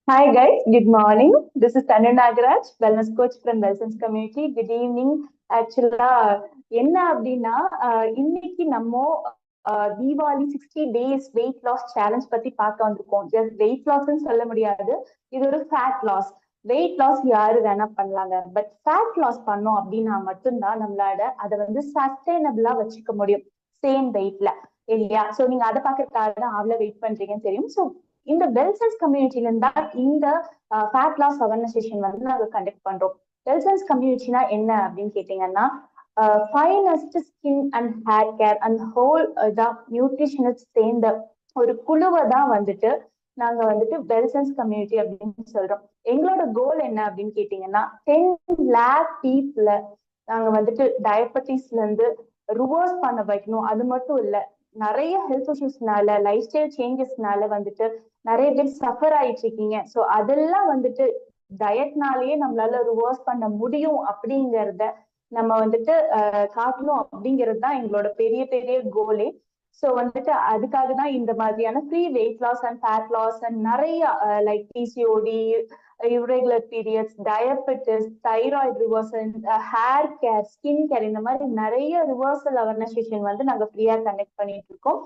Hi guys, good morning. This is Tanu Nagaraj, wellness coach from Wellsense community. Good evening. ஆக்சுவலா என்ன அப்படின்னா இன்னைக்கு நம்ம Deepavali 60 days weight loss challenge பத்தி பார்க்க வந்திருக்கோம். ஜஸ்ட் வெயிட் லாஸ்ன்னு சொல்ல முடியாது, இது ஒரு ஃபேட் லாஸ். வெயிட் லாஸ் யாரு வேணா பண்ணலாங்க, பட் ஃபேட் லாஸ் பண்ணோம் அப்படின்னா மட்டும்தான் நம்மளால அதை வந்து சஸ்டைனபிளா வச்சுக்க முடியும் சேம் வெயிட்ல, இல்லையா? சோ நீங்க அதை பாக்குறதுக்காக தான் அவ்வளவு வெயிட் பண்றீங்கன்னு தெரியும். சோ இந்த வெல்சன்ஸ் கம்யூனிட்டில இருந்தா இந்த ஃபேட் லாஸ் அவேர்னஸ் செஷன் வந்து நாங்க கண்டக்ட் பண்றோம். வெல்சன்ஸ் கம்யூனிட்டினா என்ன அப்படின்னு கேட்டீங்கன்னா, finest skin and hair care and whole nutritionist சேர்ந்த ஒரு குழுவை தான் வந்துட்டு நாங்க வந்துட்டு வெல்சன்ஸ் கம்யூனிட்டி அப்படின்னு சொல்றோம். எங்களோட கோல் என்ன அப்படின்னு கேட்டீங்கன்னா, 10 lakh people நாங்க வந்துட்டு டயபெட்டிஸ்ல இருந்து ரிவர்ஸ் பண்ண வைக்கணும். அது மட்டும் இல்ல, நிறைய ஹெல்த் இஷ்யூஸ்னால, லைஃப் ஸ்டைல் சேஞ்சஸ்னால வந்துட்டு நிறைய பேர் சஃபர் ஆயிட்டு இருக்கீங்க. சோ அதெல்லாம் வந்துட்டு டயட்னாலேயே நம்மளால ரிவர்ஸ் பண்ண முடியும் அப்படிங்கறத நம்ம வந்துட்டு காட்டணும் அப்படிங்கிறது தான் எங்களோட பெரிய பெரிய கோலே. சோ வந்துட்டு அதுக்காக தான் இந்த மாதிரியான free weight loss and fat loss and நிறைய like PCOD, irregular periods, diabetes, thyroid reversal, hair care, skin care, இந்த மாதிரி நிறைய ரிவர்சல் அவேர்னஸ் செஷன் வந்து நாங்க ஃப்ரீயா கண்டக்ட் பண்ணிட்டு இருக்கோம்.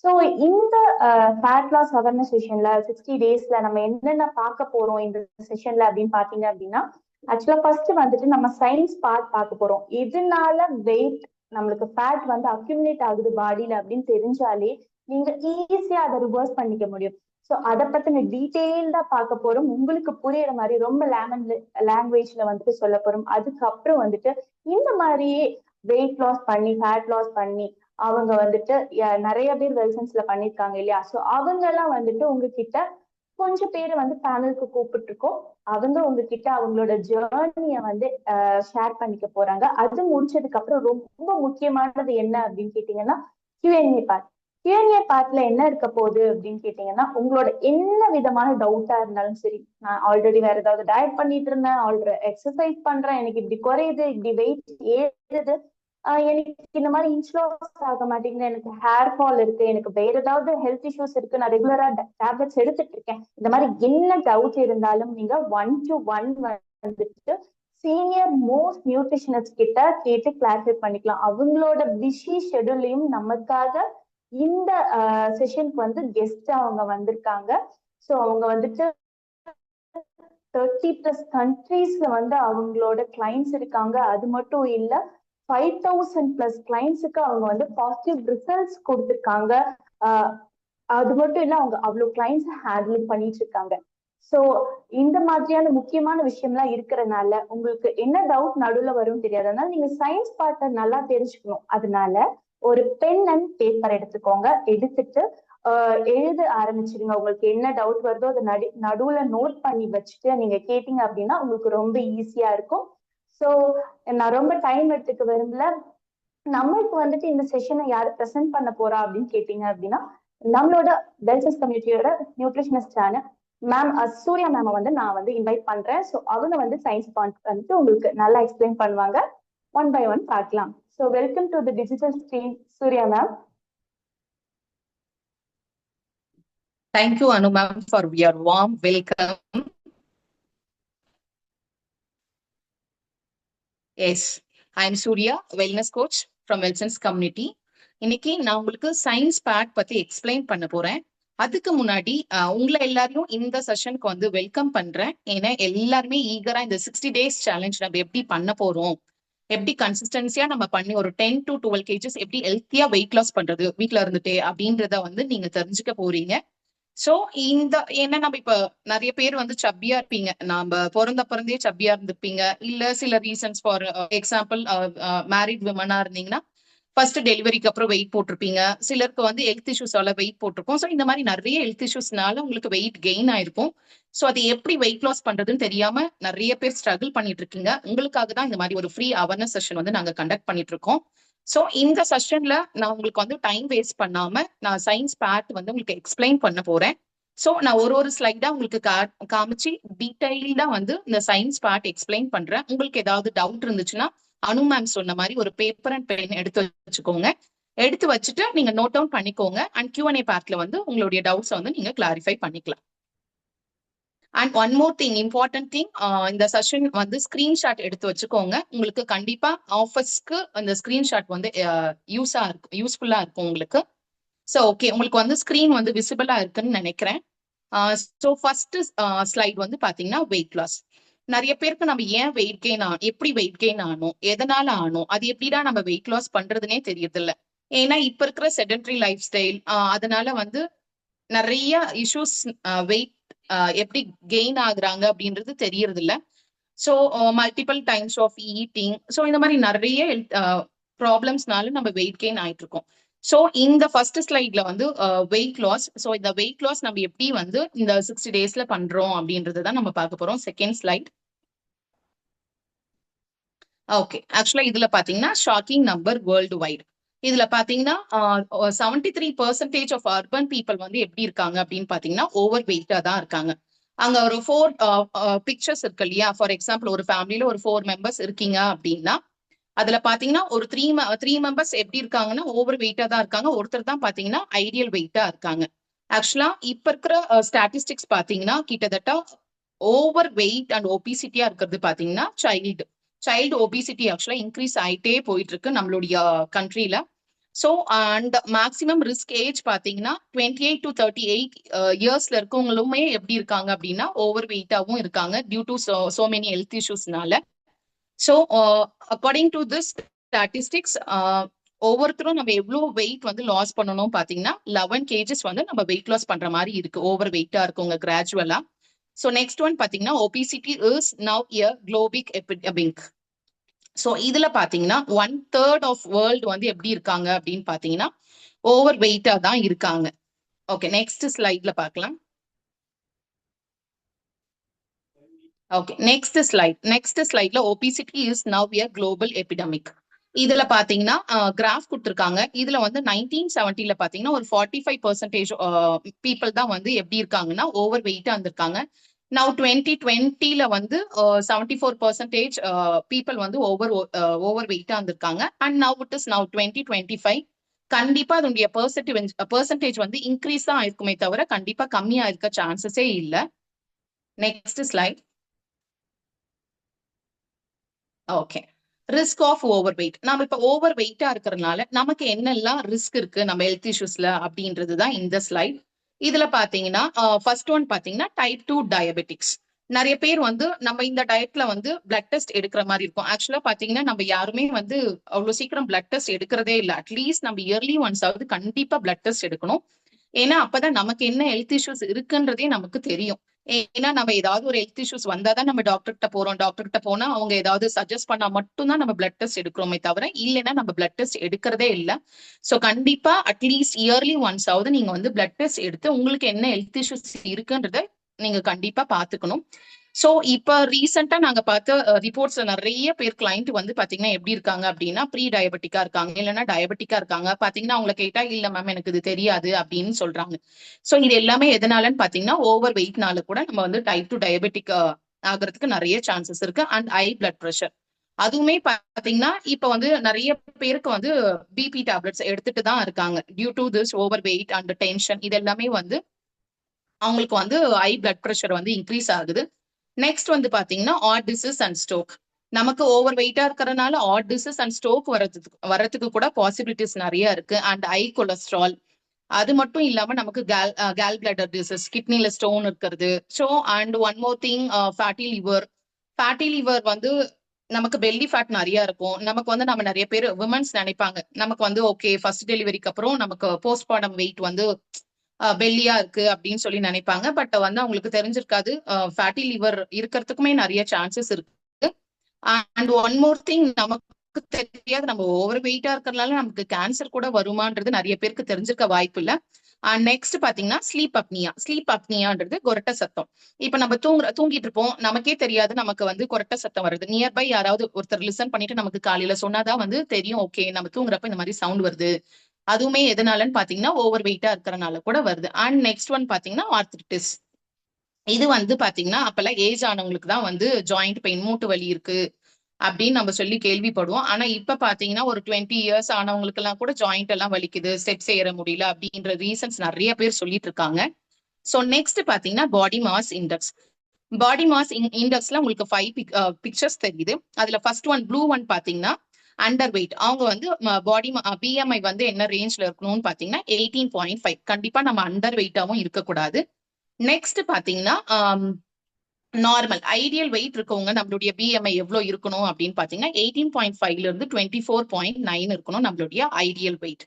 ஸோ இந்த ஃபேட் லாஸ் அவேர்னஸ் செஷன்ல 60 daysல நம்ம என்னென்ன பார்க்க போறோம் இந்த செஷன்ல அப்படின்னு பாத்தீங்க அப்படின்னா, ஆக்சுவலா ஃபர்ஸ்ட் வந்துட்டு நம்ம சயின்ஸ் பார்ட் பார்க்க போறோம். இதனால வெயிட் நம்மளுக்கு ஃபேட் வந்து அக்யூமுலேட் ஆகுது பாடியில அப்படின்னு தெரிஞ்சாலே நீங்க ஈஸியா அதை ரிவர்ஸ் பண்ணிக்க முடியும். ஸோ அதை பத்தின டீட்டெயில்டா பார்க்க போறோம். உங்களுக்கு புரியுற மாதிரி ரொம்ப லாங்குவேஜ்ல வந்துட்டு சொல்ல போறோம். அதுக்கப்புறம் வந்துட்டு இந்த மாதிரியே வெயிட் லாஸ் பண்ணி ஃபேட் லாஸ் பண்ணி அவங்க வந்துட்டு நிறைய பேர் வெல்சன்ஸ்ல பண்ணிருக்காங்க இல்லையா? ஸோ அவங்க எல்லாம் வந்துட்டு உங்ககிட்ட கொஞ்சம் பேரை வந்து பேனலுக்கு கூப்பிட்டு இருக்கோம். அவங்க உங்ககிட்ட அவங்களோட ஜேர்னிய வந்து ஷேர் பண்ணிக்க போறாங்க. அது முடிச்சதுக்கு அப்புறம் ரொம்ப முக்கியமானது என்ன அப்படின்னு கேட்டீங்கன்னா, Q&A பார்ட். Q&A பார்ட்ல என்ன இருக்க போகுது அப்படின்னு கேட்டீங்கன்னா, உங்களோட என்ன விதமான டவுட்டா இருந்தாலும் சரி, நான் ஆல்ரெடி வேற ஏதாவது டயட் பண்ணிட்டு இருந்தேன், ஆல்ரெடி எக்ஸசைஸ் பண்றேன், எனக்கு இப்படி குறையுது, இப்படி வெயிட் ஏறுது, எனக்கு இந்த மாதிரி இன்ச் லாஸ் ஆக மாட்டேங்குது, எனக்கு ஹேர் ஃபால் இருக்கு, எனக்கு வேற ஏதாவது ஹெல்த் இஷ்யூஸ் இருக்கு, நான் ரெகுலரா டேப்லெட்ஸ் எடுத்துட்டு இருக்கேன், இந்த மாதிரி என்ன டவுட் இருந்தாலும் நீங்க 1-to-1 வந்துட்டு சீனியர் மோஸ்ட் நியூட்ரிஷனிஸ்ட் கிட்ட கேட்டு கிளாரிஃபை பண்ணிக்கலாம். அவங்களோட பிஸி ஷெட்யூல்லையும் நமக்காக இந்த செஷனுக்கு வந்து கெஸ்ட் அவங்க வந்திருக்காங்க. ஸோ அவங்க வந்துட்டு 30+ கண்ட்ரீஸ்ல வந்து அவங்களோட கிளைண்ட்ஸ் இருக்காங்க. அது மட்டும் இல்ல, 5000+ கிளைண்ட்ஸுக்கு அவங்க வந்து பாசிட்டிவ் ரிசல்ட்ஸ் கொடுத்துருக்காங்க. அது மட்டும் இல்ல, அவங்க அவ்வளவு கிளைண்ட்ஸ் ஹேண்டில் பண்ணிட்டு இருக்காங்க. சோ இந்த மாதிரியான முக்கியமான விஷயம்லாம் இருக்கிறதுனால உங்களுக்கு என்ன டவுட் நடுவுல வரும் தெரியாது. அதனால நீங்க சயின்ஸ் பார்ட்டை நல்லா தெரிஞ்சுக்கணும். அதனால ஒரு பென் அண்ட் பேப்பர் எடுத்துக்கோங்க. எடுத்துட்டு எழுத ஆரம்பிச்சிருங்க. உங்களுக்கு என்ன டவுட் வருதோ அதை நடுவுல நோட் பண்ணி வச்சுட்டு நீங்க கேட்டீங்க அப்படின்னா உங்களுக்கு ரொம்ப ஈஸியா இருக்கும். சோ நான் ரொம்ப டைம் எடுத்துக்க விரும்பல. நம்மளுக்கு வந்துட்டு இந்த செஷனை யாரு ப்ரெசென்ட் பண்ண போறா அப்படின்னு கேட்டீங்க அப்படின்னா, நம்மளோட வெல்சன்ஸ் கம்யூனிட்டியோட நியூட்ரிஷனிஸ்டான மேம் சூர்யா மேம் வந்து நான் வந்து இன்வைட் பண்றேன். ஸோ அவங்க வந்து சயின்ஸ் பாயிண்ட் வந்துட்டு உங்களுக்கு நல்லா எக்ஸ்பிளைன் பண்ணுவாங்க. 1 by 1 பார்க்கலாம். So welcome to the digital screen, Surya ma'am. Thank you, Anu ma'am, for your warm welcome. Yes, I am Surya, wellness coach from Wellsense community. இன்னைக்கு நான் உங்களுக்கு சயின்ஸ் பார்ட் பத்தி எக்ஸ்பிளைன் பண்ண போறேன். அதுக்கு முன்னாடி உங்களை எல்லாரையும் இந்த செஷனுக்கு வந்து வெல்கம் பண்றேன். ஏன்னா எல்லாருமே ஈகரா இந்த 60 days சேலஞ்ச் நம்ம எப்படி பண்ண போறோம், எப்படி கன்சிஸ்டன்சியா நம்ம பண்ணி ஒரு 10 to 12 kgs எப்படி ஹெல்த்தியா வெயிட் லாஸ் பண்றது வீட்டுல இருந்துட்டே அப்படின்றத வந்து நீங்க தெரிஞ்சுக்க போறீங்க. சோ இந்த என்ன நம்ம இப்ப நிறைய பேர் வந்து சப்பியா இருப்பீங்க, நாம பிறந்தே சப்பியா இருந்திருப்பீங்க. இல்ல சில ரீசன்ஸ், ஃபார் எக்ஸாம்பிள் மேரிட் விமனா இருந்தீங்கன்னா ஃபர்ஸ்ட் டெலிவரிக்கு அப்புறம் வெயிட் போட்டிருப்பீங்க. சிலருக்கு வந்து ஹெல்த் இஷ்யூஸால வெயிட் போட்டிருப்போம். ஸோ இந்த மாதிரி நிறைய ஹெல்த் இஷ்யூஸ்னால உங்களுக்கு வெயிட் கெயின் ஆயிருக்கும். ஸோ அது எப்படி வெயிட் லாஸ் பண்றதுன்னு தெரியாம நிறைய பேர் ஸ்ட்ரகிள் பண்ணிட்டு இருக்கீங்க. உங்களுக்காக தான் இந்த மாதிரி ஒரு ஃப்ரீ அவேர்னஸ் செஷன் வந்து நாங்க கண்டக்ட் பண்ணிட்டு இருக்கோம். சோ இந்த செஷன்ல நான் உங்களுக்கு வந்து டைம் வேஸ்ட் பண்ணாம நான் சயின்ஸ் பார்ட் வந்து உங்களுக்கு எக்ஸ்பிளைன் பண்ண போறேன். சோ நான் ஒரு ஸ்லைடா உங்களுக்கு காமிச்சு டீடைல்டா வந்து இந்த சயின்ஸ் பார்ட் எக்ஸ்பிளைன் பண்றேன். உங்களுக்கு ஏதாவது டவுட் இருந்துச்சுன்னா அனு மேம் சொன்ன மாதிரி ஒரு பேப்பர் அண்ட் பென் எடுத்து வச்சுக்கோங்க. எடுத்து வச்சுட்டு நீங்க நோட் டவுன் பண்ணிக்கோங்க. அண்ட் Q&A பார்ட்ல வந்து உங்களுடைய டவுட்ஸ் வந்து நீங்க கிளாரிஃபை பண்ணிக்கலாம். And one more thing, important thing, இந்த செஷன் வந்து ஸ்கிரீன்ஷாட் எடுத்து வச்சுக்கோங்க. உங்களுக்கு கண்டிப்பா ஆஃபீஸ்க்கு அந்த ஸ்கிரீன்ஷாட் வந்து யூஸ்ஃபுல்லா இருக்கும் உங்களுக்கு. ஸோ ஓகே, உங்களுக்கு வந்து ஸ்கிரீன் வந்து விசிபிளா இருக்குன்னு நினைக்கிறேன். ஸோ ஃபர்ஸ்ட் ஸ்லைட் வந்து பாத்தீங்கன்னா வெயிட் லாஸ். நிறைய பேருக்கு நம்ம ஏன் வெயிட் கெயின் எப்படி வெயிட் கெயின் ஆனோம், எதனால ஆனோம், அது எப்படிடா நம்ம வெயிட் லாஸ் பண்றதுனே தெரியறது இல்ல. ஏன்னா இப்ப இருக்கிற செடென்டரி லைஃப் ஸ்டைல், அதனால வந்து நிறைய இஷ்யூஸ், வெயிட் எப்படி கெயின் ஆகுறாங்க அப்படின்றது தெரியறது இல்ல. So multiple times of eating, so இந்த மாதிரி நிறைய ப்ராப்ளம்ஸ்னால நம்ம வெயிட் கெயின் ஆயிட்டு இருக்கோம். ஸோ இந்த ஃபர்ஸ்ட் ஸ்லைட்ல வந்து வெயிட் லாஸ். ஸோ இந்த வெயிட் லாஸ் நம்ம எப்படி வந்து இந்த 60 டேஸ்ல பண்றோம் அப்படின்றது தான் நம்ம பார்க்க போறோம். Second slide. ஓகே, ஆக்சுவலா இதுல பாத்தீங்கன்னா ஷாக்கிங் நம்பர் வேர்ல்டு வைட். இதுல பாத்தீங்கன்னா 73% ஆஃப் அர்பன் பீப்புள் வந்து எப்படி இருக்காங்க அப்படின்னு பாத்தீங்கன்னா ஓவர் வெயிட்டா தான் இருக்காங்க. அங்க ஒரு 4 பிக்சர்ஸ் இருக்கு இல்லையா? ஃபார் எக்ஸாம்பிள், ஒரு ஃபேமிலியில ஒரு 4 மெம்பர்ஸ் இருக்கீங்க அப்படின்னா அதுல பாத்தீங்கன்னா ஒரு த்ரீ மெம்பர்ஸ் எப்படி இருக்காங்கன்னா ஓவர் வெயிட்டா தான் இருக்காங்க. ஒருத்தர் தான் பாத்தீங்கன்னா ஐடியல் வெயிட்டா இருக்காங்க. ஆக்சுவலா இப்ப இருக்கிற ஸ்டாட்டிஸ்டிக்ஸ் பாத்தீங்கன்னா கிட்டத்தட்ட ஓவர் வெயிட் அண்ட் ஒபிசிட்டியா இருக்கிறது பாத்தீங்கன்னா சைல்டு ஒபிசிட்டி ஆக்சுவலா இன்க்ரீஸ் ஆயிட்டே போயிட்டு இருக்கு நம்மளுடைய கண்ட்ரில. So and maximum risk age பாத்தீங்கன்னா 28 to 38 இயர்ஸ்ல இருக்கவங்களுமே எப்படி இருக்காங்க அப்படின்னா ஓவர் வெயிட்டாவும் இருக்காங்க due to so many health இஷ்யூஸ்னால. So according to this statistics, ஒவ்வொருத்தரும் நம்ம எவ்வளவு வெயிட் வந்து லாஸ் பண்ணணும் பாத்தீங்கன்னா 11 kgs வந்து நம்ம வெயிட் லாஸ் பண்ற மாதிரி இருக்கு ஓவர் வெயிட்டா இருக்கவங்க கிராஜுவலா. ஸோ நெக்ஸ்ட் ஒன் பாத்தீங்கன்னா obesity is now a global epidemic. So இதுல பாத்தீங்கன்னா 1/3 ஆஃப் வேர்ல்டு வந்து எப்படி இருக்காங்க அப்படின்னு பாத்தீங்கன்னா ஓவர் வெயிட்டா தான் இருக்காங்க. ஓகே, நெக்ஸ்ட் ஸ்லைட்ல பார்க்கலாம். ஓகே, நெக்ஸ்ட் ஸ்லைட்ல obesity is now a global epidemic. இதுல பாத்தீங்கன்னா கிராஃப் கொடுத்துருக்காங்க. இதுல வந்து 1970ல பாத்தீங்கன்னா ஒரு 45% பீப்புள் தான் வந்து எப்படி இருக்காங்கன்னா ஓவர் வெயிட்டா இருந்திருக்காங்க. நவ் 2020ல வந்து 74% பீப்புள் வந்து ஓவர் வெயிட்டா இருந்திருக்காங்க. And now it is now 2025. கண்டிப்பா அதனுடைய பெர்சன்டேஜ் வந்து இன்க்ரீஸ் தான் ஆயிருக்குமே தவிர கண்டிப்பா கம்மியா இருக்க சான்சஸே இல்ல. Next slide. Okay, risk of overweight. நம்ம இப்ப ஓவர் வெயிட்டா இருக்கிறதுனால நமக்கு என்னெல்லாம் ரிஸ்க் இருக்கு நம்ம ஹெல்த் இஷ்யூஸ்ல அப்படின்றது தான் இந்த ஸ்லைட். இதுல பாத்தீங்கன்னா ஃபர்ஸ்ட் ஒன் பாத்தீங்கன்னா டைப் 2 டயபெட்டிக்ஸ். நிறைய பேர் வந்து நம்ம இந்த டயட்ல வந்து பிளட் டெஸ்ட் எடுக்கிற மாதிரி இருக்கும். ஆக்சுவலா பாத்தீங்கன்னா நம்ம யாருமே வந்து அவ்வளவு சீக்கிரம் பிளட் டெஸ்ட் எடுக்கிறதே இல்லை. அட்லீஸ்ட் நம்ம இயர்லி ஒன்ஸ் ஆகுது கண்டிப்பா பிளட் டெஸ்ட் எடுக்கணும். ஏன்னா அப்பதான் நமக்கு என்ன ஹெல்த் இஷ்யூஸ் இருக்குன்றதே நமக்கு தெரியும். ஏன்னா நம்ம ஏதாவது ஒரு ஹெல்த் இஷ்யூஸ் வந்தாதான் நம்ம டாக்டர் கிட்ட போறோம். டாக்டர் கிட்ட போனா அவங்க ஏதாவது சஜஸ்ட் பண்ணா மட்டும் தான் நம்ம பிளட் டெஸ்ட் எடுக்கிறோமே தவிர இல்லைன்னா நம்ம பிளட் டெஸ்ட் எடுக்கிறதே இல்லை. ஸோ கண்டிப்பா அட்லீஸ்ட் இயர்லி ஒன்ஸ் ஆகுது நீங்க வந்து பிளட் டெஸ்ட் எடுத்து உங்களுக்கு என்ன ஹெல்த் இஷ்யூஸ் இருக்குன்றத நீங்க கண்டிப்பா பாத்துக்கணும். சோ இப்ப ரீசெண்டா நாங்க பார்த்த ரிப்போர்ட்ஸ்ல நிறைய பேர் கிளைண்ட் வந்து பாத்தீங்கன்னா எப்படி இருக்காங்க அப்படின்னா ப்ரீ டயபெட்டிக்கா இருக்காங்க, இல்லைன்னா டயபெட்டிக்கா இருக்காங்க. பாத்தீங்கன்னா அவங்களை கேட்டா இல்ல மேம் எனக்கு இது தெரியாது அப்படின்னு சொல்றாங்க. சோ இது எல்லாமே எதனாலன்னு பாத்தீங்கன்னா ஓவர் வெயிட்னால கூட நம்ம வந்து டைப் 2 டயபெட்டிக் ஆகிறதுக்கு நிறைய சான்சஸ் இருக்கு. அண்ட் ஹை பிளட் ப்ரெஷர் அதுவுமே பாத்தீங்கன்னா இப்ப வந்து நிறைய பேருக்கு வந்து பிபி டேப்லெட்ஸ் எடுத்துட்டு தான் இருக்காங்க due to this overweight and tension. இது எல்லாமே வந்து அவங்களுக்கு வந்து ஹை பிளட் ப்ரெஷர் வந்து இன்க்ரீஸ் ஆகுது. நெக்ஸ்ட் வந்து பாத்தீங்கன்னா ஹார்ட் டிசீஸ் அண்ட் ஸ்ட்ரோக். நமக்கு ஓவர் வெயிட்டா இருக்கிறதுனால ஹார்ட் டிசீஸ் அண்ட் ஸ்ட்ரோக் வரதுக்கு கூட பாசிபிலிட்டிஸ் நிறைய இருக்கு. அண்ட் ஹை கொலஸ்ட்ரால், அது மட்டும் இல்லாம நமக்கு கேல் பிளாடர் டிசீஸ், கிட்னில ஸ்டோன் இருக்கிறது. So and one more thing fatty liver வந்து நமக்கு பெல்லி ஃபேட் நிறைய இருக்கும். நமக்கு வந்து நம்ம நிறைய பேர் விமன்ஸ் நினைப்பாங்க நமக்கு வந்து ஓகே ஃபர்ஸ்ட் டெலிவரிக்கு அப்புறம் நமக்கு போஸ்ட்மார்டம் வெயிட் வந்து பெல்லியா இருக்கு அப்படின்னு சொல்லி நினைப்பாங்க. பட் வந்து அவங்களுக்கு தெரிஞ்சிருக்காது ஃபேட்டி லிவர் இருக்கிறதுக்குமே நிறைய சான்சஸ் இருக்கு. அண்ட் ஒன் மோர் திங், நமக்கு தெரியாது நம்ம ஓவர் வெயிட்டா இருக்கிறதுனால நமக்கு கேன்சர் கூட வருமானது நிறைய பேருக்கு தெரிஞ்சிருக்க வாய்ப்பு இல்ல. அண்ட் நெக்ஸ்ட் பாத்தீங்கன்னா ஸ்லீப் அப்னியான்றது கொரட்ட சத்தம். இப்ப நம்ம தூங்கிட்டு இருப்போம், நமக்கே தெரியாது நமக்கு வந்து கொரட்ட சத்தம் வருது. நியர்பை யாராவது ஒருத்தர் லிசன் பண்ணிட்டு நமக்கு காலையில சொன்னாதான் வந்து தெரியும் ஓகே நம்ம தூங்குறப்ப இந்த மாதிரி சவுண்ட் வருது. அதுவுமே எதனாலன்னு பாத்தீங்கன்னா ஓவர் வெயிட்டா இருக்கிறனால கூட வருது. அண்ட் நெக்ஸ்ட் ஒன் பாத்தீங்கன்னா ஆர்த்ரிட்டிஸ். இது வந்து பாத்தீங்கன்னா அப்பெல்லாம் ஏஜ் ஆனவங்களுக்கு தான் வந்து ஜாயிண்ட் பெயின், மூட்டு வலி இருக்கு அப்படின்னு நம்ம சொல்லி கேள்விப்படுவோம். ஆனா இப்ப பாத்தீங்கன்னா ஒரு 20 இயர்ஸ் ஆனவங்களுக்கு எல்லாம் கூட ஜாயிண்ட் எல்லாம் வலிக்குது, ஸ்டெப்ஸ் ஏற முடியல அப்படின்ற ரீசன்ஸ் நிறைய பேர் சொல்லிட்டு இருக்காங்க. சோ நெக்ஸ்ட் பாத்தீங்கன்னா body mass index. Body mass இண்டெக்ஸ்ல உங்களுக்கு 5 பிக்சர்ஸ் தெரியுது. அதுல ஃபர்ஸ்ட் ஒன் ப்ளூ ஒன் பாத்தீங்கன்னா அண்டர் வெயிட். அவங்க வந்து பாடி பிஎம்ஐ வந்து என்ன ரேஞ்ச்ல இருக்கணும்னு பாத்தீங்கன்னா 18.5. கண்டிப்பா நம்ம அண்டர் வெயிட்டாவும் இருக்கக்கூடாது. நெக்ஸ்ட் பாத்தீங்கன்னா நார்மல் ஐடியல் வெயிட் இருக்கவங்க நம்மளுடைய பிஎம்ஐ எவ்வளவு இருக்கணும் அப்படின்னு பாத்தீங்கன்னா 18.5ல இருந்து 24.9 இருக்கணும் நம்மளுடைய ஐடியல் வெயிட்.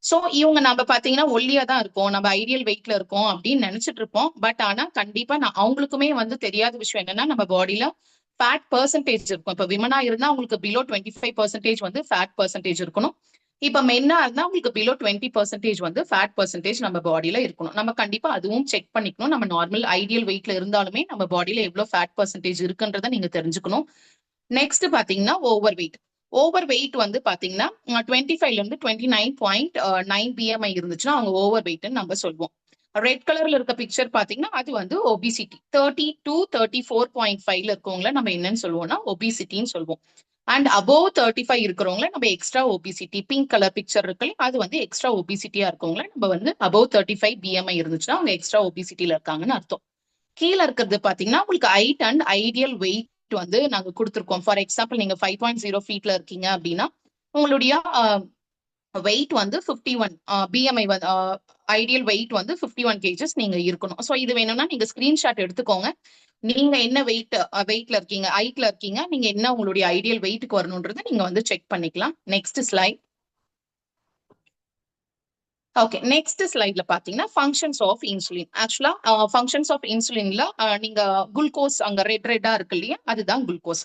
சோ இவங்க நம்ம பாத்தீங்கன்னா ஒல்லியா தான் இருக்கும், நம்ம ஐடியல் வெயிட்ல இருக்கோம் அப்படின்னு நினைச்சிட்டு இருப்போம். பட் ஆனா கண்டிப்பா அவங்களுக்குமே வந்து தெரியாத விஷயம் என்னன்னா நம்ம பாடியில ஃபேட் பெர்சன்டேஜ் இருக்கும். இப்ப விமனா இருந்தா உங்களுக்கு பிலோ 25% வந்து ஃபேட் பெர்சன்டேஜ் இருக்கணும். இப்ப மென்னா இருந்தா உங்களுக்கு பிலோ 20% வந்து ஃபேட் பெர்சன்டேஜ் நம்ம பாடியில இருக்கணும். நம்ம கண்டிப்பா அதுவும் செக் பண்ணிக்கணும். நம்ம நார்மல் ஐடியல் வெயிட்ல இருந்தாலுமே நம்ம பாடியில எவ்வளவு ஃபேட் பெர்சன்டேஜ் இருக்குன்றத நீங்க தெரிஞ்சுக்கணும். நெக்ஸ்ட் பாத்தீங்கன்னா ஓவர் வெயிட். ஓவர் வெயிட் வந்து பாத்தீங்கன்னா 25ல இருந்து 29.9 பிஎம்ஐ இருந்துச்சுன்னா அவங்க ஓவர் வெயிட்னு நம்ம சொல்லுவோம். ரெட் கலர்ல இருக்க பிக்சர் பாத்தீங்கன்னா அது வந்து ஒபிசிட்டி. 30 to 34.5ல இருக்கவங்கள நம்ம என்னன்னு சொல்லுவோம்னா ஒபிசிட்டின்னு சொல்லுவோம். அண்ட் அபோவ் 35 இருக்கிறவங்கள நம்ம extra obesity, pink colour picture இருக்கு, அது வந்து எக்ஸ்ட்ரா ஒபிசிட்டியா இருக்கவங்கள நம்ம வந்து அபோவ் 35 பிஎம்ஐ இருந்துச்சுன்னா அவங்க எக்ஸ்ட்ரா ஒபிசிட்டில இருக்காங்கன்னு அர்த்தம். கீழே இருக்கிறது பாத்தீங்கன்னா உங்களுக்கு ஹைட் அண்ட் ஐடியல் வெயிட் வந்து நாங்க கொடுத்துருக்கோம். ஃபார் எக்ஸாம்பிள் நீங்க 5.0 ஃபீட்ல இருக்கீங்க அப்படின்னா உங்களுடைய வெயிட் வந்து 51 பிஎம்ஐ வந்து ஐடியல் வெயிட் வந்து 51 கேஜஸ் நீங்க இருக்கணும். ஸோ இது வேணும்னா நீங்க ஸ்கிரீன்ஷாட் எடுத்துக்கோங்க. நீங்க என்ன வெயிட்ல இருக்கீங்க, ஹைட்ல இருக்கீங்க, நீங்க என்ன உங்களுடைய ஐடியல் வெயிட்டுக்கு வரணும்ன்றதை நீங்க வந்து செக் பண்ணிக்கலாம். Next slide. ஓகே, நெக்ஸ்ட் ஸ்லைட்ல பாத்தீங்கன்னா functions of insulin. Actually functions of இன்சுலின்ல நீங்க குளுக்கோஸ் அங்க ரெட்டா இருக்கு இல்லையா, அதுதான் குளுக்கோஸ்.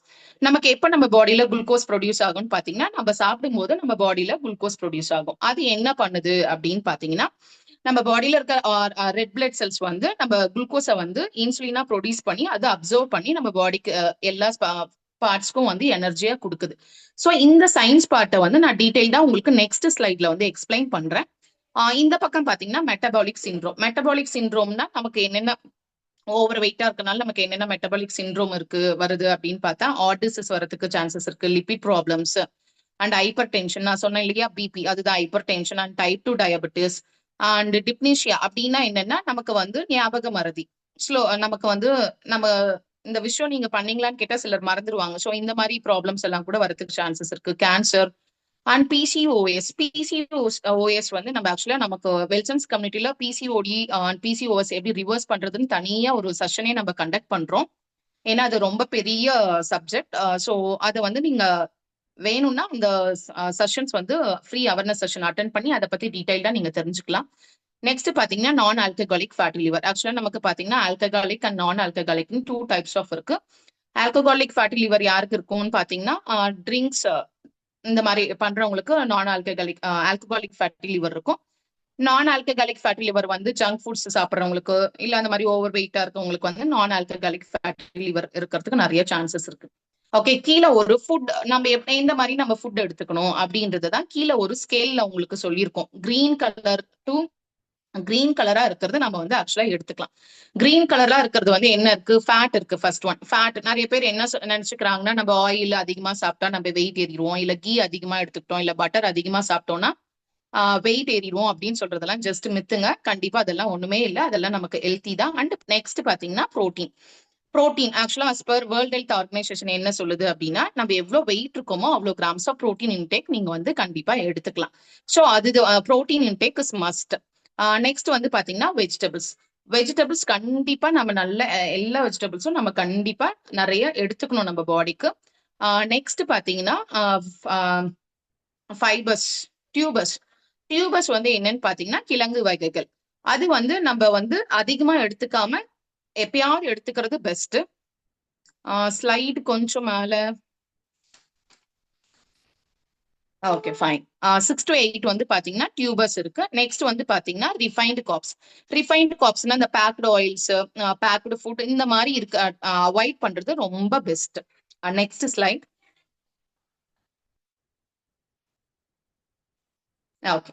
நமக்கு எப்ப நம்ம பாடியில குளுக்கோஸ் ப்ரொடியூஸ் ஆகும்னு பாத்தீங்கன்னா நம்ம சாப்பிடும் போது நம்ம பாடியில குளுக்கோஸ் ப்ரொடியூஸ் ஆகும். அது என்ன பண்ணுது அப்படின்னு பாத்தீங்கன்னா நம்ம பாடியில இருக்க ரெட் பிளட் செல்ஸ் வந்து நம்ம குளுக்கோஸை வந்து இன்சுலினா ப்ரொடியூஸ் பண்ணி அதை அப்சர்வ் பண்ணி நம்ம பாடிக்கு எல்லா பார்ட்ஸ்க்கும் வந்து எனர்ஜியா கொடுக்குது. ஸோ இந்த சயின்ஸ் பார்ட்டை வந்து நான் டீடைல்டா உங்களுக்கு நெக்ஸ்ட் ஸ்லைட்ல வந்து எக்ஸ்பிளைன் பண்றேன். இந்த பக்கம் பாத்தீங்கன்னா மெட்டபாலிக் சிண்ட்ரோம். மெட்டபாலிக் சிண்ட்ரோம்னா நமக்கு என்னென்ன ஓவர் வெயிட்டா இருக்கனால நமக்கு என்னென்ன மெட்டபாலிக் சிண்ட்ரோம் வருது அப்படின்னு பார்த்தா ஹார்ட் டிசீஸ் வரதுக்கு சான்சஸ் இருக்கு, lipid problems and hypertension. நான் சொன்னேன் இல்லையா பிபி, அதுதான் hypertension and type 2 diabetes and dyspnoea. அப்படின்னா என்னன்னா நமக்கு வந்து ஞாபக மறதி நமக்கு வந்து நம்ம இந்த விஷயம் நீங்க பண்ணீங்களான்னு கேட்டா சிலர் மறந்துடுவாங்க. ஸோ இந்த மாதிரி ப்ராப்ளம்ஸ் எல்லாம் கூட வரதுக்கு சான்சஸ் இருக்கு. Cancer and PCOS. பிசிஓஎஸ் வந்து நம்ம ஆக்சுவலா நமக்கு வெல்சன்ஸ் கம்யூனிட்டில பிசிஓடி அண்ட் பிசிஓஎஸ் எப்படி ரிவர்ஸ் பண்றதுன்னு தனியா ஒரு செஷனே நம்ம கண்டக்ட் பண்றோம். ஏன்னா அது ரொம்ப பெரிய சப்ஜெக்ட். ஸோ அதை வந்து நீங்க வேணும்னா இந்த செஷன்ஸ் வந்து ஃப்ரீ அவேர்னஸ் செஷன் அட்டென்ட் பண்ணி அதை பத்தி டீடைல்டா நீங்க தெரிஞ்சுக்கலாம். நெக்ஸ்ட் பாத்தீங்கன்னா நான் ஆல்கஹாலிக் ஃபேட்டி லிவர். ஆக்சுவலா நமக்கு பாத்தீங்கன்னா ஆல்கஹாலிக் அண்ட் நான் ஆல்கஹாலிக்னு 2 டைப்ஸ் ஆஃப் இருக்கு. ஆல்கஹாலிக் ஃபேட்டி லிவர் யாருக்கு இருக்கும்னு பாத்தீங்கன்னா ட்ரிங்க்ஸ் இந்த மாதிரி பண்றவங்களுக்கு நான் ஆல்கஹாலிக் ஃபேட்டி லிவர் இருக்கும். நான் ஆல்கஹாலிக் ஃபேட்டி லிவர் வந்து ஜங்க் ஃபுட்ஸ் சாப்பிட்றவங்களுக்கு இல்ல அந்த மாதிரி ஓவர் வெயிட்டா இருக்கவங்களுக்கு வந்து நான் ஆல்கஹாலிக் ஃபேட்டி லிவர் இருக்கிறதுக்கு நிறைய சான்சஸ் இருக்கு. ஓகே, கீழே ஒரு ஃபுட் நம்ம எந்த மாதிரி நம்ம ஃபுட் எடுத்துக்கணும் அப்படின்றதுதான் கீழே ஒரு ஸ்கேல்ல உங்களுக்கு சொல்லியிருக்கோம். கிரீன் கலர் டு கிரீன் கலரா இருக்கிறது நம்ம வந்து ஆக்சுவலா எடுத்துக்கலாம். கிரீன் கலரா இருக்கிறது வந்து என்ன இருக்கு, ஃபேட் இருக்கு. First one fat. நிறைய பேர் என்ன நினைச்சுக்கிறாங்கன்னா நம்ம ஆயில் அதிகமா சாப்பிட்டா நம்ம வெயிட் ஏறிடுவோம், இல்ல கீ அதிகமா எடுத்துக்கிட்டோம், இல்ல பட்டர் அதிகமா சாப்பிட்டோம்னா வெயிட் ஏறிடுவோம் அப்படின்னு சொல்றதெல்லாம் ஜஸ்ட் மித்துங்க. கண்டிப்பா அதெல்லாம் ஒண்ணுமே இல்லை, அதெல்லாம் நமக்கு ஹெல்த்தி தான். அண்ட் நெக்ஸ்ட் பாத்தீங்கன்னா protein. Protein actually as per World Health Organisation என்ன சொல்லுது அப்படின்னா நம்ம எவ்வளவு வெயிட் இருக்கோமோ அவ்வளவு கிராம்ஸ் ஆஃப் புரோட்டீன் இன்டேக் நீங்க வந்து கண்டிப்பா எடுத்துக்கலாம். ஸோ அது protein intake is must. Next வந்து பாத்தீங்கன்னா வெஜிடபிள்ஸ் கண்டிப்பா நம்ம நல்ல எல்லா வெஜிடபிள்ஸும் நம்ம கண்டிப்பா நிறைய எடுத்துக்கணும் நம்ம பாடிக்கு. நெக்ஸ்ட் பாத்தீங்கன்னா ஃபைபர்ஸ், டியூபர்ஸ் வந்து என்னன்னு பாத்தீங்கன்னா கிழங்கு வகைகள். அது வந்து நம்ம வந்து அதிகமா எடுத்துக்காம எப்பயாவது எடுத்துக்கிறது பெஸ்ட். ஸ்லைடு கொஞ்சம் மேல. Okay fine. 6 to 8 வந்து பாத்தீங்கன்னா டியூபர்ஸ் இருக்கு. நெக்ஸ்ட் வந்து பாத்தீங்கன்னா ரிஃபைன்டு கார்ப்ஸ்னா இந்த பேக்டு ஆயில்ஸ், பேக்டு ஃபுட் இந்த மாதிரி இருக்கு அவாய்ட் பண்றது ரொம்ப best. Next slide. Okay,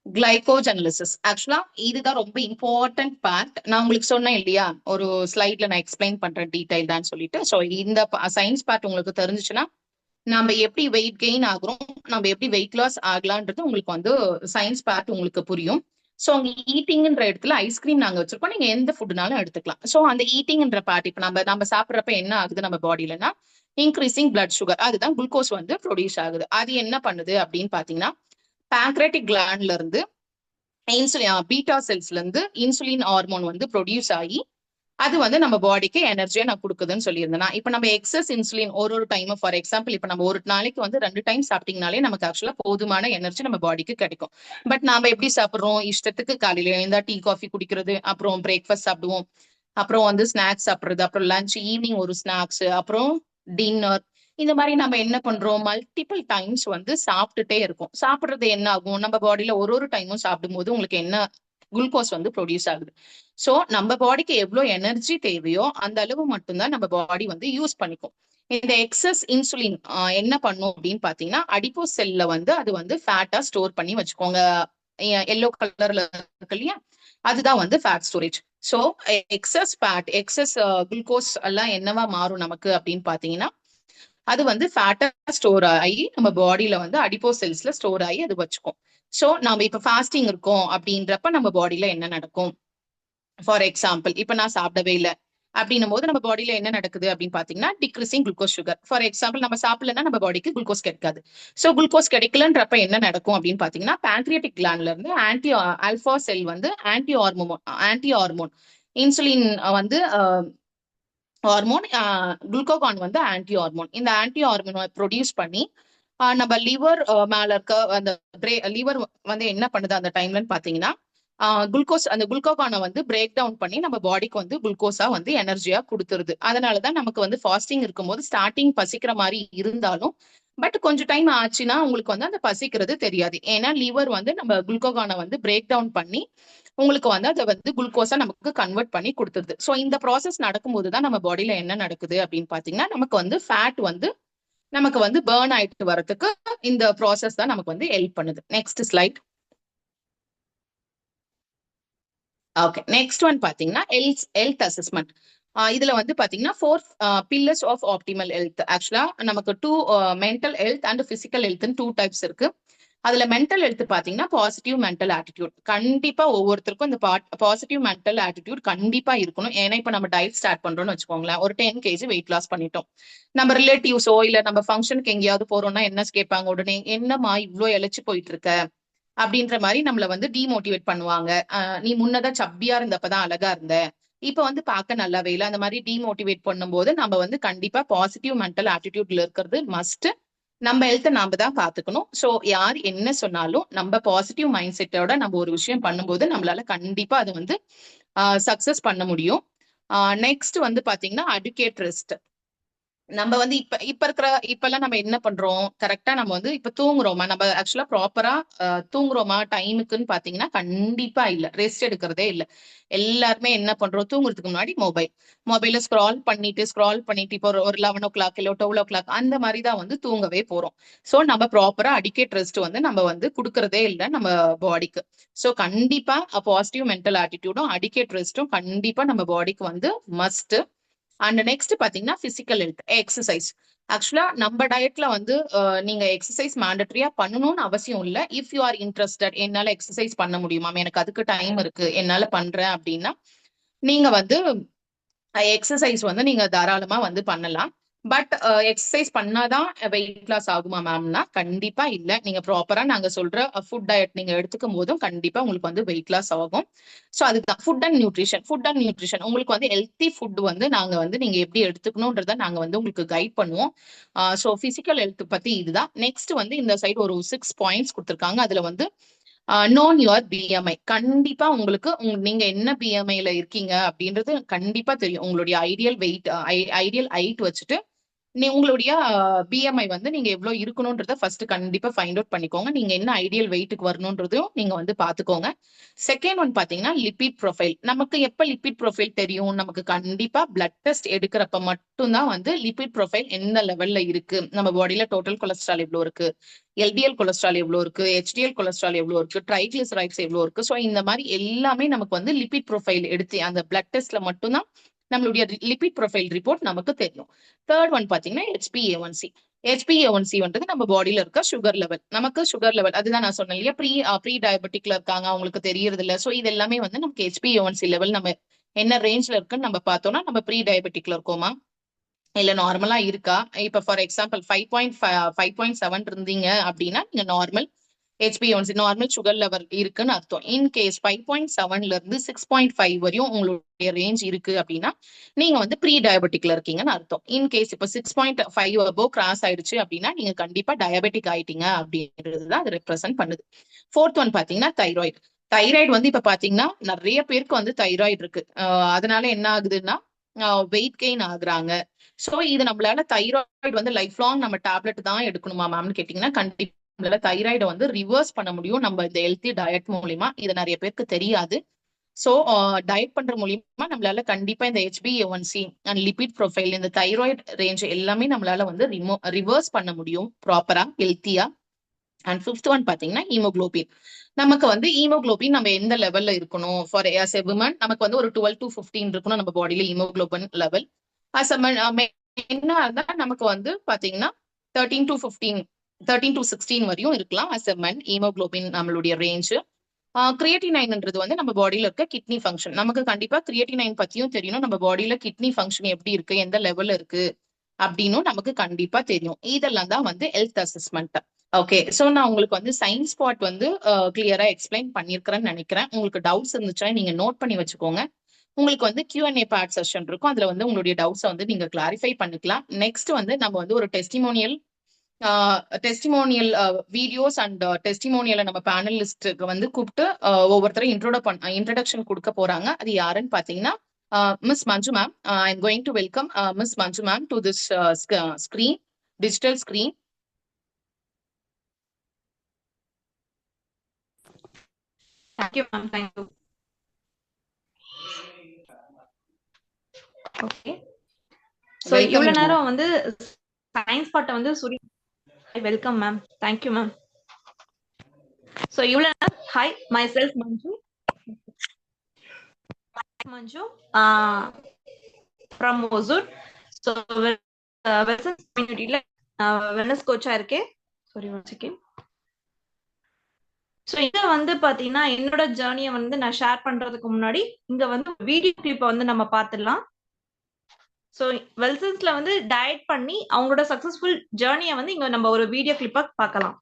glycogenolysis. Actually இதுதான் ரொம்ப இம்பார்ட்டன்ட் பார்ட். நான் உங்களுக்கு சொன்னேன் இல்லையா ஒரு ஸ்லைட்ல நான் எக்ஸ்பிளைன் பண்றேன் டீடைல் தான் சொல்லிட்டு. ஸோ இந்த சயின்ஸ் பார்ட் உங்களுக்கு தெரிஞ்சுச்சுன்னா நம்ம எப்படி வெயிட் கெயின் ஆகுறோம், நம்ம எப்படி வெயிட் லாஸ் ஆகலான்றது உங்களுக்கு வந்து சயின்ஸ் பார்ட் உங்களுக்கு புரியும். ஸோ அங்க ஈட்டிங்ன்ற இடத்துல ஐஸ்கிரீம் நாங்க வச்சிருக்கோம், நீங்க எந்த ஃபுட்னாலும் எடுத்துக்கலாம். ஸோ அந்த ஈட்டிங்ன்ற பார்ட் இப்ப நம்ம சாப்பிட்றப்ப என்ன ஆகுது நம்ம பாடியிலனா இன்க்ரீசிங் பிளட் சுகர், அதுதான் குளுக்கோஸ் வந்து ப்ரொடியூஸ் ஆகுது. அது என்ன பண்ணுது அப்படின்னு பாத்தீங்கன்னா பேங்க்ரேட்டிக் கிளாண்ட்ல இருந்து இன்சுலின் பீட்டா செல்ஸ்ல இருந்து இன்சுலின் ஹார்மோன் வந்து ப்ரொடியூஸ் ஆகி அது வந்து நம்ம பாடிக்கு எனர்ஜியா நான் கொடுக்குதுன்னு சொல்லியிருந்தேன். இப்ப நம்ம எக்ஸஸ் இன்சுலின் ஒரு டைம் ஃபார் எக்ஸாம்பிள் இப்ப நம்ம ஒரு நாளைக்கு வந்து 2 டைம் சாப்பிட்டீங்கனாலே நமக்கு ஆக்சுவலா போதுமான எனர்ஜி நம்ம பாடிக்கு கிடைக்கும். பட் நாம எப்படி சாப்பிடுறோம், இஷ்டத்துக்கு காலையில எழுந்தா டீ காஃபி குடிக்கிறது, அப்புறம் பிரேக்ஃபாஸ்ட் சாப்பிடுவோம், அப்புறம் வந்து ஸ்நாக்ஸ் சாப்பிடுறது, அப்புறம் லஞ்ச் ஈவினிங் ஒரு ஸ்நாக்ஸ், அப்புறம் டின்னர், இந்த மாதிரி நம்ம என்ன பண்றோம் மல்டிபிள் டைம்ஸ் வந்து சாப்பிட்டுட்டே இருக்கும். சாப்பிடுறது என்ன ஆகும், நம்ம பாடியில ஒரு டைமும் சாப்பிடும் போது உங்களுக்கு என்ன குளுக்கோஸ் வந்து ப்ரொடியூஸ் ஆகுது. சோ நம்ம பாடிக்கு எவ்வளவு எனர்ஜி தேவையோ அந்த அளவு மட்டும்தான் நம்ம பாடி வந்து யூஸ் பண்ணிக்கும். இந்த எக்ஸஸ் இன்சுலின் என்ன பண்ணும் அப்படின்னு பாத்தீங்கன்னா அடிப்போஸ் செல்ல வந்து அது வந்து ஃபேட்டா ஸ்டோர் பண்ணி வச்சுக்கோங்க. எல்லோ கலர்ல இருக்கு இல்லையா, அதுதான் வந்து fat storage. So excess fat excess glucose எல்லாம் என்னவா மாறும் நமக்கு அப்படின்னு பாத்தீங்கன்னா அது வந்து ஃபேட்டா ஸ்டோர் ஆகி நம்ம பாடியில வந்து அடிப்போஸ் செல்ஸ்ல ஸ்டோர் ஆகி அது வச்சுக்கும். சோ நம்ம இப்ப ஃபாஸ்டிங் இருக்கோம் அப்படின்றப்ப நம்ம பாடியில என்ன நடக்கும், ஃபார் எக்ஸாம்பிள் இப்ப நான் சாப்பிடவே இல்லை அப்படின்னும் போது நம்ம பாடியில என்ன நடக்குது அப்படின்னு பாத்தீங்கன்னா decreasing glucose sugar. For example நம்ம சாப்பிடலன்னா நம்ம பாடிக்கு குளுக்கோஸ் கிடைக்காது. சோ குளுக்கோஸ் கிடைக்கலன்றப்ப என்ன நடக்கும் அப்படின்னு பாத்தீங்கன்னா பேங்க்ரியாட்டிக் கிளாண்ட்ல இருந்து ஆல்பா செல் வந்து ஆன்டி ஹார்மோன் இன்சுலின் வந்து ஹார்மோன், குளுக்கோகான் வந்து ஆன்டி ஹார்மோன், இந்த ஆன்டி ஹார்மோனை ப்ரொடியூஸ் பண்ணி நம்ம லிவர் மேல இருக்க அந்த லிவர் வந்து என்ன பண்ணுது அந்த டைம்லன்னு பாத்தீங்கன்னா குளுக்கோஸ் அந்த குளுக்கோகானை வந்து பிரேக் டவுன் பண்ணி நம்ம பாடிக்கு வந்து குளுக்கோஸா வந்து எனர்ஜியா கொடுத்துருது. அதனாலதான் நமக்கு வந்து ஃபாஸ்டிங் இருக்கும்போது ஸ்டார்டிங் பசிக்கிற மாதிரி இருந்தாலும் பட் கொஞ்சம் டைம் ஆச்சுன்னா உங்களுக்கு வந்து அந்த பசிக்கிறது தெரியாது. ஏன்னா லிவர் வந்து நம்ம குளுக்கோகானை வந்து பிரேக் டவுன் பண்ணி உங்களுக்கு வந்து அதை வந்து குளுக்கோஸா நமக்கு கன்வெர்ட் பண்ணி கொடுத்துருது. ஸோ இந்த ப்ராசஸ் நடக்கும்போது தான் நம்ம பாடியில என்ன நடக்குது அப்படின்னு பாத்தீங்கன்னா நமக்கு வந்து ஃபேட் வந்து நமக்கு வந்து பேர்ன் ஆயிட்டு வரதுக்கு இந்த ப்ராசஸ் தான் நமக்கு வந்து ஹெல்ப் பண்ணுது. Next slide. Okay, next one பாத்தீங்கன்னா ஹெல்த் அசஸ்மெண்ட். இதுல வந்து பாத்தீங்கன்னா 4 பில்லர்ஸ் ஆஃப் ஆப்டிமல் ஹெல்த். ஆக்சுவலா நமக்கு 2 mental health and physical health 2 types இருக்கு. அதுல மென்டல் ஹெல்த் பாத்தீங்கன்னா பாசிட்டிவ் மென்டல் ஆட்டிடியூட். கண்டிப்பா ஒவ்வொருத்தருக்கும் இந்த பாசிட்டிவ் மென்டல் ஆட்டிடியூட் கண்டிப்பா இருக்கணும். ஏன்னா இப்ப நம்ம டயட் ஸ்டார்ட் பண்றோம்னு வச்சுக்கோங்களேன், ஒரு 10 kg வெயிட் லாஸ் பண்ணிட்டோம், நம்ம ரிலேட்டிவ்ஸோ இல்ல நம்ம ஃபங்க்ஷனுக்கு எங்கேயாவது போறோம்னா என்ன கேட்பாங்க, உடனே என்னம்மா இவ்வளோ இழைச்சு போயிட்டு இருக்க அப்படின்ற மாதிரி நம்மள வந்து டிமோட்டிவேட் பண்ணுவாங்க. நீ முன்னதான் சப்பியா இருந்தப்பதான் அழகா இருந்த, இப்ப வந்து பார்க்க நல்லாவே இல்லை, அந்த மாதிரி டிமோட்டிவேட் பண்ணும்போது நம்ம வந்து கண்டிப்பா பாசிட்டிவ் மென்டல் ஆட்டிடியூட்ல இருக்கிறது மஸ்ட். நம்ம ஹெல்த்தை நாம தான் பாத்துக்கணும். சோ யார் என்ன சொன்னாலும் நம்ம பாசிட்டிவ் மைண்ட் செட்டோட நம்ம ஒரு விஷயம் பண்ணும்போது நம்மளால கண்டிப்பா அதை வந்து சக்சஸ் பண்ண முடியும். நெக்ஸ்ட் வந்து பாத்தீங்கன்னா அடிகேட் ரெஸ்ட். நம்ம வந்து இப்பெல்லாம் நம்ம என்ன பண்றோம், கரெக்டா நம்ம வந்து இப்ப தூங்குறோமா, நம்ம ஆக்சுவலா ப்ராப்பரா தூங்குறோமா டைமுக்குன்னு பாத்தீங்கன்னா கண்டிப்பா இல்ல, ரெஸ்ட் எடுக்கிறதே இல்ல. எல்லாருமே என்ன பண்றோம், தூங்குறதுக்கு முன்னாடி மொபைல ஸ்க்ரால் பண்ணிட்டு இப்போ ஒரு 11 o'clock இல்ல 12 o'clock அந்த மாதிரி தான் வந்து தூங்கவே போறோம். சோ நம்ம ப்ராப்பரா அடிகேட் ரெஸ்ட் வந்து நம்ம வந்து கொடுக்கறதே இல்லை நம்ம பாடிக்கு. சோ கண்டிப்பா பாசிட்டிவ் மென்டல் ஆட்டிடியூடும் அடிகேட் ரெஸ்டும் கண்டிப்பா நம்ம பாடிக்கு வந்து மஸ்ட். அண்ட் நெக்ஸ்ட் பாத்தீங்கன்னா பிசிக்கல் ஹெல்த், எக்ஸசைஸ். ஆக்சுவலா நம்ம டயட்ல வந்து நீங்க எக்ஸசைஸ் மேண்டட்டரியா பண்ணணும்னு அவசியம் இல்லை. இஃப் யூ ஆர் இன்ட்ரெஸ்டட், என்னால எக்ஸசைஸ் பண்ண முடியுமா, எனக்கு அதுக்கு டைம் இருக்கு என்னால பண்றேன் அப்படின்னா நீங்க வந்து எக்ஸசைஸ் வந்து நீங்க தாராளமா வந்து பண்ணலாம். பட் எக்ஸசைஸ் பண்ணாதான் வெயிட் லாஸ் ஆகுமா மேம்னா கண்டிப்பா இல்ல. நீங்க ப்ராப்பரா நாங்க சொல்ற ஃபுட் டயட் நீங்க எடுத்துக்கும் போதும் கண்டிப்பா உங்களுக்கு வந்து வெயிட் லாஸ் ஆகும். ஸோ அதுதான் ஃபுட் அண்ட் நியூட்ரிஷன் உங்களுக்கு வந்து ஹெல்த்தி ஃபுட் வந்து நாங்க வந்து நீங்க எப்படி எடுத்துக்கணும்ன்றத நாங்க வந்து உங்களுக்கு கைட் பண்ணுவோம். ஸோ பிசிக்கல் ஹெல்த் பத்தி இதுதான். நெக்ஸ்ட் வந்து இந்த சைடு ஒரு 6 பாயிண்ட்ஸ் கொடுத்துருக்காங்க. அதுல வந்து நோன் யுவர் பிஎம்ஐ. கண்டிப்பா உங்களுக்கு நீங்க என்ன பிஎம்ஐல இருக்கீங்க அப்படின்றது கண்டிப்பா தெரியும். உங்களுடைய ஐடியல் வெயிட் ஐடியல் ஹைட் வச்சுட்டு உங்களுடைய பிஎம்ஐ வந்து நீங்க எவ்வளவு இருக்கணும்ன்றத ஃபர்ஸ்ட் கண்டிப்பா ஃபைண்ட் அவுட் பண்ணிக்கோங்க. நீங்க என்ன ஐடியல் வெயிட்டுக்கு வரணும்ன்றதையும் நீங்க வந்து பாத்துக்கோங்க. செகண்ட் ஒன் பாத்தீங்கன்னா லிபிட் ப்ரொஃபைல். நமக்கு எப்ப லிபிட் ப்ரொஃபைல் தெரியும், நமக்கு கண்டிப்பா பிளட் டெஸ்ட் எடுக்கிறப்ப மட்டும்தான் வந்து லிபிட் ப்ரொஃபைல் எந்த லெவல்ல இருக்கு, நம்ம பாடியில டோட்டல் கொலஸ்ட்ரால் எவ்வளவு இருக்கு, எல்டிஎல் கொலஸ்ட்ரால் எவ்வளவு இருக்கு, ஹெச்டிஎல் கொலஸ்ட்ரால் எவ்வளவு இருக்கு, ட்ரைகிளிசரைட்ஸ் எவ்வளவு இருக்கு. ஸோ இந்த மாதிரி எல்லாமே நமக்கு வந்து லிபிட் ப்ரொஃபைல் எடுத்து அந்த பிளட் டெஸ்ட்ல மட்டும்தான் நம்மளுடைய லிபிட் ப்ரொஃபைல் ரிப்போர்ட் நமக்கு தெரியும். தேர்ட் ஒன் பாத்தீங்கன்னா HbA1c. HbA1c வந்து நம்ம பாடியில இருக்க சுகர் லெவல். நமக்கு சுகர் லெவல் அதுதான் நான் சொன்னேன் இல்லையா, ப்ரீ டயபெட்டிக்ல இருக்காங்க, அவங்களுக்கு தெரியறது இல்ல. ஸோ இது எல்லாமே வந்து நமக்கு HbA1c லெவல் நம்ம என்ன ரேஞ்ச்ல இருக்குன்னு நம்ம பார்த்தோம்னா நம்ம ப்ரீ டயபெட்டிக்ல இருக்கோமா இல்ல நார்மலா இருக்கா. இப்ப ஃபார் எக்ஸாம்பிள் 5.7 இருந்தீங்க அப்படின்னா நீங்க normal HbA1c normal sugar level இருக்குன்னு அர்த்தம். இன் கேஸ் 5.7ல இருந்து 6.5 வரையும் உங்களுடைய ரேஞ்ச் இருக்கு அப்படின்னா நீங்க வந்து ப்ரீ டயபெட்டிக்ல இருக்கீங்கன்னு அர்த்தம். இன் கேஸ் இப்ப 6.5 அபோவ் கிராஸ் ஆயிடுச்சு அப்படின்னா நீங்க கண்டிப்பா டயபெட்டிக் ஆயிட்டீங்க அப்படின்றதுதான் அது ரெப்ரசென்ட் பண்ணுது. ஃபோர்த் ஒன் பாத்தீங்கன்னா தைராய்டு. தைராய்டு வந்து இப்ப பாத்தீங்கன்னா நிறைய பேருக்கு வந்து தைராய்டு இருக்கு. அதனால என்ன ஆகுதுன்னா வெயிட் கெயின் ஆகுறாங்க. சோ இது நம்மளால தைராய்டு வந்து லைஃப் லாங் நம்ம டேப்லெட் தான் எடுக்கணுமா மேம்னு கேட்டீங்கன்னா கண்டிப்பா நம்மளால தைராய்டை வந்து ரிவர்ஸ் பண்ண முடியும் நம்ம இந்த ஹெல்த்தி டயட் மூலியமா. இது நிறைய பேருக்கு தெரியாது. சோ டயட் பண்ற மூலியமா நம்மளால கண்டிப்பா இந்த HbA1c அண்ட் லிபிட் ப்ரொஃபைல் இந்த தைராய்டு ரேஞ்ச் எல்லாமே நம்மளால வந்து ரிவர்ஸ் பண்ண முடியும் ப்ராப்பரா ஹெல்த்தியா. அண்ட் ஃபிஃப்த் ஒன் பாத்தீங்கன்னா ஹீமோகுளோபின். நமக்கு வந்து ஹீமோகுளோபின் நம்ம எந்த லெவல்ல இருக்கணும் ஃபார் as a woman நமக்கு வந்து ஒரு 12 to 15 இருக்கணும் நம்ம பாடியில ஹீமோகுளோபின் லெவல். as a என்ன இருந்தா நமக்கு வந்து பாத்தீங்கன்னா 13 to 16 வரையும் இருக்கலாம் as a men ஹீமோகுளோபின் நம்மளுடைய ரேஞ்ச். கிரியேட்டினைன்ன்றது வந்து நம்ம பாடியில இருக்க கிட்னி ஃபங்க்ஷன். நமக்கு கண்டிப்பா கிரியேட்டினைன் பத்தியும் தெரியணும், நம்ம பாடியில கிட்னி ஃபங்க்ஷன் எப்படி இருக்கு எந்த லெவல்ல இருக்கு அப்படின்னும் நமக்கு கண்டிப்பா தெரியும். இதெல்லாம் தான் வந்து ஹெல்த் அசஸ்மெண்ட். ஓகே, சோ நான் உங்களுக்கு வந்து சயின்ஸ் பார்ட் வந்து கிளியரா எக்ஸ்பிளைன் பண்ணிருக்கிறேன்னு நினைக்கிறேன். உங்களுக்கு டவுட்ஸ் இருந்துச்சா நீங்க நோட் பண்ணி வச்சுக்கோங்க. உங்களுக்கு வந்து Q&A பார்ட் செஷன் இருக்கும், அதுல வந்து உங்களுடைய டவுட்ஸை வந்து நீங்க கிளாரிஃபை பண்ணிக்கலாம். நெக்ஸ்ட் வந்து நம்ம வந்து ஒரு டெஸ்டிமோனியல் டெஸ்டிமோனியல் வீடியோஸ் அண்ட் டெஸ்டிமோனியலை நம்ம பேனலிஸ்டுக்கு வந்து கூப்பிட்டு ஒவ்வொருத்தரும் இன்ட்ரடக்ஷன் கொடுக்க போறாங்க. அது யாருன்னு பாத்தீங்கன்னா Miss Manju ma'am. I'm going to welcome Miss Manju ma'am to this screen, digital screen. Thank you, ma'am. Thank you. Okay. So, இவ்வளவு நேரம் வந்து சயின்ஸ் பார்ட்ட வந்து சுரி welcome ma'am. Thank you ma'am. So, இவ்வளவு நேரம் hi myself Manju from Hosur. So, Wellness communityல wellness coach இருக்கேன். Sorry one second. So இதை வந்து பாத்தீங்கன்னா என்னோட ஜேர்னியை வந்து நான் ஷேர் பண்றதுக்கு முன்னாடி இங்க வந்து வீடியோ கிளிப்பை வந்து நம்ம பார்த்துடலாம். ஸோ வெல்சன்ஸ்ல வந்து டயட் பண்ணி அவங்களோட சக்சஸ்ஃபுல் ஜேர்னியை வந்து இங்க நம்ம ஒரு வீடியோ கிளிப்பா பார்க்கலாம்.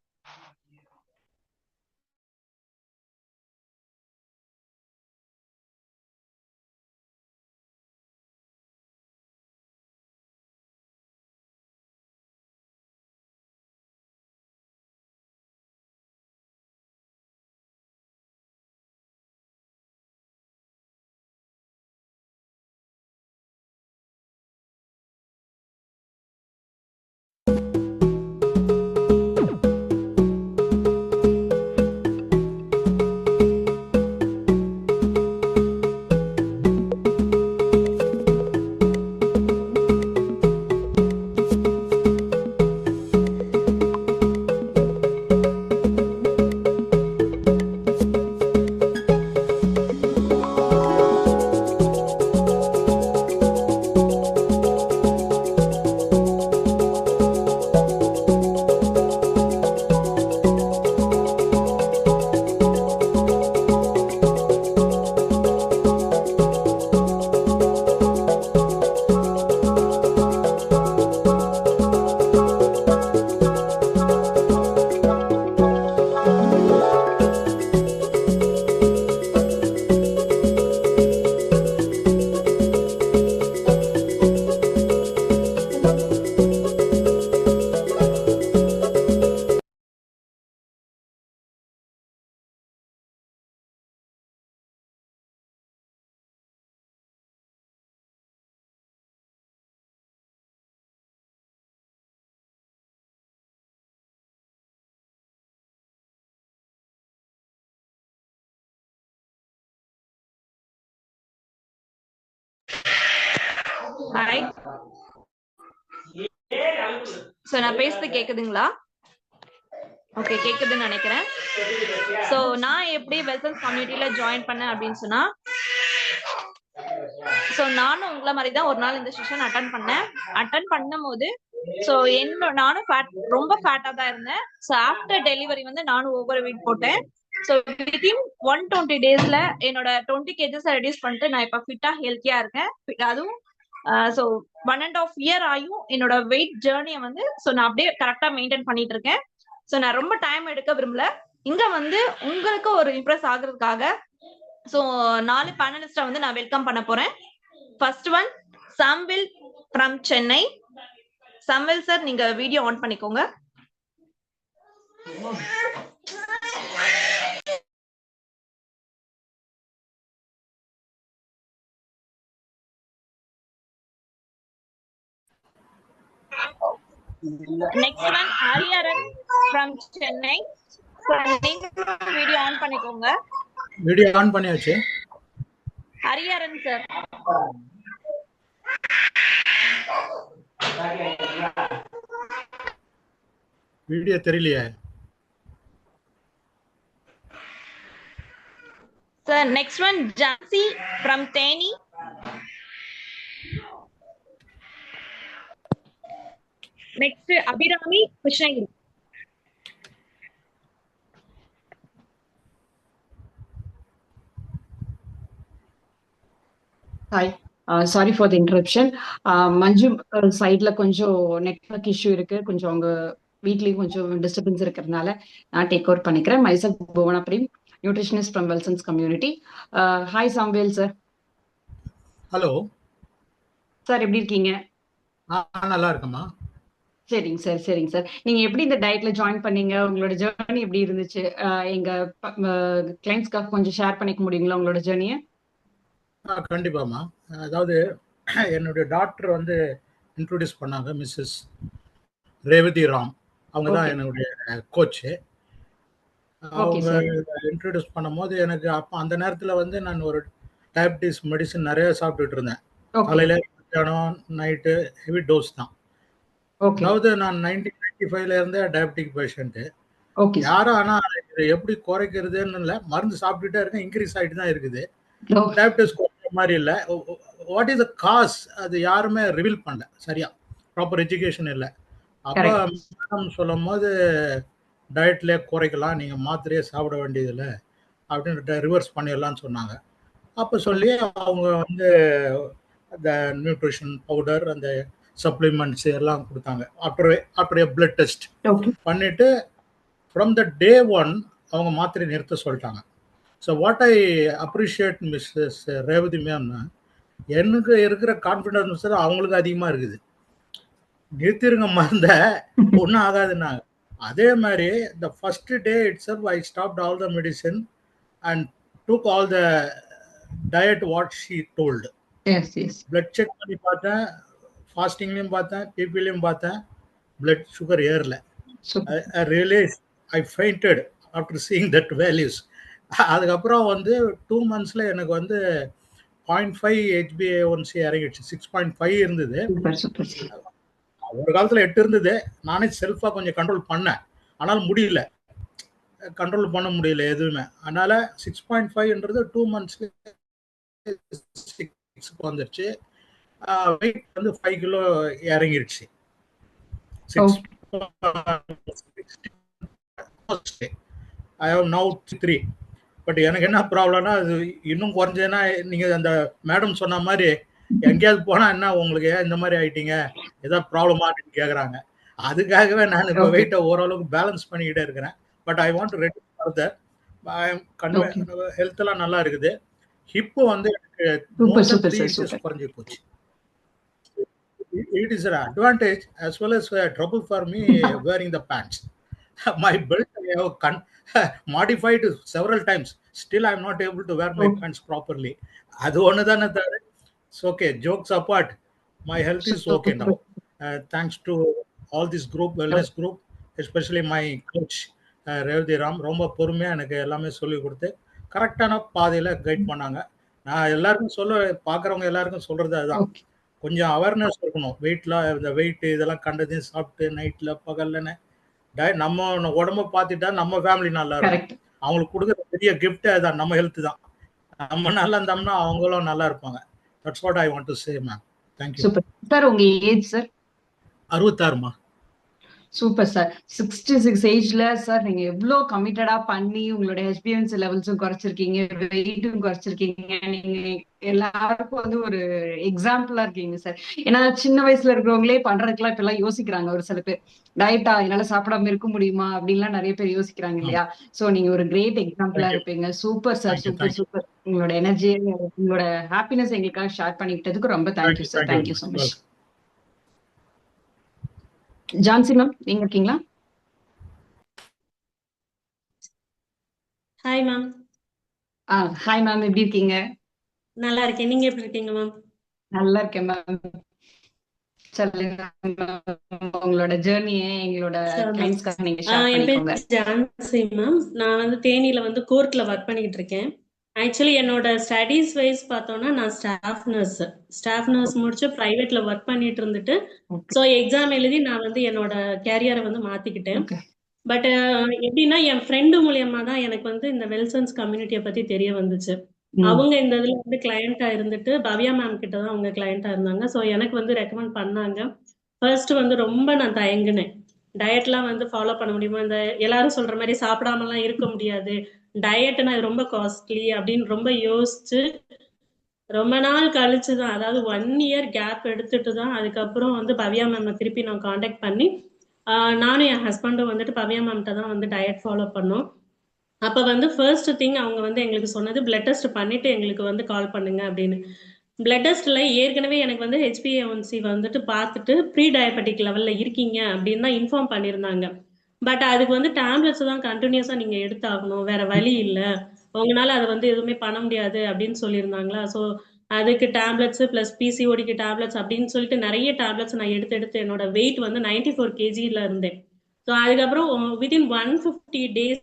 ஹாய். ஸோ நான் பேசுறது கேக்குதுங்களா? ஓகே, கேக்குதுன்னு நினைக்கிறேன். ஸோ நான் எப்படி வெல்சன்ஸ் கம்யூனிட்டியில ஜாயின் பண்ணேன் அப்படின்னு சொன்னா ஸோ நானும் உங்களை மாதிரி தான் ஒரு நாள் இந்த செஷன் அட்டன் பண்ணும்போது ஸோ நானும் ரொம்ப ஃபேட்டா தான் இருந்தேன். ஸோ ஆஃப்டர் டெலிவரி வந்து நானும் ஓவர் வெயிட் போட்டேன். ஸோ வித்தின் 120 daysல என்னோட 20 kgs ரெடியூஸ் பண்ணிட்டு நான் இப்ப ஃபிட்டா ஹெல்த்தியா இருக்கேன். அதுவும் ஸோ 1.5 year ஆயும் என்னோட வெயிட் ஜேர்னியை வந்து ஸோ நான் அப்படியே கரெக்டா மெயின்டைன் பண்ணிட்டு இருக்கேன். ஸோ நான் ரொம்ப டைம் எடுக்க விரும்பல. இங்க வந்து உங்களுக்கு ஒரு இம்ப்ரெஸ் ஆகுறதுக்காக ஸோ 4 பேனலிஸ்டா வந்து நான் வெல்கம் பண்ண போறேன். First one Samuel from Chennai. Samuel sir, நீங்க வீடியோ ஆன் பண்ணிக்கோங்க. Next one Hariharan from Chennai. நீங்க வீடியோ ஆன் பண்ணிக்கோங்க. வீடியோ ஆன் பண்ணியாச்சு. ஹரிஹரன் சார். வீடியோ தெரியலையே sir. Next one Jhansi from Theni. Next Abirami Krishnagiri. Hi, sorry for the interruption. Manju சைட்ல கொஞ்சம் நெட்வொர்க் இஷ்யூ இருக்கு, கொஞ்சம் அவங்க வீட்லயும் கொஞ்சம் டிஸ்டர்பன்ஸ் இருக்கிறதுனால நான் டேக் ஓவர் பண்ணிக்கிறேன். Myself Bhuvana Prem, nutritionist from Wellsons community. Hi Samuel sir. Hello sir, எப்படி இருக்கீங்க? நல்லா இருக்கமா. சரிங்க சார், சரிங்க சார். நீங்க எப்படி இந்த டயட்ல ஜாயின் பண்ணீங்க? உங்களோட ஜேர்னி எப்படி இருந்துச்சு? எங்க கிளைண்ட்ஸ்க்காக கொஞ்சம் ஷேர் பண்ணிக்க முடியுங்களா உங்களோட ஜேர்னியை? கண்டிப்பாமா. அதாவது என்னுடைய டாக்டர் வந்து இன்ட்ரோடியூஸ் பண்ணாங்க, மிஸ்ஸஸ் ரேவதி ராம். அவங்க தான் என்னுடைய கோச்சு. அவங்க இன்ட்ரோடியூஸ் பண்ணும்போது எனக்கு அப்போ அந்த நேரத்தில் வந்து நான் ஒரு டயபிட்டிஸ் மெடிசன் நிறைய சாப்பிட்டுட்டு இருந்தேன். காலையில் மத்தியானம் நைட்டு ஹெவி டோஸ் தான். அதாவது நான் 1995 இருந்தே டயபெட்டிக் பேஷண்ட்டு. யாரும் ஆனால் இதை எப்படி குறைக்கிறதுன்னு இல்லை, மருந்து சாப்பிட்டுட்டே இருக்கேன், இன்க்ரீஸ் ஆகிட்டு தான் இருக்குது. டயபிட்டிஸ் குறைக்கிற மாதிரி இல்லை. வாட் இஸ் த காஸ் அது யாருமே ரிவீல் பண்ணல, சரியா ப்ராப்பர் எஜுகேஷன் இல்லை. அப்போ மேடம் சொல்லும் போது டயட்லேயே குறைக்கலாம், நீங்கள் மாத்திரையே சாப்பிட வேண்டியதில்லை அப்படின்னு ரிவர்ஸ் பண்ணிடலான்னு சொன்னாங்க. அப்போ சொல்லி அவங்க வந்து அந்த நியூட்ரிஷன் பவுடர், அந்த சப்ளிமெண்ட்ஸ் எல்லாம் கொடுத்தாங்க. ஆஃப்டர் பிளட் டெஸ்ட் பண்ணிட்டு ஃப்ரம் த டே ஒன் அவங்க மாத்திரை நிறுத்த சொல்லிட்டாங்க. So what I appreciate missus Revathi மேம்னா, எனக்கு இருக்கிற கான்ஃபிடன்ஸ் அவங்களுக்கு அதிகமாக இருக்குது. நிறுத்திருங்க மருந்த, ஒன்றும் ஆகாதுன்னாங்க. அதே மாதிரி the first day itself I stopped all the medicine and took all the diet what she told. Blood check பண்ணி பார்த்தேன், ஃபாஸ்டிங்லையும் பார்த்தேன், பிபிலையும் பார்த்தேன், பிளட் சுகர் ஏறல. Really I fainted after seeing that values. அதுக்கப்புறம் வந்து 2 months எனக்கு வந்து 0.5 HbA1c இறங்கிடுச்சு. 6.5 இருந்தது. ஒரு காலத்தில் 8 இருந்தது. நானே செல்ஃபாக கொஞ்சம் கண்ட்ரோல் பண்ணேன், ஆனால் முடியல, கண்ட்ரோல் பண்ண முடியல எதுவுமே. அதனால 6.5ன்றது 2 months 6 வந்துருச்சு. வெயிட் வந்து 5 கிலோ இறங்கிடுச்சு. I have now 3. பட் எனக்கு என்ன ப்ராப்ளம்னா, அது இன்னும் குறைஞ்சதுன்னா நீங்கள் அந்த மேடம் சொன்ன மாதிரி எங்கேயாவது போனால் என்ன உங்களுக்கு இந்த மாதிரி ஆயிட்டீங்க, ஏதாவது ப்ராப்ளமா அப்படின்னு கேட்குறாங்க. அதுக்காகவே நான் இப்போ வெயிட்டை ஓரளவுக்கு பேலன்ஸ் பண்ணிக்கிட்டே இருக்கிறேன். But I want to reduce further. Health எல்லாம் நல்லா இருக்குது. ஹிப்பு வந்து எனக்கு குறைஞ்சி போச்சு. It is an advantage as well as a trouble for me wearing the pants. My belt I have modified several times. Still, I am not able to wear my pants properly. Adu onadana thara. It's okay. Jokes apart, my health is okay now. Thanks to all this group, wellness group, especially my coach Revdi Ram. ரொம்ப பொறுமையா எனக்கு எல்லாமே சொல்லி கொடுத்து கரெக்டான பாதையில guide பண்ணாங்க. நான் எல்லாருக்கும் பார்க்குறவங்க எல்லாருக்கும் சொல்றது அதுதான், கொஞ்சம் அவேர்னஸ் இருக்கணும். இந்த வெயிட் இதெல்லாம் கண்டதையும் சாப்பிட்டு நைட்ல பகல்லன்னு நம்ம உடம்ப பார்த்துட்டா நம்ம ஃபேமிலி நல்லா இருக்கும். அவங்களுக்கு கொடுக்குற பெரிய கிஃப்ட் அதுதான், நம்ம ஹெல்த் தான். நம்ம நல்லா இருந்தோம்னா அவங்களும் நல்லா இருப்பாங்க. That's what I want to say ma'am. Thank you. Super sir. உங்க ஏஜ் சார்? 66மா. Super sir. 66 ஏஜ்ல சார் நீங்க எவ்வளவு கமிட்டடா பண்ணி உங்களோட ஹெச்பிஎன்சி லெவல்ஸும் குறைச்சிருக்கீங்க, வெயிட்டும் குறைச்சிருக்கீங்க. நீங்க எல்லாருக்கும் வந்து ஒரு எக்ஸாம்பிளா இருக்கீங்க சார். ஏன்னா சின்ன வயசுல இருக்கிறவங்களே பண்றதுக்கெல்லாம் இப்ப எல்லாம் யோசிக்கிறாங்க. ஒரு சில பேர் டயட்டா என்னால சாப்பிடாம இருக்க முடியுமா அப்படின்லாம் நிறைய பேர் யோசிக்கிறாங்க இல்லையா? சோ நீங்க ஒரு கிரேட் எக்ஸாம்பிளா தேங்க்யூ இருப்பீங்க. Super sir. Thank you super thank you super. உங்களோட எனர்ஜி, உங்களோட ஹாப்பினஸ் எங்களுக்காக ஷேர் பண்ணிக்கிட்டதுக்கு ரொம்ப thank you sir. Thank you thank you so much. Welcome. Jhansi ma'am நீங்க இருக்கீங்களா? Hi ma'am. ஹாய் மேம், எப்படி இருக்கீங்க? நல்லா இருக்கேன். நீங்க எப்படி இருக்கீங்க மேம்? நல்லா இருக்கேன் மேம். சொல்லுங்க ma'am. உங்களோட ஜேர்னியை எங்களோட Sure, ma'am. கிளைண்ட்ஸ்க்காக நீங்க ஷேர் என் பேர் பண்ணிக்கோங்க. ஜான்சி மேம். நான் வந்து தேனியில வந்து கோர்ட்ல ஒர்க் பண்ணிக்கிட்டு இருக்கேன். ஆக்சுவலி என்னோட ஸ்டடீஸ் வைஸ் பார்த்தோம்னா நான் ஸ்டாஃப் நர்ஸ் முடிச்சு பிரைவேட்ல ஒர்க் பண்ணிட்டு இருந்துட்டு ஓகே ஸோ எக்ஸாம் எழுதி நான் வந்து என்னோட கேரியரை வந்து மாத்திக்கிட்டேன். ஓகே பட் எப்படின்னா என் ஃப்ரெண்டு மூலியமா தான் எனக்கு வந்து இந்த வெல்சன்ஸ் கம்யூனிட்டியை பத்தி தெரிய வந்துச்சு. அவங்க இந்த இதுல வந்து கிளையண்டா இருந்துட்டு பவ்யா மேம் கிட்ட தான் அவங்க கிளையண்டா இருந்தாங்க. ஸோ எனக்கு வந்து ரெக்கமெண்ட் பண்ணாங்க. ஃபர்ஸ்ட் வந்து ரொம்ப நான் தயங்குனேன். டயட்லாம் வந்து ஃபாலோ பண்ண முடியுமா, இந்த எல்லாரும் சொல்ற மாதிரி சாப்பிடாமலாம் இருக்க முடியாது, டயட்னா இது ரொம்ப காஸ்ட்லி அப்படின்னு ரொம்ப யோசிச்சு ரொம்ப நாள் கழிச்சு தான், அதாவது 1 இயர் கேப் எடுத்துட்டு தான் அதுக்கப்புறம் வந்து பவ்யா மேம் திருப்பி நான் காண்டாக்ட் பண்ணி நானும் என் ஹஸ்பண்டும் வந்துட்டு பவ்யா மேம்கிட்ட தான் வந்து டயட் ஃபாலோ பண்ணோம். அப்ப வந்து ஃபர்ஸ்ட் திங் அவங்க வந்து எங்களுக்கு சொன்னது பிளட் டெஸ்ட் பண்ணிட்டு எங்களுக்கு வந்து கால் பண்ணுங்க அப்படின்னு. பிளட் டெஸ்ட்ல ஏற்கனவே எனக்கு வந்து HbA1c வந்துட்டு பார்த்துட்டு ப்ரீ டயபெட்டிக் லெவல்ல இருக்கீங்க அப்படின்னு தான் இன்ஃபார்ம் பண்ணியிருந்தாங்க. பட் அதுக்கு வந்து டேப்லெட்ஸ் தான் கண்டினியூஸா நீங்க எடுத்தாகணும், வேற வழி இல்லை, உங்களால அதை வந்து எதுவுமே பண்ண முடியாது அப்படின்னு சொல்லியிருந்தாங்களா. ஸோ அதுக்கு டேப்லெட்ஸ் பிளஸ் பிசிஓடிக்கு டேப்லெட்ஸ் அப்படின்னு சொல்லிட்டு நிறைய டேப்லெட்ஸ் நான் எடுத்து என்னோட வெயிட் வந்து 94 kgல இருந்தேன். ஸோ அதுக்கப்புறம் வித்தின் 150 days,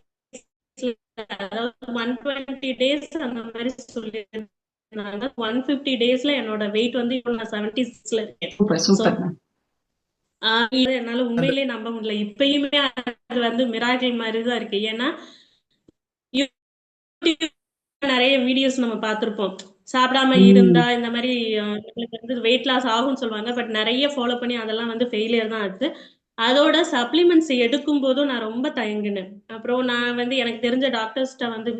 அதாவது 120 days அந்த மாதிரி சொல்லியிருந்தாங்க. 150 daysல என்னோட வெயிட் வந்து இப்போ நான் 76ல இருக்கேன். Super super ma'am. இது என்னால உண்மையிலேயே நம்ப முடியல. இப்பயுமே அது வந்து மிராக்கிள் மாதிரி தான் இருக்கு. ஏன்னா நிறைய வீடியோஸ் நம்ம பார்த்திருப்போம், சாப்பிடாம இருந்தா இந்த மாதிரி நம்மளுக்கு வந்து வெயிட் லாஸ் ஆகும்னு சொல்லுவாங்க. பட் நிறைய ஃபாலோ பண்ணி அதெல்லாம் வந்து ஃபெயிலியர் தான் ஆச்சு. அதோட சப்ளிமெண்ட்ஸ் எடுக்கும் போதும் நான் ரொம்ப தயங்கினேன். அப்புறம் நான் வந்து எனக்கு தெரிஞ்ச டாக்டர்ஸ்ட்ட வந்து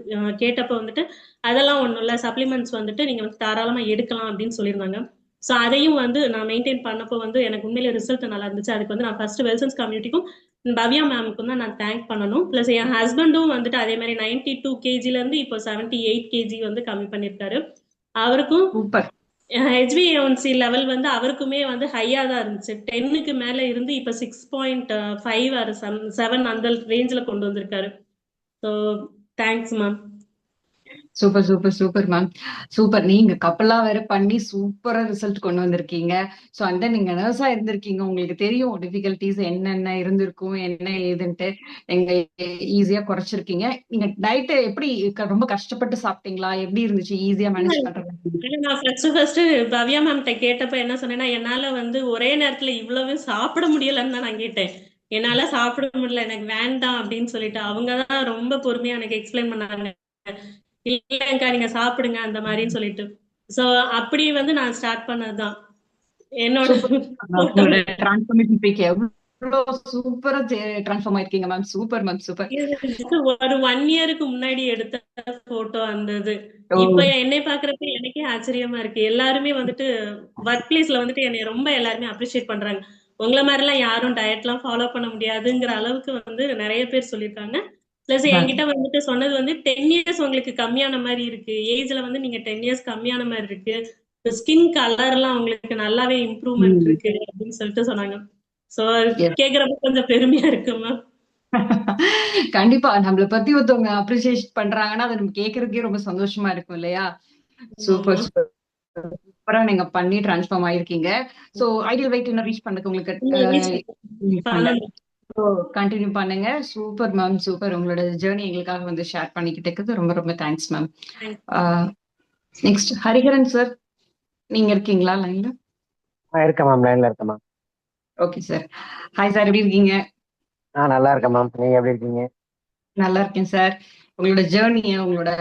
கேட்டப்ப வந்துட்டு அதெல்லாம் ஒண்ணும் இல்ல, சப்ளிமெண்ட்ஸ் வந்துட்டு நீங்க வந்து தாராளமா எடுக்கலாம் அப்படின்னு சொல்லியிருந்தாங்க. ஸோ அதையும் வந்து நான் மெயின்டைன் பண்ணப்போ வந்து எனக்கு உண்மையிலே ரிசல்ட் நல்லா இருந்துச்சு. அதுக்கு வந்து நான் ஃபர்ஸ்ட் வெல்சன்ஸ் கம்யூனிட்டிக்கும் பவ்யா மேமுக்கும் தான் நான் தேங்க் பண்ணணும். பிளஸ் என் ஹஸ்பண்டும் வந்துட்டு அதே மாதிரி 92 kgல இருந்து இப்போ 78 kg வந்து கம்மி பண்ணிருக்காரு. அவருக்கும் சூப்பர். HbA1c லெவல் வந்து அவருக்குமே வந்து ஹையா தான் இருந்துச்சு. 10க்கு மேல இருந்து இப்ப 6.5 ஆர் 7 அந்த ரேஞ்சில கொண்டு வந்திருக்காரு. So thanks ma'am. Super super super ma'am. Super. நீங்க கப்பலா வேற பண்ணி சூப்பரா ரிசல்ட் கொண்டு வந்திருக்கீங்க. சோ அந்த நீங்க நர்ஸா இருந்திருக்கீங்க, உங்களுக்கு தெரியும் டிஃபிகல்டிஸ் என்னென்ன இருந்திருக்கும் என்ன ஏதுன்ட்டு. எங்க ஈஸியா குறைச்சிருக்கீங்க. நீங்க டயட் எப்படி ரொம்ப கஷ்டப்பட்டு சாப்பிட்டீங்களா, எப்படி இருந்துச்சு, ஈஸியா மேனேஜ் பண்றது? நான் ஃபர்ஸ்ட் பவ்யா மேம்கிட்ட கேட்டப்ப என்ன சொன்னேன்னா, என்னால வந்து ஒரே நேரத்துல இவ்வளவு சாப்பிட முடியலன்னு தான் நான் கேட்டேன். என்னால சாப்பிட முடியல, எனக்கு வேண்டாம் அப்படின்னு சொல்லிட்டு அவங்கதான் ரொம்ப பொறுமையா எனக்கு எக்ஸ்பிளைன் பண்ணாங்க. இல்லைங்கக்கா நீங்க சாப்பிடுங்க அந்த மாதிரின்னு சொல்லிட்டு. சோ அப்படி வந்து நான் ஸ்டார்ட் பண்ணதுதான் என்னோட டிரான்ஸ்ஃபர்மேஷன் பீக். எவ்வளவு சூப்பரா டிரான்ஸ்ஃபார்ம் ஆயிருக்கீங்க மேம். Super ma'am super. ஒரு 1 இயருக்கு முன்னாடி எடுத்த போட்டோ அந்த இது. இப்ப என்னை பாக்குறப்ப எனக்கே ஆச்சரியமா இருக்கு. எல்லாருமே வந்துட்டு ஒர்க் பிளேஸ்ல வந்துட்டு என்னை ரொம்ப எல்லாருமே அப்ரிஷியேட் பண்றாங்க. உங்களை மாதிரி எல்லாம் யாரும் டயட் எல்லாம் ஃபாலோ பண்ண முடியாதுங்கிற அளவுக்கு வந்து நிறைய பேர் சொல்லியிருக்காங்க. பிளஸ் என்கிட்ட வந்துட்டு சொன்னது வந்து 10 years உங்களுக்கு கம்மியான மாதிரி இருக்கு, ஏஜ்ல வந்து நீங்க 10 years கம்மியான மாதிரி இருக்கு, ஸ்கின் கலர் எல்லாம் உங்களுக்கு நல்லாவே இம்ப்ரூவ்மெண்ட் இருக்கு அப்படின்னு சொல்லிட்டு சொன்னாங்க. சோ கேக்குறப்ப கொஞ்சம் பெருமையா இருக்கு மேம். கண்டிப்பா நம்மளை பத்தி ஒருத்தவங்க அப்ரிசியேட் பண்றாங்கன்னா அதை நம்ம கேட்கறதுக்கே ரொம்ப சந்தோஷமா இருக்கும் இல்லையா? சூப்பர் சூப்பரா நீங்க பண்ணி டிரான்ஸ்ஃபார்ம் ஆயிருக்கீங்க. சோ ஐடியல் வெயிட் என்ன ரீச் பண்ணதுக்கு உங்களுக்கு கண்டினியூ பண்ணுங்க. Super ma'am super. உங்களோட ஜேர்னி எங்களுக்காக வந்து ஷேர் பண்ணிக்கிட்டதுக்கு ரொம்ப ரொம்ப thanks ma'am. Next Hariharan sir, நீங்க இருக்கீங்களா லைன்ல? இருக்கேன் மேம், லைன்ல இருக்கேன் ma'am. Okay sir. Hi sir, எப்படி இருக்கீங்க? நல்லா இருக்கேன் மேம், நீங்க எப்படி இருக்கீங்க? நல்லா இருக்கேன் சார். உங்களோட ஜேர்னியை, உங்களோட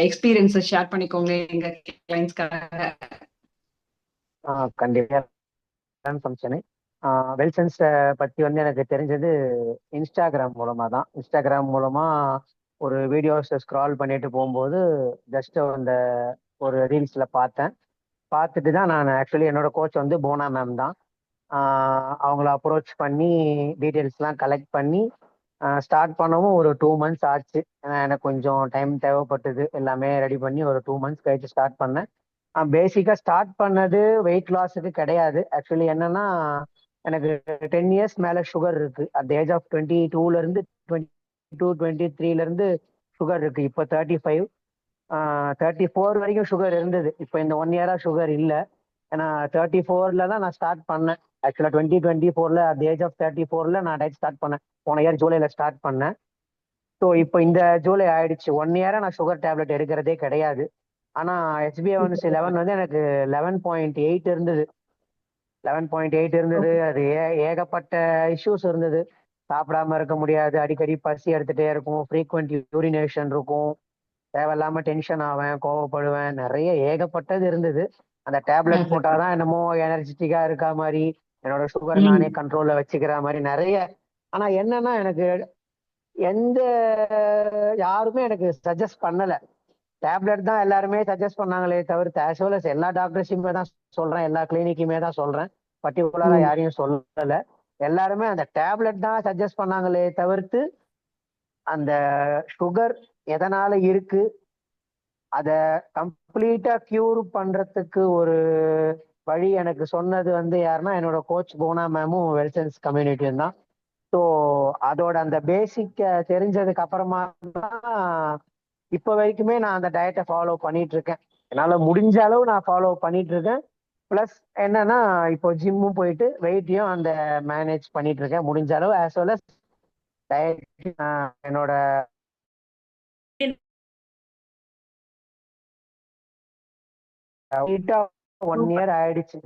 எக்ஸ்பீரியன்ஸை ஷேர் பண்ணிக்கோங்க எங்க கிளைண்ட்ஸ்க்காக. கண்டிப்பா ஃபங்க்ஷனு வெல்சன்ஸ் பத்தி வந்து எனக்கு தெரிஞ்சது இன்ஸ்டாகிராம் மூலமா தான். இன்ஸ்டாகிராம் மூலமா ஒரு வீடியோஸ் ஸ்க்ரால் பண்ணிட்டு போகும்போது ஜஸ்ட் அந்த ஒரு ரீல்ஸ்ல பார்த்தேன். பார்த்துட்டு தான் நான் ஆக்சுவலி என்னோட கோச் வந்து போனா மேம் தான். அவங்கள அப்ரோச் பண்ணி டீட்டெயில்ஸ்லாம் கலெக்ட் பண்ணி ஸ்டார்ட் பண்ணவும் ஒரு 2 months ஆச்சு. ஏன்னா எனக்கு கொஞ்சம் டைம் தேவைப்பட்டது. எல்லாமே ரெடி பண்ணி ஒரு 2 months கழிச்சு ஸ்டார்ட் பண்ணேன். பேசிக்காக ஸ்டார்ட் பண்ணது வெயிட் லாஸுக்கு கிடையாது. ஆக்சுவலி என்னன்னா எனக்கு 10 years மேலே சுகர் இருக்கு. அட் ஏஜ் ஆஃப் 22 23 சுகர் இருக்கு. இப்போ 35 34 வரைக்கும் சுகர் இருந்தது. இப்போ இந்த 1 year சுகர் இல்லை. ஏன்னா 34 தான் நான் ஸ்டார்ட் பண்ணேன். ஆக்சுவலாக 2024 அட் ஏஜ் ஆஃப் 34 நான் டயட் ஸ்டார்ட் பண்ணேன். போன இயர் ஜூலைல ஸ்டார்ட் பண்ணேன். ஸோ இப்போ இந்த ஜூலை ஆயிடுச்சு. 1 year நான் சுகர் டேப்லெட் எடுக்கிறதே கிடையாது. ஆனால் HbA1c 11 வந்து எனக்கு 11.8 இருந்தது. 11.8 இருந்தது. அது ஏகப்பட்ட இஷ்யூஸ் இருந்தது. சாப்பிடாம இருக்க முடியாது, அடிக்கடி பசி எடுத்துகிட்டே இருக்கும், ஃப்ரீக்வெண்ட் யூரினேஷன் இருக்கும், தேவையில்லாம டென்ஷன் ஆவேன், கோவப்படுவேன், நிறைய ஏகப்பட்டது இருந்தது. அந்த டேப்லெட் போட்டாதான் என்னமோ எனர்ஜெட்டிக்கா இருக்கா மாதிரி, என்னோட சுகர் நானே கண்ட்ரோல்ல வச்சுக்கிற மாதிரி நிறைய. ஆனா என்னன்னா எனக்கு எந்த யாருமே எனக்கு சஜஸ்ட் பண்ணல. டேப்லெட் தான் எல்லாருமே சஜஸ்ட் பண்ணாங்களே தவிர்த்து, ஆஸ் வெல் அஸ் எல்லா டாக்டர்ஸுமே தான் சொல்றேன், எல்லா கிளினிக்குமே தான் சொல்றேன், பர்டிகுலரா யாரையும் சொல்லல. எல்லாருமே அந்த டேப்லெட் தான் சஜஸ்ட் பண்ணாங்களே தவிர்த்து அந்த சுகர் எதனால இருக்கு, அதை கம்ப்ளீட்டா கியூர் பண்றதுக்கு ஒரு வழி எனக்கு சொன்னது வந்து யாருன்னா என்னோட கோச் போனா மேமும் வெல்சன்ஸ் கம்யூனிட்டியும் தான். ஸோ அதோட அந்த பேசிக்க தெரிஞ்சதுக்கு அப்புறமா தான் இப்போ வரைக்குமே நான் அந்த டயட்டை ஃபாலோ பண்ணிட்டு இருக்கேன். என்னால் முடிஞ்ச அளவு நான் ஃபாலோ பண்ணிட்டு இருக்கேன். ப்ளஸ் என்னன்னா இப்போ ஜிம்மும் போயிட்டு வெயிட்டையும் அந்த மேனேஜ் பண்ணிட்டு இருக்கேன் முடிஞ்ச அளவு. ஆஸ் வெல் அஸ் டயட் என்னோட ஒன் இயர் ஆயிடுச்சு.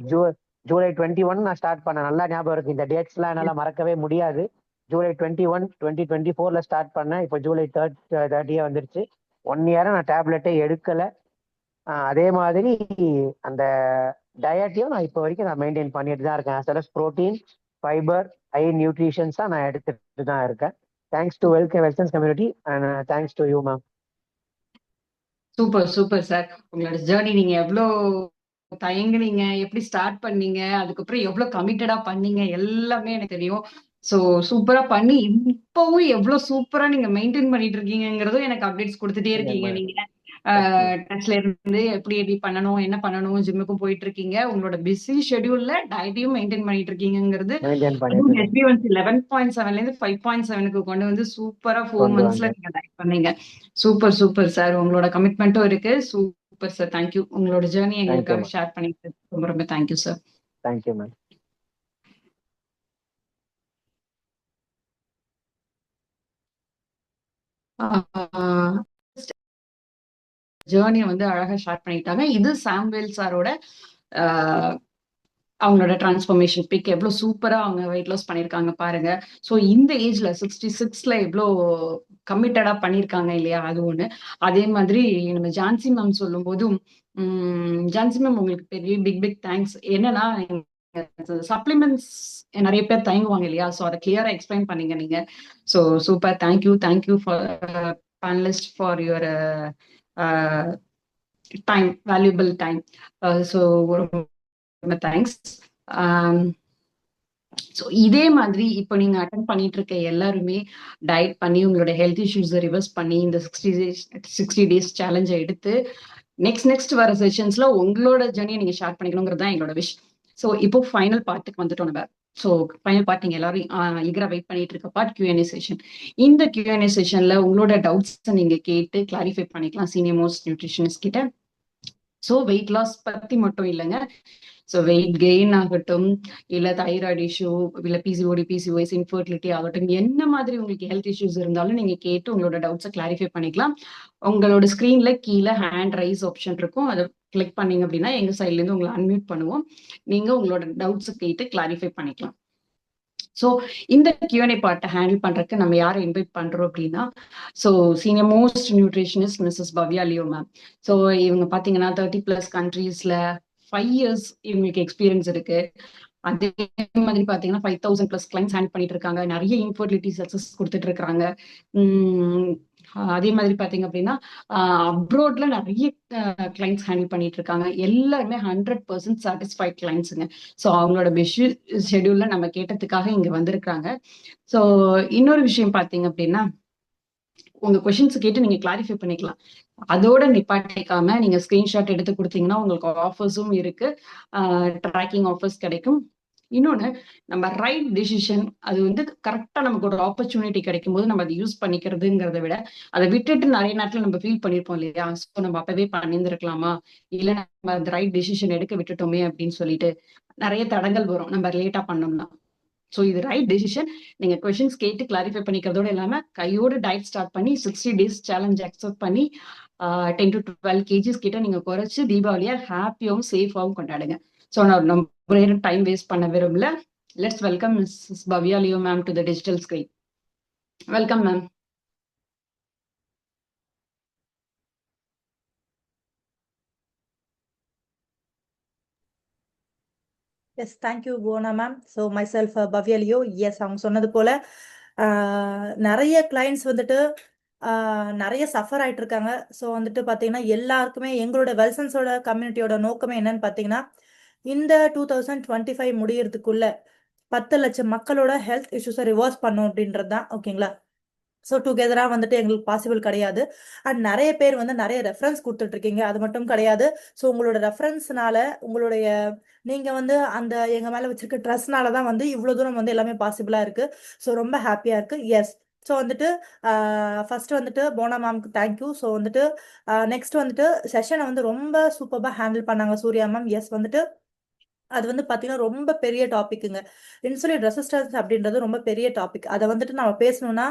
ஜூலை 21 நான் ஸ்டார்ட் பண்ணேன். நல்லா ஞாபகம் இருக்கு. இந்த டேட்ஸ்லாம் என்னால் மறக்கவே முடியாது. ஜூலை 21 2024 ஸ்டார்ட் பண்ணேன். இப்போ ஜூலை 30 வந்துருச்சு. 1 year நான் டேப்லெட்டே எடுக்கலை. அதே மாதிரி அந்த டயட்டையும் நான் இப்போ வரைக்கும் நான் மெயின்டைன் பண்ணிட்டு தான் இருக்கேன். ஆஸ் ப்ரோட்டீன், ஃபைபர், ஹை நியூட்ரிஷன்ஸாக நான் எடுத்துட்டு தான் இருக்கேன். Thanks to Wellsons community and thanks to you ma'am. Super super sir. உங்களோட ஜேர்னி நீங்க எவ்வளோ தயங்குனீங்க, எப்படி ஸ்டார்ட் பண்ணீங்க, அதுக்கப்புறம் எவ்வளவு கமிட்டடா பண்ணீங்க, எல்லாமே எனக்கு தெரியும். ஸோ சூப்பரா பண்ணி இப்பவும் எவ்வளவு சூப்பரா நீங்க மெயின்டைன் பண்ணிட்டு இருக்கீங்கிறதும் எனக்கு அப்டேட்ஸ் கொடுத்துட்டே இருக்கீங்க. நீங்க டச்ல இருந்து எப்படி எப்படி பண்ணணும், என்ன பண்ணணும், ஜிம்முக்கும் போயிட்டு இருக்கீங்க. உங்களோட பிஸி ஷெட்யூல்ல டயட்டையும் மெயின்டைன் பண்ணிட்டு இருக்கீங்கிறது HbA1c 11.7ல இருந்து 5.7க்கு கொண்டு வந்து சூப்பரா 4 monthsல நீங்க டயட் பண்ணீங்க. Super super sir. உங்களோட கமிட்மெண்ட்டும் இருக்கு. Super sir. தேங்க்யூ. உங்களோட ஜேர்னி எங்களுக்காக ஷேர் பண்ணிட்டு ரொம்ப ரொம்ப தேங்க்யூ சார். Thank you ma'am. ஜேர்னியை வந்து அழகா ஷேர் பண்ணிட்டாங்க. இது சாம்வேல் சாரோட அவங்களோட டிரான்ஸ்ஃபர்மேஷன் பிக் எவ்வளவு சூப்பரா அவங்க வெயிட் லாஸ் பண்ணிருக்காங்க பாருங்க. ஸோ இந்த ஏஜ்ல 66ல எவ்வளோ கமிட்டடா பண்ணிருக்காங்க இல்லையா, அது ஒண்ணு. அதே மாதிரி நம்ம ஜான்சி மேம் சொல்லும் போதும் ஜான்சி மேம் உங்களுக்கு பெரிய பிக் தேங்க்ஸ். என்னன்னா சப்ளிமெண்ட்ஸ் நிறைய பேர் தயங்குவாங்க இல்லையா, ஸோ அதை கிளியரா எக்ஸ்பிளைன் பண்ணீங்க நீங்க. So super. Thank you for panellist for your time, valuable time. So ரொம்ப தேங்க்ஸ். ஸோ இதே மாதிரி இப்போ நீங்க அட்டன் பண்ணிட்டு இருக்க எல்லாருமே டயட் பண்ணி உங்களோட ஹெல்த் இஷ்யூஸை ரிவர்ஸ் பண்ணி இந்த 60 days சேலஞ்சை எடுத்து நெக்ஸ்ட் வர செஷன்ஸ்ல உங்களோட ஜர்னியை நீங்க ஷேர் பண்ணிக்கணுங்கிறது தான் எங்களோட விஷ். ஸோ இப்போ ஃபைனல் பார்ட்டுக்கு வந்துட்டோம் நம்ம. ஸோ ஃபைனல் பார்ட் நீங்க எல்லாரும் ஈகரா வெயிட் பண்ணிட்டு இருக்க பார்ட் Q&A செஷன். இந்த Q&A செஷன்ல உங்களோட டவுட்ஸை நீங்க கேட்டு கிளாரிஃபை பண்ணிக்கலாம் சீனியர் மோஸ்ட் நியூட்ரிஷனிஸ்ட் கிட்ட. ஸோ வெயிட் லாஸ் பத்தி மட்டும் இல்லைங்க, ஸோ வெயிட் கெயின் ஆகட்டும், இல்லை தைராய்டு இஷ்யூ, இல்லை PCOD, PCOS, இன்ஃபர்டிலிட்டி ஆகட்டும், என்ன மாதிரி உங்களுக்கு ஹெல்த் இஷ்யூஸ் இருந்தாலும் நீங்க கேட்டு உங்களோட டவுட்ஸை கிளாரிஃபை பண்ணிக்கலாம். உங்களோட ஸ்க்ரீன்ல கீழே ஹேண்ட் ரைஸ் ஆப்ஷன் இருக்கும், அதை கிளிக் பண்ணீங்க அப்படின்னா எங்க சைட்ல இருந்து உங்களை அன்மியூட் பண்ணுவோம். நீங்க உங்களோட டவுட்ஸை கேட்டு கிளாரிஃபை பண்ணிக்கலாம். ஸோ இந்த Q&A பார்ட்டை ஹேண்டில் பண்றதுக்கு நம்ம யாரை இன்வைட் பண்றோம் அப்படின்னா, so senior most nutritionist Mrs Bhavya Leo ma'am. So இவங்க பாத்தீங்கன்னா 30+ கண்ட்ரீஸ்ல 5 இயர்ஸ் இவங்களுக்கு எக்ஸ்பீரியன்ஸ் இருக்கு. அதே மாதிரி பாத்தீங்கன்னா 5000+ கிளைண்ட்ஸ் ஹேண்ட் பண்ணிட்டு இருக்காங்க. நிறைய இன்ஃபர்டிலிட்டி சக்சஸ் கொடுத்துட்டு இருக்காங்க. அதே மாதிரி பாத்தீங்க அப்படின்னா அப்ரோட்ல நிறைய கிளைண்ட்ஸ் ஹேண்டில் பண்ணிட்டு இருக்காங்க. எல்லாருமே 100% சாட்டிஸ்ஃபைட் கிளைண்ட்ஸுங்க. ஸோ அவங்களோட பிஸி ஷெடியூல்ல நம்ம கேட்டதுக்காக இங்க வந்திருக்காங்க. ஸோ இன்னொரு விஷயம் பாத்தீங்க அப்படின்னா, உங்க கொஸ்டின்ஸ் கேட்டு நீங்க கிளாரிஃபை பண்ணிக்கலாம். அதோட நிப்பாட்டிக்காம நீங்க ஸ்கிரீன்ஷாட் எடுத்து கொடுத்தீங்கன்னா உங்களுக்கு ஆஃபர்ஸும் இருக்கு, ட்ராக்கிங் ஆஃபர்ஸ் கிடைக்கும். இன்னொன்னு, நம்ம ரைட் டிசிஷன், அது வந்து கரெக்டா நமக்கு ஒரு ஆப்பர்ச்சுனிட்டி கிடைக்கும் போது நம்ம அதை யூஸ் பண்ணிக்கிறதுங்கிறத விட, அதை விட்டுட்டு நிறைய நேரத்துல நம்ம ஃபீல் பண்ணிருப்போம் இல்லையா, ஸோ நம்ம அப்பவே பண்ணியிருந்திருக்கலாமா, இல்ல நம்ம அந்த ரைட் டிசிஷன் எடுக்க விட்டுட்டோமே அப்படின்னு சொல்லிட்டு நிறைய தடங்கள் வரும் நம்ம லேட்டா பண்ணோம்னா. ஸோ இது ரைட் டெசிஷன். நீங்க கொஸ்டின்ஸ் கேட்டு கிளாரிஃபை பண்ணிக்கிறதோட இல்லாம கையோட டயட் ஸ்டார்ட் பண்ணி 60 days சேலஞ்ச் அக்செப்ட் பண்ணி 10 to 12 kgs கிட்ட நீங்க குறைச்சு தீபாவளியா ஹாப்பியாவும் சேஃபாவும் கொண்டாடுங்க. ஸோ நான் ரொம்ப நேரம் டைம் வேஸ்ட் பண்ண விரும்பல. Let's welcome Mrs Bhavya Leo ma'am to the digital screen. Welcome ma'am. Yes, thank you Bhuvana ma'am. So myself Bhavya Leo. Yes, அவங்க சொன்னது போல நிறைய கிளைண்ட்ஸ் வந்துட்டு நிறைய சஃபர் ஆயிட்டு இருக்காங்க. ஸோ வந்துட்டு பார்த்தீங்கன்னா எல்லாருக்குமே எங்களோட வெல்சன்ஸோட கம்யூனிட்டியோட நோக்கமே என்னன்னு பார்த்தீங்கன்னா, இந்த 2025 முடியறதுக்குள்ள 10 லட்சம் மக்களோட ஹெல்த் இஷ்யூஸை ரிவர்ஸ் பண்ணும் அப்படின்றது தான். ஓகேங்களா? ஸோ டுகெதராக வந்துட்டு எங்களுக்கு பாசிபிள் கிடையாது. அண்ட் நிறைய பேர் வந்து நிறைய ரெஃபரன்ஸ் கொடுத்துட்டு இருக்கீங்க. அது மட்டும் கிடையாது. ஸோ உங்களோட ரெஃபரன்ஸ்னால, உங்களுடைய நீங்கள் வந்து அந்த எங்கள் மேலே வச்சிருக்க ட்ரஸ்ட்னால தான் வந்து இவ்வளோ தூரம் வந்து எல்லாமே பாசிபிளாக இருக்குது. ஸோ ரொம்ப ஹாப்பியாக இருக்குது. எஸ். ஸோ வந்துட்டு ஃபர்ஸ்ட் வந்துட்டு போனா மேம்க்கு தேங்க்யூ. ஸோ வந்துட்டு நெக்ஸ்ட் வந்துட்டு செஷனை வந்து ரொம்ப சூப்பராக ஹேண்டில் பண்ணாங்க சூர்யா மேம். எஸ், வந்துட்டு அது வந்து பார்த்தீங்கன்னா ரொம்ப பெரிய டாபிக்குங்க. இன்சுலின் ரெசிஸ்டன்ஸ் அப்படின்றது ரொம்ப பெரிய டாபிக். அதை வந்துட்டு நம்ம பேசணும்னா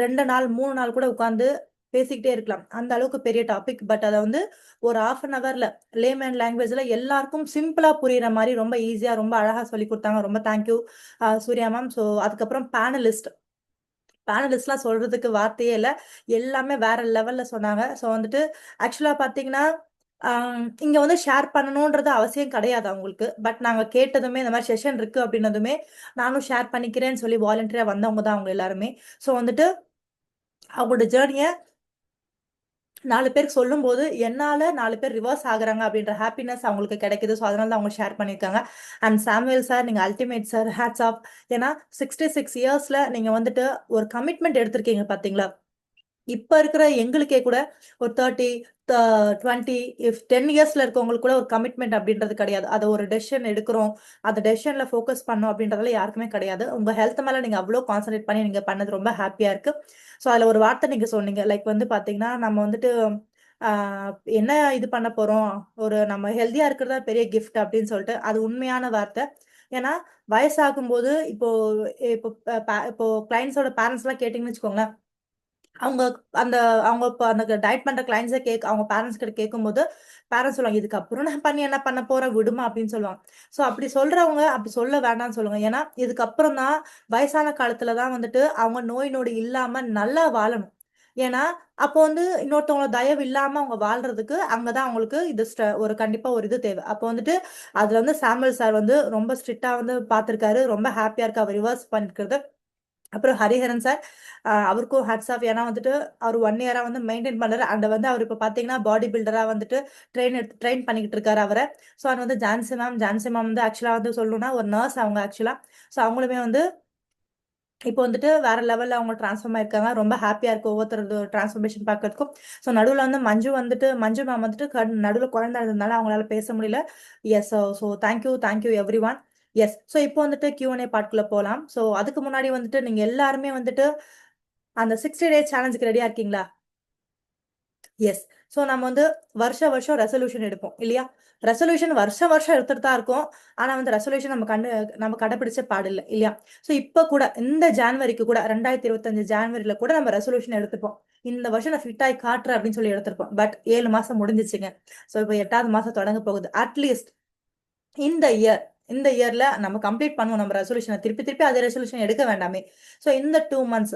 2 நாள் 3 நாள் கூட உட்காந்து பேசிக்கிட்டே இருக்கலாம். அந்த அளவுக்கு பெரிய டாபிக். பட் அதை வந்து ஒரு 1/2 hourல லேமேன் லாங்குவேஜ்ல எல்லாருக்கும் சிம்பிளா புரியுற மாதிரி ரொம்ப ஈஸியா ரொம்ப அழகா சொல்லி கொடுத்தாங்க. ரொம்ப தேங்க்யூ சூர்யா மேம். ஸோ அதுக்கப்புறம் பேனலிஸ்ட்லாம் சொல்றதுக்கு வார்த்தையே இல்லை. எல்லாமே வேற லெவல்ல சொன்னாங்க. ஸோ வந்துட்டு ஆக்சுவலா பார்த்தீங்கன்னா இங்க வந்து ஷேர் பண்ணணுன்றது அவசியம் கிடையாது அவங்களுக்கு. பட் நாங்க கேட்டதுமே இந்த மாதிரி செஷன் இருக்கு அப்படின்னதுமே நானும் ஷேர் பண்ணிக்கிறேன்னு சொல்லி வாலண்டியரா வந்தவங்க தான் அவங்க எல்லாருமே. ஸோ வந்துட்டு அவங்களோட ஜேர்னியை 4 பேருக்கு சொல்லும்போது என்னால 4 பேர் ரிவர்ஸ் ஆகுறாங்க அப்படின்ற ஹாப்பினஸ் அவங்களுக்கு கிடைக்குது. ஸோ அதனால தான் அவங்க ஷேர் பண்ணியிருக்காங்க. அண்ட் சாமுவேல் சார், நீங்க அல்டிமேட் சார், ஹேட்ஸ் ஆஃப். ஏன்னா 66 இயர்ஸ்ல நீங்க வந்துட்டு ஒரு கமிட்மெண்ட் எடுத்திருக்கீங்க பாத்தீங்களா. இப்ப இருக்கிற எங்களுக்கே கூட ஒரு 30, 20, 10 இயர்ஸ்ல இருக்கவங்களுக்கு கூட ஒரு கமிட்மெண்ட் அப்படின்றது கிடையாது. அதை ஒரு டெசிஷன் எடுக்கிறோம், அந்த டெசிஷன்ல ஃபோக்கஸ் பண்ணோம் அப்படின்றதுல யாருக்குமே கிடையாது. உங்க ஹெல்த் மேல நீங்க அவ்வளோ கான்சன்ட்ரேட் பண்ணி நீங்க பண்ணது ரொம்ப ஹாப்பியா இருக்கு. ஸோ அதுல ஒரு வார்த்தை நீங்க சொன்னீங்க, லைக் வந்து பாத்தீங்கன்னா நம்ம வந்துட்டு என்ன இது பண்ண போறோம், ஒரு நம்ம ஹெல்த்தியா இருக்கிறதா பெரிய கிஃப்ட் அப்படின்னு சொல்லிட்டு. அது உண்மையான வார்த்தை. ஏன்னா வயசாகும் போது இப்போ இப்போ இப்போ கிளைண்ட்ஸோட பேரண்ட்ஸ் எல்லாம் கேட்டீங்கன்னு வச்சுக்கோங்களேன், அவங்க அவங்க அந்த டயட் பண்ற கிளைண்ட்ஸை அவங்க பேரண்ட்ஸ் கிட்ட கேட்கும்போது பேரண்ட்ஸ் சொல்லுவாங்க, இதுக்கப்புறம் நான் பண்ணி என்ன பண்ண போறேன் விடுமா அப்படின்னு சொல்லுவாங்க. ஸோ அப்படி சொல்றவங்க அப்படி சொல்ல வேண்டாம்னு சொல்லுங்க. ஏன்னா இதுக்கப்புறம் தான் வயசான காலத்துல தான் வந்துட்டு அவங்க நோய் நொடி இல்லாம நல்லா வாழணும். ஏன்னா அப்போ வந்து இன்னொருத்தவங்கள தயவு இல்லாம அவங்க வாழ்றதுக்கு அங்கதான் அவங்களுக்கு இது ஒரு கண்டிப்பா ஒரு இது தேவை. அப்போ வந்துட்டு அதுல வந்து சாமுவேல் சார் வந்து ரொம்ப ஸ்ட்ரிக்டா வந்து பாத்திருக்காரு. ரொம்ப ஹாப்பியா இருக்கு அவர் ரிவர்ஸ் பண்ணிருக்கிறது. அப்புறம் ஹரிஹரன் சார், அவருக்கும் ஹேட்ஸ் ஆஃப். ஏன்னா வந்துட்டு அவர் 1 இயரா வந்து மெயின்டைன் பண்ணாரு. அண்ட் வந்து அவர் இப்போ பார்த்தீங்கன்னா பாடி பில்டரா வந்துட்டு ட்ரெயின் பண்ணிக்கிட்டு இருக்காரு அவரை. ஸோ அது வந்து ஜான்சி மேம் வந்து ஆக்சுவலா வந்து சொல்லணும்னா ஒரு நர்ஸ் அவங்க ஆக்சுவலா. ஸோ அவங்களுமே வந்து இப்போ வந்துட்டு வேற லெவல்ல அவங்க டிரான்ஸ்ஃபார்ம் ஆயிருக்காங்க. ரொம்ப ஹாப்பியா இருக்கு ஒவ்வொருத்தரோட டிரான்ஸ்ஃபர்மேஷன் பார்க்கறதுக்கும். ஸோ நடுவில் வந்து மஞ்சு மேம் வந்துட்டு நடுவில் குழந்தை இருந்ததுனால அவங்களால பேச முடியல. Yes, so thank you everyone. Yes, so இப்போ வந்துட்டு Q&A பார்ட்குள்ள போகலாம். ஸோ அதுக்கு முன்னாடி வந்துட்டு நீங்க எல்லாருமே வந்துட்டு அந்த 60 days சேலஞ்சுக்கு ரெடியா இருக்கீங்களா? எஸ். ஸோ நம்ம வந்து வருஷம் ரெசல்யூஷன் எடுப்போம் இல்லையா? ரெசல்யூஷன் வருஷம் எடுத்துட்டு தான் இருக்கோம். ஆனா வந்து ரெசல்யூஷன் நம்ம கடைபிடிச்ச பாடில்லை இல்லையா? ஸோ இப்போ கூட இந்த ஜான்வரிக்கு கூட 2025 ஜான்வரியில கூட நம்ம ரெசல்யூஷன் எடுத்துப்போம். இந்த வருஷம் நான் ஃபிட் ஆகி காட்டுறேன் அப்படின்னு சொல்லி எடுத்திருப்போம். பட் 7 மாசம் முடிஞ்சிச்சுங்க. ஸோ இப்போ 8வது மாசம் தொடங்க போகுது. அட்லீஸ்ட் இந்த இயர் இந்த இயர்ல நம்ம கம்ப்ளீட் பண்ணுவோம் நம்ம ரெசல்யூஷனை. திருப்பி திருப்பி அதே ரெசல்யூஷன் எடுக்க வேண்டாமே. ஸோ இந்த 2 months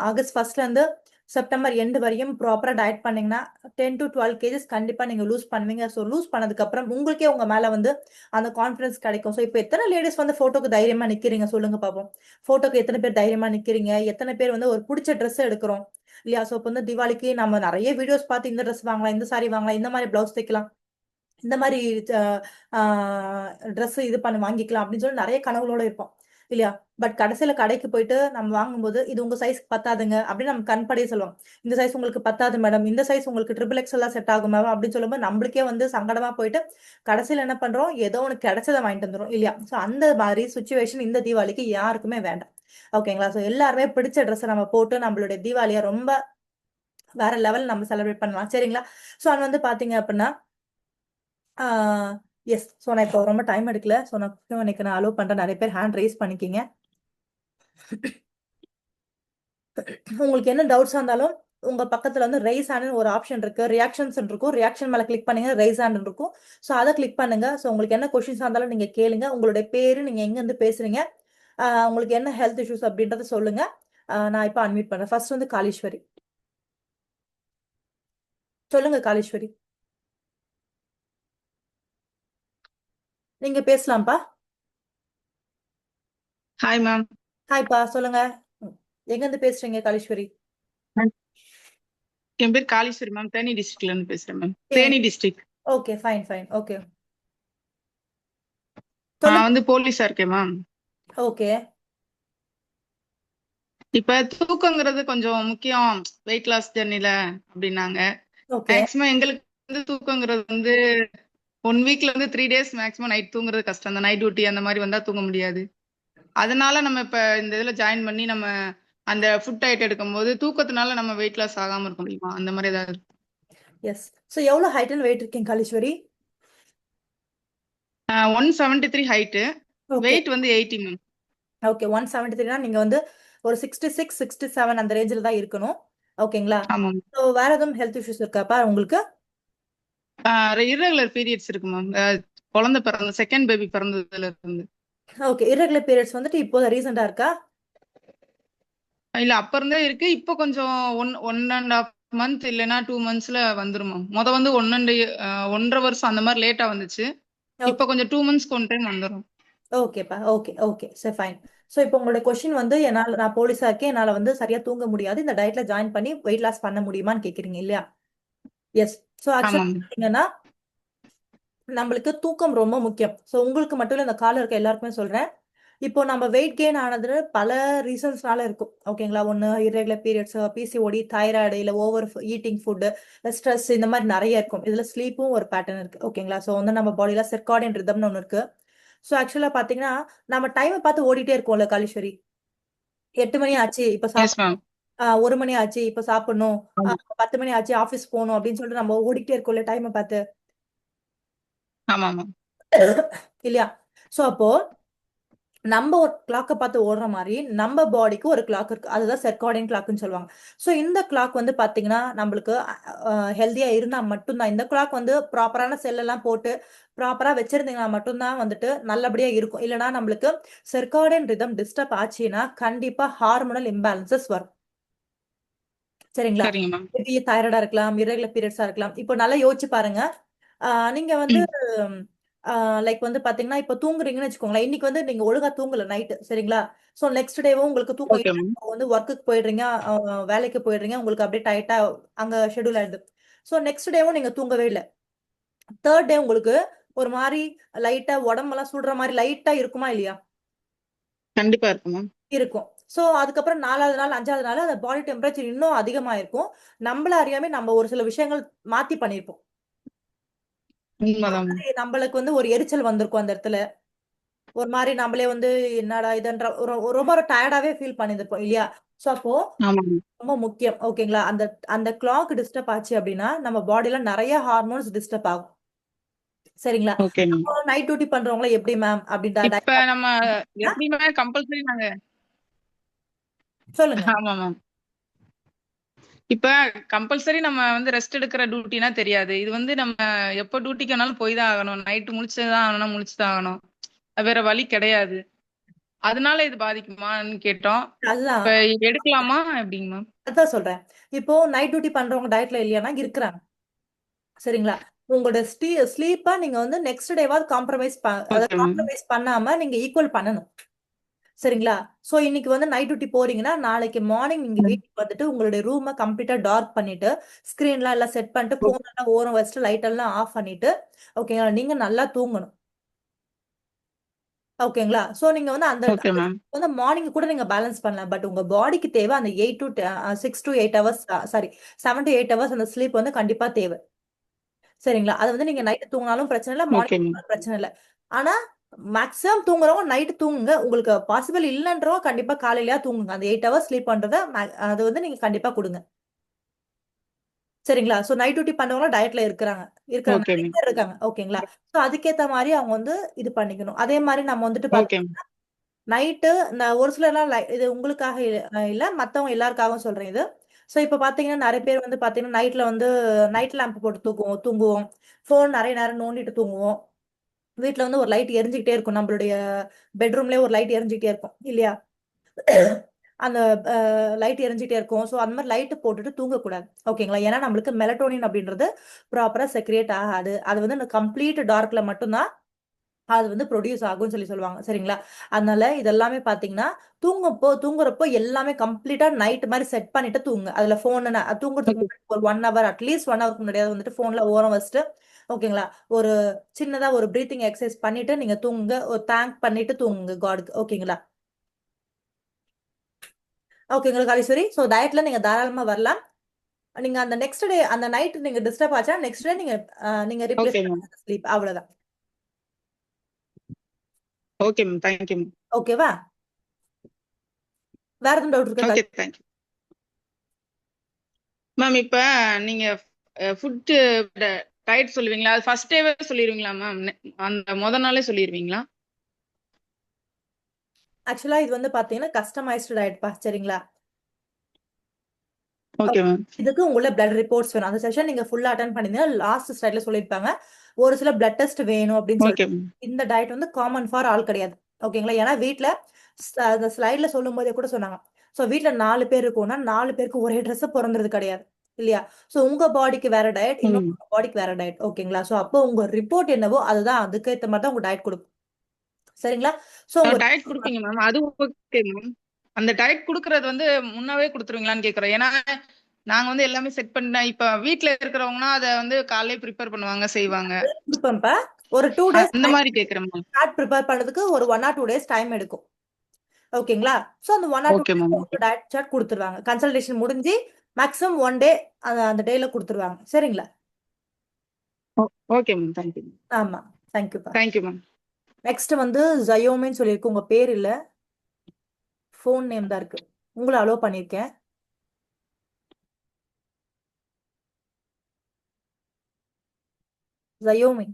ஆகஸ்ட் ஃபர்ஸ்ட்ல இருந்து செப்டம்பர் எண்டு வரையும் ப்ராப்பரா டயட் பண்ணீங்கன்னா 10 to 12 kgs கண்டிப்பா நீங்க லூஸ் பண்ணுவீங்க. ஸோ லூஸ் பண்ணதுக்கு அப்புறம் உங்களுக்கே உங்க மேல வந்து அந்த கான்ஃபிடன்ஸ் கிடைக்கும். ஸோ இப்போ எத்தனை லேடிஸ் வந்து போட்டோக்கு தைரியமா நிக்கிறீங்க சொல்லுங்க பாப்போம். போட்டோக்கு எத்தனை பேர் தைரியமா நிக்கிறீங்க? எத்தனை பேர் வந்து ஒரு பிடிச்ச ட்ரெஸ் எடுக்கிறோம் இல்லையா? ஸோ இப்போ வந்து தீபாவளிக்கு நம்ம நிறைய வீடியோஸ் பார்த்து இந்த ட்ரெஸ் வாங்கலாம், இந்த சாரி வாங்கலாம், இந்த மாதிரி பிளவுஸ் தைக்கலாம், இந்த மாதிரி ட்ரெஸ் இது பண்ணி வாங்கிக்கலாம் அப்படின்னு சொல்லி நிறைய கனவுகளோட இருப்போம் இல்லையா? பட் கடைசியில கடைக்கு போயிட்டு நம்ம வாங்கும்போது இது உங்க சைஸ்க்கு பத்தாதுங்க அப்படின்னு நம்ம கண்படியே சொல்லுவோம். இந்த சைஸ் உங்களுக்கு பத்தாது மேடம், இந்த சைஸ் உங்களுக்கு XXX எல்லாம் செட் ஆகும் மேடம் அப்படின்னு சொல்லும்போது நம்மளுக்கே வந்து சங்கடமா போயிட்டு கடைசியில என்ன பண்றோம், ஏதோ ஒன்று கிடைச்சதை வாங்கிட்டு வந்துடும் இல்லையா? ஸோ அந்த மாதிரி சுச்சுவேஷன் இந்த தீபாவளிக்கு யாருக்குமே வேண்டாம். ஓகேங்களா? ஸோ எல்லாருமே பிடிச்ச ட்ரெஸ்ஸை நம்ம போட்டு நம்மளுடைய தீபாவளியை ரொம்ப வேற லெவல் நம்ம செலிப்ரேட் பண்ணலாம். சரிங்களா? ஸோ அது வந்து பாத்தீங்க அப்படின்னா எஸ். ஸோ நான் இப்போ ரொம்ப டைம் எடுக்கல. ஸோ நான் இன்னைக்கு நான் அலோவ் பண்றேன். நிறைய பேர் ஹேண்ட் ரைஸ் பண்ணிக்கிங்க. உங்களுக்கு என்ன டவுட்ஸா இருந்தாலும் உங்க பக்கத்துல வந்து ரைஸ் ஹேண்ட் ஒரு ஆப்ஷன் இருக்கு, ரியாக்ஷன்ஸ் இருக்கும். ரியாக்ஷன் மேல கிளிக் பண்ணீங்க, ரைஸ் ஹேண்ட் இருக்கும். ஸோ அதை கிளிக் பண்ணுங்க. ஸோ உங்களுக்கு என்ன கொஸ்டின்ஸ் இருந்தாலும் நீங்க கேளுங்க. உங்களுடைய பேரு, நீங்க எங்க இருந்து பேசுறீங்க, உங்களுக்கு என்ன ஹெல்த் இஷ்யூஸ் அப்படின்றத சொல்லுங்க. நான் இப்போ அன்மியூட் பண்றேன். ஃபர்ஸ்ட் வந்து காளீஸ்வரி. சொல்லுங்க காளீஸ்வரி, நீங்க பேசலாம்ப்பா. Hi ma'am. ஹாய்ப்பா, சொல்லுங்க. எங்க இருந்து பேசுறீங்க காளீஸ்வரி? என் பேர் காளீஸ்வரி மேம். தேனி டிஸ்ட்ரிக்ட்ல இருந்து பேசுறேன் ma'am. Theni district. Okay, fine fine. Okay, நான் வந்து போலீஸா இருக்கேன் மேம். ஓகே. இப்ப தூக்கங்கிறது கொஞ்சம் முக்கியம் வெயிட் லாஸ் ஜர்னில அப்படின்னாங்க. மேக்ஸிமம் எங்களுக்கு வந்து தூக்கங்கிறது வந்து 1 வீக்ல வந்து 3 days மேக்ஸிமம் நைட் தூங்குறது கஷ்டம். அந்த நைட் டியூட்டி அந்த மாதிரி வந்தா தூங்க முடியாது. அதனால நம்ம இப்ப இந்த இதுல ஜாயின் பண்ணி நம்ம அந்த ஃபுட் டயட் எடுக்கும்போது தூக்கத்தினால நம்ம வெயிட் லாஸ் ஆகாம இருக்க முடியுமா? அந்த மாதிரி ஏதாவது? எஸ். சோ எவ்வளவு ஹைட் அண்ட் வெயிட் இருக்கீங்க காளீஸ்வரி? 173 ஹைட், வெயிட் வந்து 80 மேம். ஓகே, 173னா நீங்க வந்து ஒரு 66 67 அந்த ரேஞ்சில தான் இருக்கணும். ஓகேங்களா? சோ வேற எதுவும் ஹெல்த் இஷ்யூஸ் இருக்காப்பா உங்களுக்கு? irregular பீரியட்ஸ் இருக்கு மேம். குழந்தை பிறந்த செகண்ட் பேபி பிறந்ததுல இருந்து. ஓகே, irregular periods வந்துட்டு இப்போ ரீசன்ட்டா இருக்கா? இல்ல அப்ப இருந்தே இருக்கு. இப்போ கொஞ்சம் 1.5 month இல்லனா 2 monthsல வந்துரும் மேம். முத வந்து 1.5 வருஷம் அந்த மாதிரி லேட்டா வந்துச்சு. இப்போ கொஞ்சம் 2 months ஒன் டைம் வந்துரும். ஓகேப்பா, ஓகே ஓகே, சரி ஃபைன். ஸோ இப்போ உங்களோட கொஸ்டின் வந்து நான் போலீஸா இருக்கேன், என்னால வந்து சரியா தூங்க முடியாது, இந்த டயட்ல ஜாயின் பண்ணி வெயிட் லாஸ் பண்ண முடியுமான்னு கேக்குறீங்க இல்லையா? எஸ். ஸோ ஆக்சுவலா பாத்தீங்கன்னா நம்மளுக்கு தூக்கம் ரொம்ப முக்கியம். ஸோ உங்களுக்கு மட்டும் இல்ல, இந்த கால இருக்க எல்லாருக்குமே சொல்றேன். இப்போ நம்ம வெயிட் கெயின் ஆனது பல ரீசன்ஸ்னால இருக்கும். ஓகேங்களா? ஒன்று இர்ரெகுலர் பீரியட்ஸ், பிசிஓடி, தைராய்டு, இல்லை ஓவர் ஈட்டிங் ஃபுட்டு, ஸ்ட்ரெஸ், இந்த மாதிரி நிறைய இருக்கும். இதுல ஸ்லீப்பும் ஒரு பேட்டர்ன் இருக்கு. ஓகேங்களா? ஸோ வந்து நம்ம பாடியில செர்காடியன் ரிதம்னு ஒன்று இருக்கு. ஸோ ஆக்சுவலா பாத்தீங்கன்னா நம்ம டைமை பார்த்து ஓடிட்டே இருக்கோம்ல காளீஸ்வரி. 8 மணி ஆச்சு இப்ப சாப்பிடணும், 1 மணி ஆச்சு இப்ப சாப்பிடணும், 10 மணி ஆச்சு ஆபீஸ் போகணும் அப்படின்னு சொல்லிட்டு நம்ம ஓடிட்டே இருக்கோம்ல டைமை பார்த்து இல்லையா? சோ அப்போ நம்ம ஒரு கிளாக்கை பார்த்து ஓடுற மாதிரி நம்ம பாடிக்கு ஒரு கிளாக் இருக்கு, அதுதான் செர்காடியன் கிளாக்னு சொல்லுவாங்க. ஸோ இந்த கிளாக் வந்து பாத்தீங்கன்னா நம்மளுக்கு ஹெல்தியா இருந்தா மட்டும்தான், இந்த கிளாக் வந்து ப்ராப்பரான செல் எல்லாம் போட்டு ப்ராப்பரா வச்சிருந்தீங்கன்னா மட்டும்தான் வந்துட்டு நல்லபடியா இருக்கும். இல்லைன்னா நம்மளுக்கு செர்காடியன் ரிதம் டிஸ்டர்ப் ஆச்சுன்னா கண்டிப்பா ஹார்மோனல் இம்பேலன்சஸ் வரும். சரிங்களா? தைராய்டா இருக்கலாம், இர்ரெகுலர் பீரியட்ஸா இருக்கலாம். இப்போ நல்லா யோசிச்சு பாருங்க. நீங்க வந்து லைக் வந்து பாத்தீங்கன்னா இப்ப தூங்குறீங்கன்னு வச்சுக்கோங்களேன். இன்னைக்கு வந்து நீங்க ஒழுங்கா தூங்கல நைட்டு, சரிங்களா? சோ நெக்ஸ்ட் டேவும் உங்களுக்கு தூக்கம் வந்து ஒர்க்குக்கு போயிடுறீங்க, வேலைக்கு போயிடுறீங்க, உங்களுக்கு அப்படியே டைட்டா அங்க ஷெட்யூல் ஆயிடுது. சோ நெக்ஸ்ட் டேவும் நீங்க தூங்கவே இல்லை. தேர்ட் டே உங்களுக்கு ஒரு மாதிரி லைட்டா உடம்பெல்லாம் சுடுற மாதிரி லைட்டா இருக்குமா இல்லையா? கண்டிப்பா இருக்கும். இருக்கும். சோ அதுக்கப்புறம் 4வது நாள் 5வது நாள் அந்த பாடி டெம்பரேச்சர் இன்னும் அதிகமா இருக்கும். நம்மள அறியாம நம்ம ஒரு சில விஷயங்கள் மாத்தி பண்ணிருப்போம். நம்மளுக்கு வந்து ஒரு எரிச்சல் வந்திருக்கும் அந்த இடத்துல. ஒரு மாதிரி நம்மளே வந்து என்னடா இதுன்ற ரொம்ப டயர்டாவே ஃபீல் பண்ணிருப்போம் இல்லையா? சோ அப்போ ரொம்ப முக்கியம். ஓகேங்களா? அந்த அந்த கிளாக் டிஸ்டர்ப் ஆச்சு அப்படின்னா நம்ம பாடியில நிறைய ஹார்மோன்ஸ் டிஸ்டர்ப் ஆகும். சரிங்களா? நைட் டியூட்டி பண்றவங்கள எப்படி மேம் அப்படின்டா இப்ப நம்ம எப்படியுமே கம்பல்சரி நாங்க சொல்லுங்க. ஆமா மேம். இப்ப கம்பல்சரி நம்ம வந்து ரெஸ்ட் எடுக்கிற டியூட்டினா தெரியாது. இது வந்து நம்ம எப்ப டியூட்டிக்கு வேணாலும் போய் தான் ஆகணும். நைட்டு முழிச்சுதான் ஆகணும், முழிச்சுதான் ஆகணும். வேற வழி கிடையாது. அதனால இது பாதிக்குமான்னு கேட்டோம். அதுதான் இப்ப எடுக்கலாமா எப்படிங்க மேம்? அதான் சொல்றேன். இப்போ நைட் டியூட்டி பண்றவங்க டயட்ல இல்லையானா இருக்கிறாங்க. சரிங்களா? உங்களோட ஸ்லீப்ப நீங்க வந்து நெக்ஸ்ட் டேவாவது அதாவது ஓகே மேம். காம்ப்ரமைஸ் பண்ணாம நீங்க ஈக்குவல் பண்ணணும். சரிங்களா? சோ இன்னைக்கு வந்து நைட் டியூட்டி போறீங்கன்னா நாளைக்கு மார்னிங் நீங்க வீட்டுக்கு வந்துட்டு உங்களுடைய ரூமை கம்ப்ளீட்டா டார்க் பண்ணிட்டு ஸ்கிரீன்லாம் எல்லாம் செட் பண்ணிட்டு போன் எல்லாம் ஓரம் வச்சுட்டு லைட் எல்லாம் ஆஃப் பண்ணிட்டு ஓகேங்களா? நீங்க நல்லா தூங்கணும். ஓகேங்களா? சோ நீங்க வந்து அந்த ஓகே மேம். வந்து மார்னிங் கூட நீங்க பேலன்ஸ் பண்ணலாம். பட் உங்க பாடிக்கு தேவை அந்த 6 to 8 hours sorry 7 to 8 hours அந்த ஸ்லீப் வந்து கண்டிப்பா தேவை. சரிங்களா? அது வந்து நீங்க நைட் தூங்கினாலும் பிரச்சனை இல்ல, ஓகே மார்னிங் மேம். தூங்கினாலும் பிரச்சனை இல்ல. ஆனா மேக்ஸிமம் தூங்குறவங்க நைட் தூங்குங்க. உங்களுக்கு பாசிபிள் இல்லன்றவங்க கண்டிப்பா காலையிலயா தூங்குங்க. அந்த 8 ஹவர்ஸ் ஸ்லீப் பண்றத அது வந்து நீங்க கண்டிப்பா கொடுங்க. சரிங்களா? சோ நைட் டியூட்டி பண்ணவங்க டயட்ல இருக்கிறாங்க ஓகே நிறைய மேம். பேர் இருக்காங்க. ஓகேங்களா? சோ அதுக்கேத்த மாதிரி அவங்க வந்து இது பண்ணிக்கணும். அதே மாதிரி நம்ம வந்துட்டு ஓகே மேம். பாத்தீங்கன்னா நைட்டு ஒரு சிலர்லாம் இது உங்களுக்காக இல்ல மத்தவங்க எல்லாருக்காகவும் சொல்றேன் இது. சோ இப்ப பாத்தீங்கன்னா நிறைய பேர் வந்து பாத்தீங்கன்னா நைட்ல வந்து நைட் லேம்ப் போட்டு தூங்குவோம். போன் நிறைய நேரம் நோண்டிட்டு தூங்குவோம். வீட்ல வந்து ஒரு லைட் எரிஞ்சுக்கிட்டே இருக்கும். நம்மளுடைய பெட்ரூம்லயே ஒரு லைட் எரிஞ்சுக்கிட்டே இருக்கும் இல்லையா? அந்த லைட் எரிஞ்சுட்டே இருக்கும். ஸோ அந்த மாதிரி லைட் போட்டுட்டு தூங்கக்கூடாது. ஓகேங்களா? ஏன்னா நம்மளுக்கு மெலட்டோனின் அப்படின்றது ப்ராப்பரா செக்ரியேட் ஆகாது. அது வந்து கம்ப்ளீட் டார்க்ல மட்டும்தான் அது வந்து ப்ரொடியூஸ் ஆகும்னு சொல்லுவாங்க. சரிங்களா? அதனால இதெல்லாமே பாத்தீங்கன்னா தூங்குறப்போ எல்லாமே கம்ப்ளீட்டா நைட் மாதிரி செட் பண்ணிட்டு தூங்குங்க. அதுல போன் தூங்குறதுக்கு முன்னாடி ஒரு 1 ஹவர் அட்லீஸ்ட் 1 ஹவருக்கு முன்னாடியாவது வந்துட்டு போன்ல ஓரம் வச்சுட்டு ஓகேங்களா? ஒரு சின்னதா ஒரு பிரீத்திங் எக்ஸசைஸ் பண்ணிட்டு நீங்க தூங்குங்க. ஒரு தேங்க் பண்ணிட்டு தூங்குங்க காட்க்கு. ஓகேங்களா? ஓகேங்களா காளீஸ்வரி? ஸோ டயட்ல நீங்க தாராளமா வரலாம். நீங்க அந்த நெக்ஸ்ட் டே அந்த நைட் நீங்க டிஸ்டர்ப் ஆச்சா நெக்ஸ்ட் டே நீங்க ரீப்ளேஸ் ஓகே மேம். பண்ணுங்க ஸ்லீப். அவ்வளவுதான். Okay ma'am. Thank you ma'am. ஓகேவா? வேற எதுவும் டவுட் இருக்கா? Okay thank you ma'am. இப்ப நீங்க ஃபுட் டயட் சொல்லுவீங்களா? அது ஃபர்ஸ்ட் டேவே சொல்லிடுவீங்களா மேம்? அந்த நாளே சொல்லிடுவீங்களா? ஆக்சுவலா இது வந்து பாத்தீங்கன்னா கஸ்டமைஸ்டு டயட்பா. சரிங்களா? Okay ma'am. இதுக்கு உங்கள பிளட் ரிப்போர்ட்ஸ் வேணும். அந்த செஷன் நீங்க ஃபுல்லா அட்டெண்ட் பண்ணிருந்தீங்கன்னா லாஸ்ட் ஸ்லைட்ல சொல்லிருப்பாங்க. ஒரு சில பிளட் டெஸ்ட் வேணும் அப்படின்னு ஓகே சொல்லிட்டு. மேம். இந்த டயட் வந்து காமன் ஃபார் ஆல் கிடையாது. ஓகேங்களா? ஏன்னா வீட்ல அந்த ஸ்லைட்ல சொல்லும் போதே கூட சொன்னாங்க. சோ வீட்ல 4 பேர் இருக்கோம்னா 4 பேருக்கு ஒரே ட்ரெஸ் பொறந்துறது கிடையாது. இல்லையா? சோ உங்க பாடிக்கு வேற டயட், இன்னொரு பாடிக்கு வேற டயட். ஓகேங்களா? சோ அப்போ உங்க ரிப்போர்ட் என்னவோ அதுதான் அதுக்கேத்த மாதிரி தான் உங்க டயட் கொடுக்கும். சரிங்களா? சோ உங்க டயட் கொடுப்பீங்க மேம். அது ஓகே மேம். அந்த டயட் குடுக்கறது வந்து முன்னாவே கொடுத்துருவீங்களான்னு கேக்குறேன். ஏன்னா நாங்க வந்து எல்லாமே செட் பண்ண இப்ப வீட்ல இருக்கிறவங்கன்னா அத வந்து காலையிலே ப்ரிப்பேர் பண்ணுவாங்க, செய்வாங்க. கொடுப்பேன்ப்பா. ஒரு 2 டேஸ் அந்த மாதிரி கேக்குறேன் மேம். சார்ட் ப்ரிப்பேர் பண்ணதுக்கு ஒரு 1 or 2 டேஸ் டைம் எடுக்கும். ஓகேங்களா? சோ அந்த 1 or 2 ஓகே டேஸ் மேம். உங்களுக்கு டயட் சார்ட் கொடுத்துருவாங்க. கன்சல்டேஷன் முடிஞ்சு மேக்ஸிமம் 1 டே அந்த டேல கொடுத்துருவாங்க. சரிங்களா? Okay ma'am. தேங்க்யூ. ஆமா. தேங்க்யூப்பா. Thank you ma'am. நெக்ஸ்ட் வந்து ஜயோமின்னு சொல்லியிருக்கு. உங்க பேர் இல்ல, ஃபோன் நேம் தான் இருக்கு. உங்களை அலோவ் பண்ணிருக்கேன். Xiaomi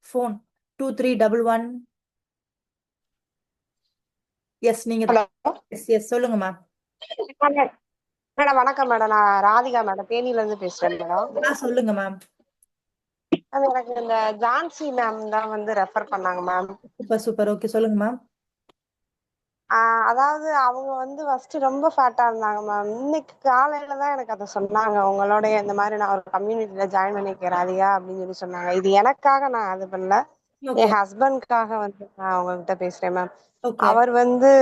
phone 2311. எஸ் நீங்க தான். ஹலோ எஸ் எஸ் சொல்லுங்க மேம். மேடம் வணக்கம் மேடம். நான் ராதிகா மேடம் தேனியில இருந்து பேசுறேன் மேடம். சொல்லுங்க மேம். மேம் எனக்கு இந்த ஜான்சி மேம் தான் வந்து ரெஃபர் பண்ணாங்க மேம். Super super. ஓகே சொல்லுங்க மேம். அதாவது அவங்க வந்து ஃபர்ஸ்ட் ரொம்ப ஃபேட்டா இருந்தாங்க மேம். இன்னைக்கு காலையில தான் எனக்கு அதை சொன்னாங்க. உங்களுடைய இந்த மாதிரி நான் ஒரு கம்யூனிட்டியில ஜாயின் பண்ணிக்கிறேன் ராதிகா அப்படின்னு சொல்லி சொன்னாங்க. இது எனக்காக நான் அது பண்ணல, என் ஹஸ்பண்ட்காக வந்து நான் உங்ககிட்ட பேசுறேன் மேம். அவர் வந்து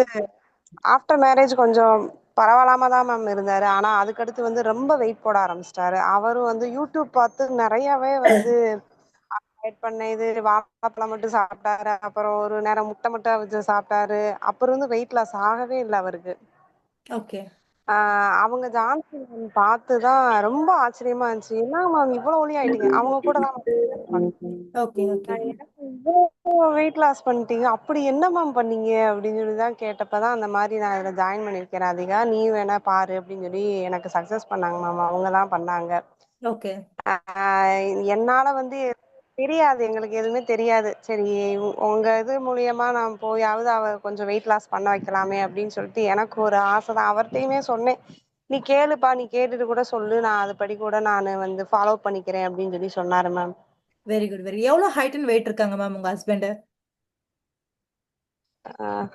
ஆஃப்டர் மேரேஜ் கொஞ்சம் பரவாயில்லாம தான் மேம் இருந்தாரு. ஆனா அதுக்கடுத்து வந்து ரொம்ப வெயிட் போட ஆரம்பிச்சிட்டாரு. அவரும் வந்து யூடியூப் பார்த்து நிறையவே வந்து பண்ண இது வாழைப்பழம் மட்டும் சாப்பிட்டாரு. அப்புறம் ஒரு நேரம் முட்டை மட்டும் வச்சு சாப்பிட்டாரு. அப்புறம் வந்து வெயிட் லாஸ் ஆகவே இல்லை அவருக்கு. ஓகே. அவங்க ஜான்சி மேம் பார்த்துதான் ரொம்ப ஆச்சரியமா இருந்துச்சு. என்ன மேம் இவ்வளவு ஒல்லி ஆயிட்டீங்க? அவங்க கூட தான் வெயிட் லாஸ் பண்ணிட்டீங்க, அப்படி என்ன மேம் பண்ணீங்க அப்படின்னு சொல்லிதான் கேட்டப்பதான் அந்த மாதிரி நான் இதுல ஜாயின் பண்ணிருக்கேன் ராதிகா, நீ வேணா பாரு அப்படின்னு சொல்லி எனக்கு சக்சஸ் பண்ணாங்க மேம். அவங்கதான் பண்ணாங்க. ஓகே. என்னால வந்து தெரியாது, எங்களுக்கு எதுவுமே தெரியாது. சரி உங்க இது மூலியமா நான் போயாவது அவ கொஞ்சம் வெயிட் லாஸ் பண்ண வைக்கலாமே அப்படின்னு சொல்லிட்டு எனக்கு ஒரு ஆசைதான். அவர்கிட்டயுமே சொன்னேன், நீ கேளுப்பா, நீ கேட்டுட்டு கூட சொல்லு, நான் அதுபடி கூட நான் வந்து ஃபாலோ பண்ணிக்கிறேன் அப்படின்னு சொல்லி சொன்னாரு மேம். Very good. எவ்வளவு ஹைட் அண்ட் வெயிட் இருக்காங்க மேம் உங்க ஹஸ்பண்ட்?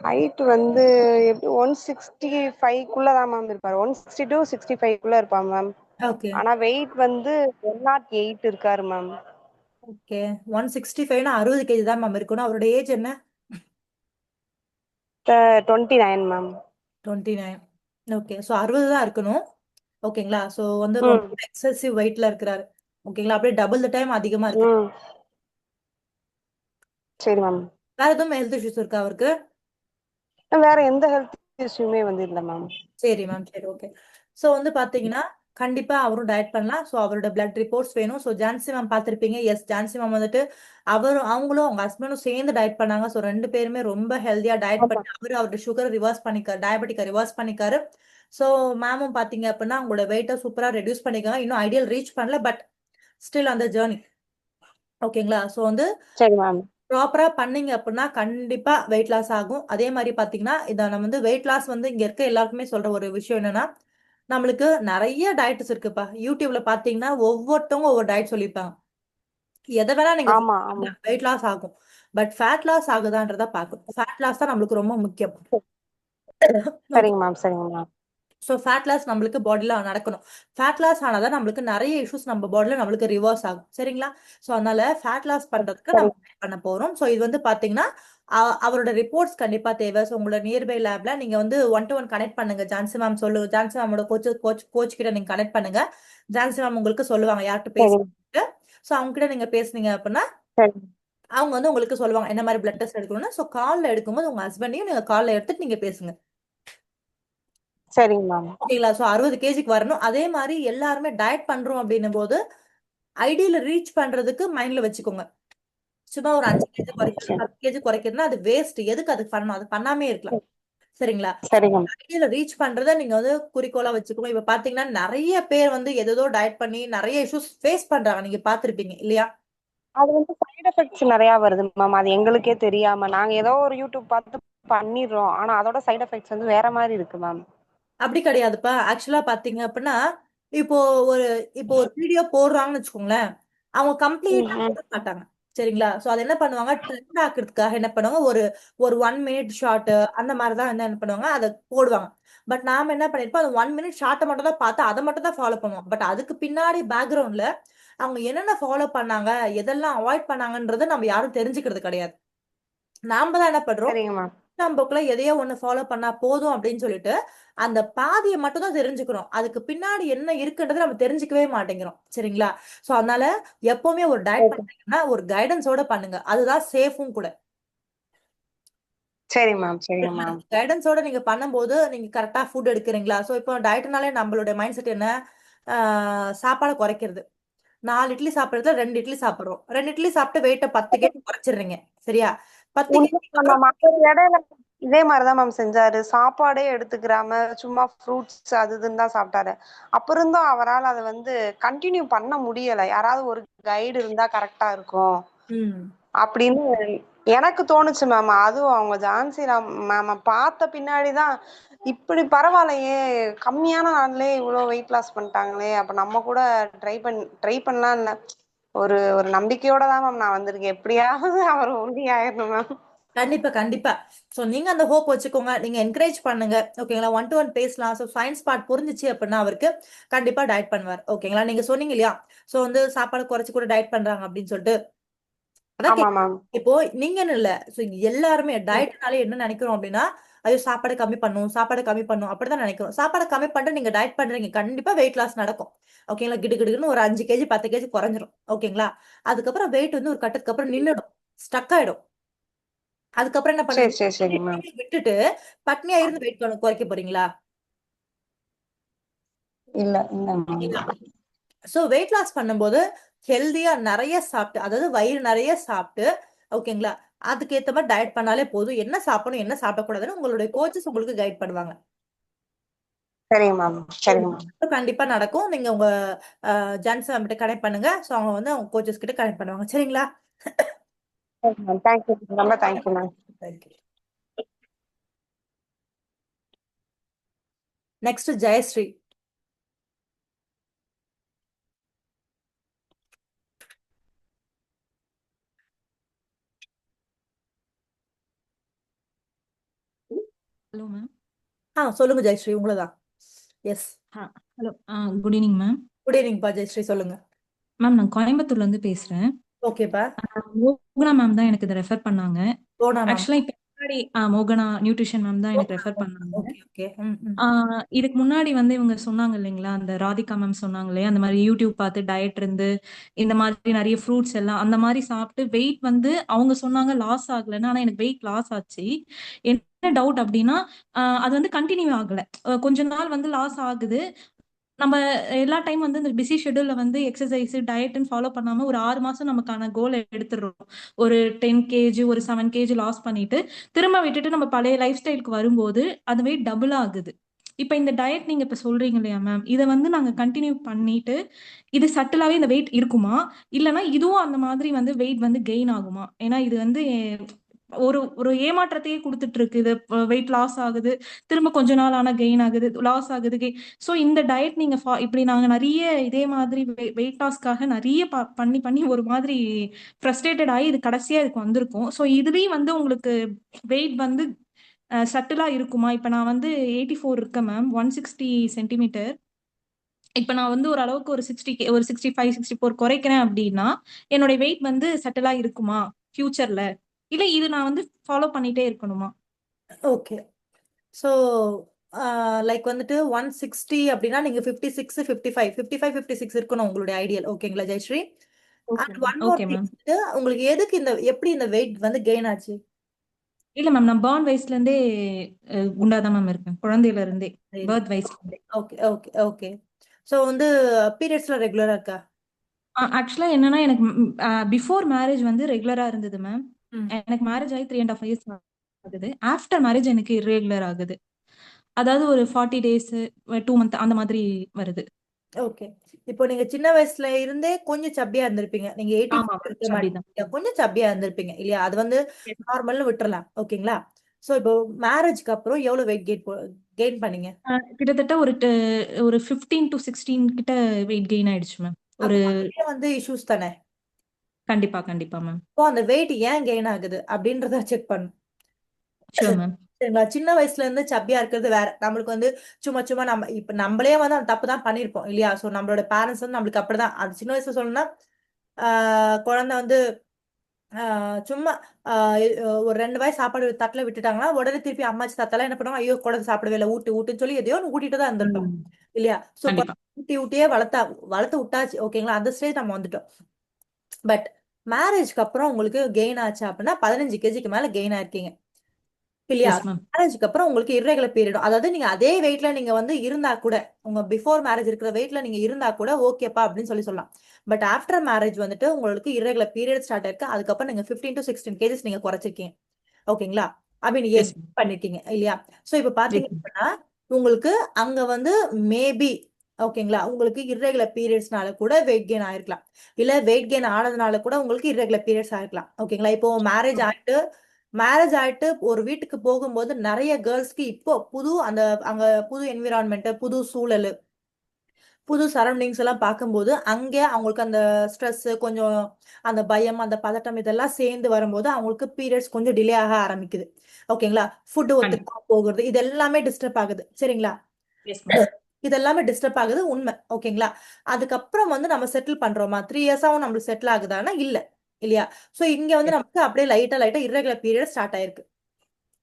ஹைட் வந்து எப்படி 165 மேம் இருப்பாரு. 160 to 65 இருப்பான் மேம். ஓகே ஆனா வெயிட் வந்து 108 இருக்காரு மேம். ஓகே 165னா 60 கேஜி தான் மேம் இருக்கணும். அவரோட ஏஜ் என்ன? 29 மேம். 29. ஓகே ஸோ 60 தான் இருக்கணும். ஓகேங்களா ஸோ வந்து ம் ரொம்ப எக்ஸசிவ் வெயிட்ல இருக்கிறாரு. ஓகேங்களா அப்படியே டபுள் த டைம் அதிகமா இருக்கு. ம் சரி மேம். வேற எதுவும் ஹெல்த் இஷ்யூஸ் இருக்கா அவருக்கு? வேற எந்த ஹெல்த் இஷ்யூமே வந்து இல்ல மேம். சரி மேம் சரி ஓகே. ஸோ வந்து பாத்தீங்கன்னா கண்டிப்பா அவரும் டயட் பண்ணலாம். ஸோ அவரோட பிளட் ரிப்போர்ட்ஸ் வேணும். ஸோ ஜான்சி மேம் பார்த்திருப்பீங்க. எஸ் ஜான்சி மேம் வந்துட்டு அவங்களும் அவங்க ஹஸ்பண்டும் சேர்ந்து டயட் பண்ணாங்க. ஸோ ரெண்டு பேருமே ரொம்ப ஹெல்தியா டயட் ஆமா. பண்ணி அவரோட சுகர் ரிவர்ஸ் பண்ணிக்காரு, டயபெட்டிக்கை ரிவர்ஸ் பண்ணிக்காரு. ஸோ மேமும் பாத்தீங்க அப்படின்னா அவங்களோட வெயிட்டை சூப்பரா ரெடியூஸ் பண்ணிக்காங்க. இன்னும் ஐடியல் ரீச் பண்ணல, பட் ஸ்டில் அந்த ஜேர்னி. ஓகேங்களா ஸோ வந்து சரி மேம். ப்ராப்பரா பண்ணீங்க அப்படின்னா கண்டிப்பா வெயிட் லாஸ் ஆகும். அதே மாதிரி பாத்தீங்கன்னா இதை நம்ம வந்து வெயிட் லாஸ் வந்து இங்க இருக்க எல்லாருக்குமே சொல்ற ஒரு விஷயம் என்னன்னா, நம்மளுக்கு நிறைய டயட்ஸ் இருக்குப்பா. யூடியூப்ல பாத்தீங்கன்னா ஒவ்வொருத்தவங்க ஒவ்வொரு டயட் சொல்லியிருப்பாங்க. எதை வேணா நீங்க ஆமா ஆமா. வெயிட் லாஸ் ஆகும், பட் ஃபேட் லாஸ் ஆகுதான்றத பார்க்கணும். ஃபேட் லாஸ் தான் நம்மளுக்கு ரொம்ப முக்கியம். ஓகே சரிங்க மேம். சரிங்க மேம். ஸோ ஃபேட் லாஸ் நம்மளுக்கு பாடியில நடக்கணும். ஃபேட் லாஸ் ஆனாதான் நம்மளுக்கு நிறைய இஷ்யூஸ் நம்ம பாடியில நம்மளுக்கு ரிவர்ஸ் ஆகும். சரிங்களா ஸோ அதனால ஃபேட் லாஸ் பண்றதுக்கு சரி நம்ம try பண்ண போறோம். ஸோ இது வந்து பாத்தீங்கன்னா அவரோட ரிப்போர்ட்ஸ் கண்டிப்பா தேவை. ஸோ உங்களோட நியர்பை லேப்ல நீங்க வந்து 1-to-1 கனெக்ட் பண்ணுங்க. ஜான்சி மேம் ஜான்சி மேமோட கோச் கிட்ட நீங்க கனெக்ட் பண்ணுங்க. ஜான்சி மேம் உங்களுக்கு சொல்லுவாங்க யார்கிட்ட சரி பேசுறது. ஸோ அவங்க கிட்ட நீங்க பேசுனீங்க அப்படின்னா சரி அவங்க வந்து உங்களுக்கு சொல்லுவாங்க என்ன மாதிரி பிளட் டெஸ்ட் எடுக்கணும்னு. ஸோ கால்ல எடுக்கும்போது உங்க ஹஸ்பண்டையும் நீங்க கால்ல எடுத்துட்டு நீங்க பேசுங்க. சரிங்க மேம். ஓகேங்களா ஸோ 60 கேஜிக்கு வரணும். அதே மாதிரி எல்லாருமே டயட் பண்றோம் அப்படின்னும் போது ஐடியில ரீச் பண்றதுக்கு மைண்ட்ல வச்சுக்கோங்க. சும்மா ஒரு 5 கேஜி குறைக்கிறது, சரி 10 கேஜி குறைக்கிறதுனா அது வேஸ்ட். எதுக்கு அதுக்கு பண்ணணும்? அது பண்ணாமே இருக்கலாம். சரிங்களா சரிங்க மேம். ஐடியில ரீச் பண்றத நீங்க வந்து குறிக்கோளா வச்சுக்கோங்க. இப்ப பாத்தீங்கன்னா நிறைய பேர் வந்து ஏதோ டயட் பண்ணி நிறைய இஷ்யூஸ் ஃபேஸ் பண்றாங்க. நீங்க பாத்திருப்பீங்க இல்லையா? அது வந்து சைடு எஃபெக்ட்ஸ் நிறைய வருது மேம். அது எங்களுக்கே தெரியாம நாங்க ஏதோ ஒரு யூடியூப் பார்த்து பண்ணிடுறோம். ஆனா அதோட சைடு எஃபெக்ட்ஸ் வந்து வேற மாதிரி இருக்கு மேம். அப்படி கிடையாதுப்பா. ஆக்சுவலா பாத்தீங்க அப்படின்னா இப்போ ஒரு இப்போ ஒரு வீடியோ போடுறாங்கன்னு வச்சுக்கோங்களேன், அவங்க கம்ப்ளீட்டா ம் போட மாட்டாங்க. சரிங்களா சோ அது என்ன பண்ணுவாங்க, ட்ரெண்ட் ஆக்குறதுக்காக என்ன பண்ணுவாங்க, ஒரு ஒரு 1 மினிட் ஷார்ட் அந்த மாதிரிதான் என்ன பண்ணுவாங்க அதை போடுவாங்க. பட் நாம என்ன பண்ணிருப்போம், அந்த 1 மினிட் ஷார்ட்டை மட்டும் தான் பார்த்து அதை மட்டும் தான் ஃபாலோ பண்ணுவோம். பட் அதுக்கு பின்னாடி பேக்ரவுண்ட்ல அவங்க என்னென்ன ஃபாலோ பண்ணாங்க, எதெல்லாம் அவாய்ட் பண்ணாங்கன்றத நம்ம யாரும் தெரிஞ்சுக்கிறது கிடையாது. நாம தான் என்ன பண்றோம், சரிங்க மேம். நமக்குள்ள எதையோ ஒண்ணு ஃபாலோ பண்ணா போதும் அப்படின்னு சொல்லிட்டு அந்த பாதியை மட்டும் தான் தெரிஞ்சுக்கிறோம். அதுக்கு பின்னாடி என்ன இருக்குன்றதை நம்ம தெரிஞ்சுக்கவே மாட்டேங்கிறோம். சரிங்களா சோ அதனால எப்பவுமே ஒரு டயட் பண்றீங்கன்னா ஒரு கைடன்ஸோட பண்ணுங்க. அதுதான் சேஃபும் கூட. சரிங்க மேம். சரிங்க மேம். கைடன்ஸோட நீங்க பண்ணும்போது நீங்க கரெக்டா ஃபுட் எடுக்கிறீங்களா. சோ இப்போ டயட்னாலே நம்மளோட மைண்ட் செட் என்ன, சாப்பாடை குறைக்கிறது. 4 இட்லி சாப்பிடறதுல 2 இட்லி சாப்பிடுறோம். 2 இட்லி சாப்பிட்டு வெயிட்ட 10 கேஜி குறைச்சிடுறீங்க. சரியா 10 கேஜி உண்மைதான் மேம். அவர் இடையில இதே மாதிரிதான் மேம் செஞ்சாரு. சாப்பாடே எடுத்துக்கிறாம சும்மா ஃப்ரூட்ஸ் அது இதுன்னு தான் சாப்பிட்டாரு. அப்ப இருந்தும் அவரால் அதை வந்து கண்டினியூ பண்ண முடியல. யாராவது ஒரு கைடு இருந்தா கரெக்டா இருக்கும் அப்படின்னு எனக்கு தோணுச்சு மேம். அதுவும் அவங்க ஜான்சி மேம பார்த்த பின்னாடிதான் இப்படி பரவாயில்லையே, கம்மியான நாள்லயே இவ்வளவு வெயிட் லாஸ் பண்ணிட்டாங்களே, அப்ப நம்ம கூட ட்ரை பண்ணலாம் இல்ல ஒரு ஒரு நம்பிக்கையோட தான் மேம் நான் வந்திருக்கேன். எப்படியாவது அவர் உறுதி ஆயிடணும் மேம். கண்டிப்பா கண்டிப்பா. சோ நீங்க அந்த ஹோப் வச்சுக்கோங்க. நீங்க என்கரேஜ் பண்ணுங்க. ஓகேங்களா 1-to-1 பேசலாம். சோ சயின்ஸ் பார்ட் புரிஞ்சிச்சு அப்படின்னா அவருக்கு கண்டிப்பா டயட் பண்ணுவார். ஓகேங்களா நீங்க சொன்னீங்க இல்லையா, சோ வந்து சாப்பாடு குறைச்சு கூட டயட் பண்றாங்க அப்படின்னு சொல்லிட்டு. அதான் ஆமா மேம். இப்போ நீங்கன்னு இல்ல, சோ எல்லாருமே டயட்னாலே என்ன நினைக்கிறோம் அப்படின்னா, ஐயோ சாப்பாடு கம்மி பண்ணும், சாப்பாடு கம்மி பண்ணும் அப்படிதான் நினைக்கிறோம். சாப்பாடு கம்மி பண்ணிட்டு நீங்க டயட் பண்றீங்க, கண்டிப்பா வெயிட் லாஸ் நடக்கும். ஓகேங்களா கிடுகிடுன்னு ஒரு 5 கேஜி 10 கேஜி குறைஞ்சிரும். ஓகேங்களா அதுக்கப்புறம் வெயிட் வந்து ஒரு கட்டத்துக்கு அப்புறம் நின்னுடும், ஸ்டக் ஆயிடும். அதுக்கப்புறம் என்ன சரி பண்ணுவீங்க, சரி சரி மேம். விட்டுட்டு பட்னியா இருந்து வெயிட் குறைக்க போறீங்களா? இல்ல இல்ல மேம். சோ வெயிட் லாஸ் பண்ணும்போது ஹெல்தியா நிறைய சாப்பிட்டு, அதாவது வயிறு நிறைய சாப்பிட்டு, ஓகேங்களா அதுக்கு ஏத்த மாதிரி டயட் பண்ணாலே போதும். என்ன சாப்பிடணும் என்ன சாப்பிடக்கூடாதுன்னு உங்களுடைய கோச்சஸ் உங்களுக்கு கைட் பண்ணுவாங்க. சரிங்க மேம். சரிங்க மேம். கண்டிப்பா நடக்கும். நீங்க உங்க ஜான்சன் மேம் கிட்ட கனெக்ட் பண்ணுங்க. சோ அவங்க வந்து அவங்க கோச்சஸ் கிட்ட கனெக்ட் பண்ணுவாங்க. சரிங்களா தேங்க்யூ, ரொம்ப thank you ma'am. Next Jayashree. Hello ma'am. சொல்லுங்க ஜெயஸ்ரீ, உங்களதான். Yes. Hello. Good evening ma'am. Good ஈவினிங்ப்பா ஜெயஸ்ரீ, சொல்லுங்க. மேம் நான் கோயம்புத்தூர்ல இருந்து பேசுறேன். ஓகேப்பா. மோகனா மேம் தான் எனக்கு இதை ரெஃபர் பண்ணாங்க. போனா மேம். ஆக்சுவலா இப்ப முன்னாடி மோகனா நியூட்ரிஷன் மேம் தான் எனக்கு ரெஃபர் பண்ணாங்க. Okay okay. இதுக்கு முன்னாடி வந்து இவங்க சொன்னாங்க இல்லைங்களா, அந்த ராதிகா மேம் சொன்னாங்க இல்லையா, அந்த மாதிரி யூடியூப் பார்த்து டயட் இருந்து இந்த மாதிரி நிறைய ஃப்ரூட்ஸ் எல்லாம் அந்த மாதிரி சாப்பிட்டு வெயிட் வந்து அவங்க சொன்னாங்க லாஸ் ஆகலைன்னு. ஆனா எனக்கு வெயிட் லாஸ் ஆச்சு. என்ன டவுட் அப்படின்னா அது வந்து கண்டினியூ ஆகல. கொஞ்ச நாள் வந்து லாஸ் ஆகுது. நம்ம எல்லா டைம் வந்து இந்த பிஸி ஷெட்யூல்ல வந்து எக்ஸசைஸ் டயட்னு ஃபாலோ பண்ணாம ஒரு 6 மாசம் நமக்கான கோலை எடுத்துடுறோம். ஒரு 10 கேஜி ஒரு 7 கேஜி லாஸ் பண்ணிட்டு திரும்ப விட்டுட்டு நம்ம பழைய லைஃப் ஸ்டைலுக்கு வரும்போது அது வெயிட் டபுள் ஆகுது. இப்ப இந்த டயட் நீங்க இப்ப சொல்றீங்க இல்லையா மேம், இதை வந்து நாங்க கண்டினியூ பண்ணிட்டு இது சட்டிலாவே இந்த வெயிட் இருக்குமா, இல்லைன்னா இதுவும் அந்த மாதிரி வந்து வெயிட் வந்து கெயின் ஆகுமா? ஏன்னா இது வந்து ஒரு ஒரு ஏமாற்றத்தையே கொடுத்துட்டு இருக்கு. இது வெயிட் லாஸ் ஆகுது, திரும்ப கொஞ்ச நாள் ஆனா கெயின் ஆகுது, லாஸ் ஆகுது. ஸோ இந்த டயட் நீங்க இப்படி நாங்க நிறைய இதே மாதிரி வெயிட் லாஸ்க்காக நிறைய பண்ணி பண்ணி ஒரு மாதிரி ஃப்ரஸ்ட்ரேட்டட் ஆகி இது கடைசியா இதுக்கு வந்திருக்கும். ஸோ இதுலயும் வந்து உங்களுக்கு வெயிட் வந்து சட்டிலா இருக்குமா? இப்ப நான் வந்து 84 இருக்கேன் மேம், 160 சென்டிமீட்டர். இப்ப நான் வந்து ஒரு அளவுக்கு ஒரு 65 64 குறைக்கிறேன் அப்படின்னா என்னுடைய வெயிட் வந்து சட்டிலா இருக்குமா ஃபியூச்சர்ல, இல்ல இது நான் வந்து ஃபாலோ பண்ணிட்டே இருக்கணுமா? ஓகே. ஸோ லைக் வந்துட்டு 160 அப்படின்னா நீங்க 56 55 56 இருக்கணும் உங்களுடைய ஐடியல். ஓகேங்களா Jayashree? And one more okay thing, ma'am. உங்களுக்கு எதுக்கு எப்படி இந்த வெயிட் வந்து கெயின் ஆச்சு? இல்ல மேம், நான் பார்ன் வயசுல இருந்தே குண்டாதான் மேம் இருக்கேன், குழந்தையில இருந்தே, பர்த் வயசுல இருந்தே. Okay okay okay. ஸோ வந்து பீரியட்ஸ்ல ரெகுலரா இருக்கா? ஆக்சுவலா என்னன்னா எனக்கு பிஃபோர் மேரேஜ் வந்து ரெகுலரா இருந்தது மேம். ம். எனக்கு மேரேஜ் ஆகி 3.5 இயர்ஸ் ஆகுது. ஆஃப்டர் மேரேஜ் எனக்கு irregular ஆகுது. அதாவது ஒரு 40 டேஸ் 2 மந்த் அந்த மாதிரி வருது. ஓகே. இப்போ நீங்க சின்ன வயசுல இருந்தே கொஞ்சம் சப்பியா இருந்திருப்பீங்க. நீங்க ஆமா 84 மேம், இருக்க அப்படிதான். மாட்டீங்க, கொஞ்சம் சப்பியா இருந்திருப்பீங்க இல்லையா? அது வந்து நார்மல்னு விட்டுறலாம். ஓகேங்களா? ஸோ இப்போ மேரேஜ்க்கு அப்புறம் எவ்வளவு வெயிட் கெயின் பண்ணீங்க? கிட்டத்தட்ட ஒரு 15 to 16 கிட்ட வெயிட் கெயின் ஆயிடுச்சு மேம். ஒரு வந்து இஷ்யூஸ் தானே. கண்டிப்பா கண்டிப்பா மேம். இப்போ அந்த வெயிட் ஏன் கெயின் ஆகுது அப்படின்றத செக் பண்ணும். Sure ma'am. சரிங்களா? சின்ன வயசுல இருந்து சப்பியா இருக்கிறது வேற. நம்மளுக்கு வந்து சும்மா சும்மா நம்ம இப்ப நம்மளே வந்து அந்த தப்பு தான் பண்ணிருப்போம் இல்லையா? சோ நம்மளோட பேரண்ட்ஸ் வந்து நம்மளுக்கு அப்படிதான். அது சின்ன வயசுல சொல்லணும்னா குழந்தை வந்து சும்மா ஒரு 2 வாய் சாப்பாடு தட்டுல விட்டுட்டாங்கன்னா உடனே திருப்பி அம்மாச்சி தாத்தாலாம் என்ன பண்ணுவாங்க, ஐயோ குழந்தை சாப்பிடவே இல்லை, ஊட்டுன்னு சொல்லி எதையோ ஒன்று ஊட்டிட்டு தான் இருந்திருப்பாங்க இல்லையா? சோ கண்டிப்பா. ஊட்டியே வளர்த்து விட்டாச்சு. ஓகேங்களா? அந்த ஸ்டேஜ் நம்ம வந்துட்டோம். பட் மேரேஜ்க்கு அப்புறம் உங்களுக்கு கெயின் ஆச்சு அப்படின்னா 15 கேஜிக்கு மேல கெயின் ஆயிருக்கீங்க இல்லையா? Yes ma'am. மேரேஜ்க்கு அப்புறம் உங்களுக்கு irregular பீரியட், அதாவது நீங்க அதே வெயிட்ல நீங்க வந்து இருந்தா கூட, உங்க பிஃபோர் மேரேஜ் இருக்கிற வெயிட்ல நீங்க இருந்தா கூட ஓகேப்பா அப்படின்னு சொல்லலாம். பட் ஆஃப்டர் மேரேஜ் வந்துட்டு உங்களுக்கு irregular பீரியட் ஸ்டார்ட் ஆயிருக்கு. அதுக்கப்புறம் நீங்க 15 to 16 கேஜஸ் நீங்க குறைச்சிருக்கீங்க. ஓகேங்களா? ஐ மீன் எஸ் மேம். பண்ணிருக்கீங்க இல்லையா? சோ இப்ப பாத்தீங்க எஸ் மேம். அப்படின்னா உங்களுக்கு அங்க வந்து மேபி ஓகேங்களா, உங்களுக்கு irregular பீரியட்ஸ்னால கூட வெயிட் கெயின் ஆயிருக்கலாம், இல்ல வெயிட் கெயின் ஆனதுனால கூட உங்களுக்கு irregular பீரியட்ஸ் ஆயிருக்கலாம். ஓகேங்களா? இப்போ மேரேஜ் ஆயிட்டு ஒரு வீட்டுக்கு போகும்போது நிறைய கேர்ள்ஸ்க்கு இப்போ அங்க புது என்விரான்மெண்ட், புது சூழல், புது சரௌண்டிங்ஸ் எல்லாம் பார்க்கும்போது அங்கே அவங்களுக்கு அந்த ஸ்ட்ரெஸ், கொஞ்சம் அந்த பயம், அந்த பதட்டம் இதெல்லாம் சேர்ந்து வரும்போது அவங்களுக்கு பீரியட்ஸ் கொஞ்சம் டிலே ஆக ஆரம்பிக்குது. ஓகேங்களா? ஃபுட் ஒத்துக்காம போகுறது, இது எல்லாமே டிஸ்டர்ப் ஆகுது. சரிங்களா? Yes ma'am. இதெல்லாமே டிஸ்டர்ப் ஆகுது, உண்மை. ஓகேங்களா? அதுக்கப்புறம் வந்து நம்ம செட்டில் பண்றோமா, 3 இயர்ஸாவும் நம்மளுக்கு செட்டில் ஆகுதானா இல்ல இல்லையா? சோ இங்க வந்து நமக்கு அப்படியே லைட்டா irregular பீரியட் ஸ்டார்ட் ஆயிருக்கு.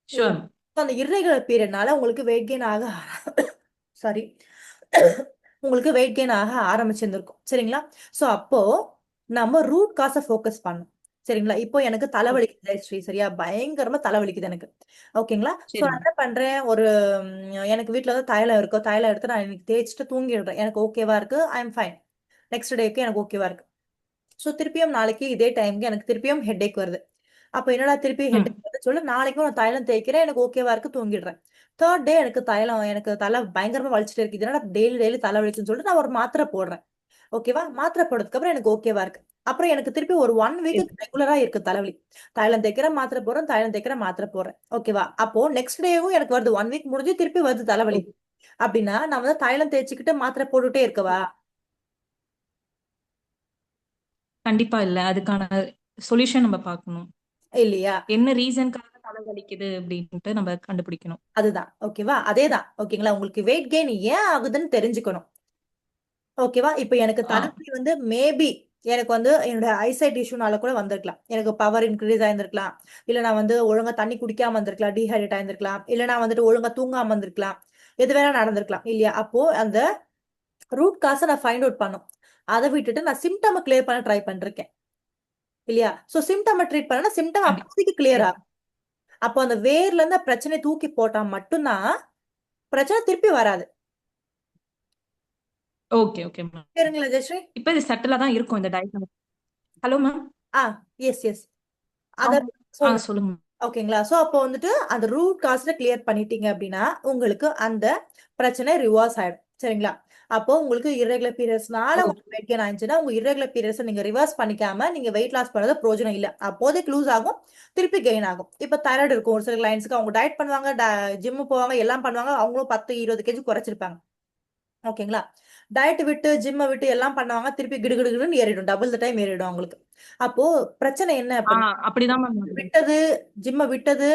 ஷூர். அந்த irregular பீரியட்னால உங்களுக்கு வெயிட் கெயின் ஆக சாரி உங்களுக்கு வெயிட் கெயின் ஆக ஆரம்பிச்சிருந்திருக்கும். சரிங்களா? சோ அப்போ நம்ம ரூட் காசை ஃபோக்கஸ் பண்ணணும். சரிங்களா? இப்போ எனக்கு தலைவலிக்குது ஜெயஸ்ரீ, சரியா? பயங்கரமா தலைவலிக்குது எனக்கு. ஓகேங்களா? சோ நான் என்ன பண்றேன், எனக்கு வீட்டுல வந்து தைலம் இருக்கோ, தைலம் எடுத்து நான் எனக்கு தேய்ச்சிட்டு தூங்கிடுறேன். எனக்கு ஓகேவா இருக்கு, ஐ எம் ஃபைன். நெக்ஸ்ட் டேக்கு எனக்கு ஓகேவா இருக்கு. சோ திருப்பியும் நாளைக்கு இதே டைம்க்கு எனக்கு திருப்பியும் ஹெட்ஏக் வருது. அப்ப என்னடா திருப்பி ஹெட்ஏக் வருது சொல்லி நாளைக்கும் நான் தைலம் தேய்க்கிறேன், எனக்கு ஓகேவா இருக்கு, தூங்கிடுறேன். தேர்ட் டே எனக்கு தலை பயங்கரமா வலிச்சுட்டு இருக்கு, இதனால டெய்லி தலை வலிச்சுன்னு சொல்லிட்டு நான் ஒரு மாத்திரை போடுறேன். ஓகேவா? மாத்திரை போடுறதுக்கு அப்புறம் எனக்கு ஓகேவா இருக்கு. அப்புறம் எனக்கு திருப்பி ஒரு 1 வீக் ரெகுலரா இருக்கு தலைவலி. தைலம் தேய்க்கிறேன், மாத்திரை போடுறேன், தைலம் தேய்க்கிறேன், மாத்திரை போடுறேன். ஓகேவா? அப்போ நெக்ஸ்ட் டேவும் எனக்கு வருது, 1 வீக் முடிஞ்சு திருப்பி வருது தலைவலி. அப்படின்னா நான் வந்து தைலம் தேய்ச்சிக்கிட்டு மாத்திரை போட்டுட்டே இருக்கவா? கண்டிப்பா இல்ல. அதுக்கான சொல்யூஷன் நம்ம பார்க்கணும் இல்லையா? என்ன ரீசன்காக வலிக்குது அப்படின்ட்டு நம்ம கண்டுபிடிக்கணும். அதுதான் ஓகேவா, அதேதான் ஓகேங்களா. உங்களுக்கு வெயிட் கெயின் ஏன் ஆகுதுன்னு தெரிஞ்சுக்கணும். ஓகேவா. இப்ப எனக்கு தலைவலி வந்து மேபி எனக்கு வந்து என்னோட ஐசைட் இஷ்யூனால கூட வந்திருக்கலாம். எனக்கு பவர் இன்க்ரீஸ் ஆயிருந்திருக்கலாம். இல்ல நான் வந்து ஒழுங்கா தண்ணி குடிக்காம வந்திருக்கலாம், டீஹைட்ரேட் ஆயிருந்திருக்கலாம். இல்ல நான் வந்துட்டு ஒழுங்கா தூங்காம வந்திருக்கலாம். எது வேணா நடந்திருக்கலாம் இல்லையா. அப்போ அந்த ரூட் காசை நான் ஃபைண்ட் அவுட் பண்ணும். அதை விட்டுட்டு நான் சிம்டம் கிளியர் பண்ண ட்ரை பண்ணிருக்கேன் இல்லையா. சோ சிம்டம் ட்ரீட் பண்ணா சிம்டம் அப்போதைக்கு கிளியர் ஆகும். அப்போ அந்த வேர்ல இருந்து பிரச்சனை தூக்கி போட்டா மட்டும்தான் பிரச்சனை திருப்பி வராது. Okay okay ma'am. சரிங்களா ஜெயஸ்ரீ. இப்போ இது சட்டிலா தான் இருக்கும் இந்த டயட். Hello ma'am. எஸ் அத சொல்லுங்க. ஓகேங்களா. சோ அப்போ வந்துட்டு அந்த ரூட் காஸ்ல கிளியர் பண்ணிட்டீங்க அப்படின்னா உங்களுக்கு அந்த பிரச்சனை ரிவர்ஸ் ஆயிடும். சரிங்களா. அப்போ உங்களுக்கு இரெகுலர் பீரியட்ஸ்னால உங்களுக்கு வெயிட் கெயின் ஆயிடுச்சுன்னா உங்க இரெகுலர் பீரியட்ஸ் நீங்க ரிவர்ஸ் பண்ணிக்காம நீங்க வெயிட் லாஸ் பண்ணது பிரயோஜனம் இல்ல. அப்போதைக்கு லூஸ் ஆகும், திருப்பி கெயின் ஆகும். இப்ப தைராய்டு இருக்கும் ஒரு சில கிளைண்ட்ஸ்க்கு, அவங்க டயட் பண்ணுவாங்க, ஜிம் போவாங்க, எல்லாம் பண்ணுவாங்க, அவங்களும் 10-20 kg குறைச்சிருப்பாங்க. ஓகேங்களா. டயட் விட்டு ஜிம்மை விட்டு எல்லாம் பண்ணுவாங்க, திருப்பி கிடுகிடுன்னு ஏறிடும், டபுள் த டைம் ஏறிடும் அவங்களுக்கு. அப்போ பிரச்சனை என்ன அப்படிதான் விட்டது, ஜிம்மை விட்டது,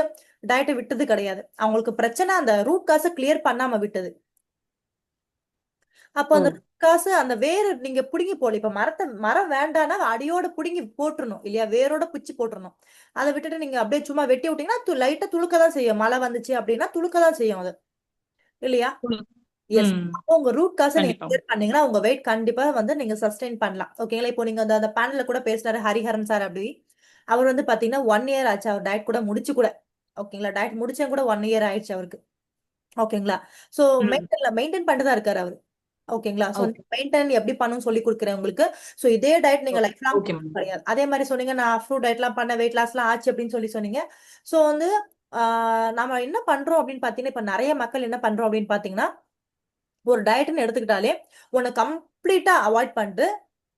டயட்டை விட்டது கிடையாது. அவங்களுக்கு பிரச்சனை அந்த ரூட் காசை கிளியர் பண்ணாம விட்டது. அப்போ அந்த காசு அந்த வேறு நீங்க புடுங்கி போடல. இப்ப மரம் வேண்டாம்னா அடியோட புடுங்கி போட்டுறணும் இல்லையா, வேரோட பிச்சு போட்டுறணும். அதை விட்டுட்டு நீங்க அப்படியே சும்மா வெட்டி விட்டீங்கன்னா லைட்டா துளுக்கதான் செய்யும். மழை வந்துச்சு அப்படின்னா துளுக்கதான் செய்யும் அது இல்லையா. எஸ். அப்போ உங்க ரூட் காசை நீங்க கிளியர் பண்ணீங்கன்னா உங்க வெயிட் கண்டிப்பா வந்து நீங்க சஸ்டெயின் பண்ணலாம். ஓகேங்களா. இப்போ நீங்க அந்த பேனல்ல கூட பேசினாரு ஹரிஹரன் சார், அப்படி அவர் வந்து பாத்தீங்கன்னா 1 year ஆச்சு அவர் டயட் கூட முடிச்சு கூட. ஓகேங்களா. டயட் முடிச்சா கூட 1 year ஆயிடுச்சு அவருக்கு. ஓகேங்களா. சோ மெயின்டைன் பண்ணிட்டு தான் இருக்காரு அவரு. ஓகேங்களா. சோ மெயின்டைன் எப்படி பண்ணணும்னு சொல்லி கொடுக்குறேன் உங்களுக்கு. சோ இதே டயட் நீங்க லைஃப் லாங் கிடையாது. அதே மாதிரி சொன்னீங்க நான் ஃப்ரூட் டயட் எல்லாம் பண்ண வெயிட் லாஸ் எல்லாம் ஆச்சு அப்படின்னு சொன்னீங்க. சோ வந்து நாம என்ன பண்றோம் அப்படின்னு பாத்தீங்கன்னா இப்ப நிறைய மக்கள் என்ன பண்றோம் அப்படின்னு பாத்தீங்கன்னா ஒரு டயட்னு எடுத்துக்கிட்டாலே ஒன்னு கம்ப்ளீட்டா அவாய்ட் பண்ணிட்டு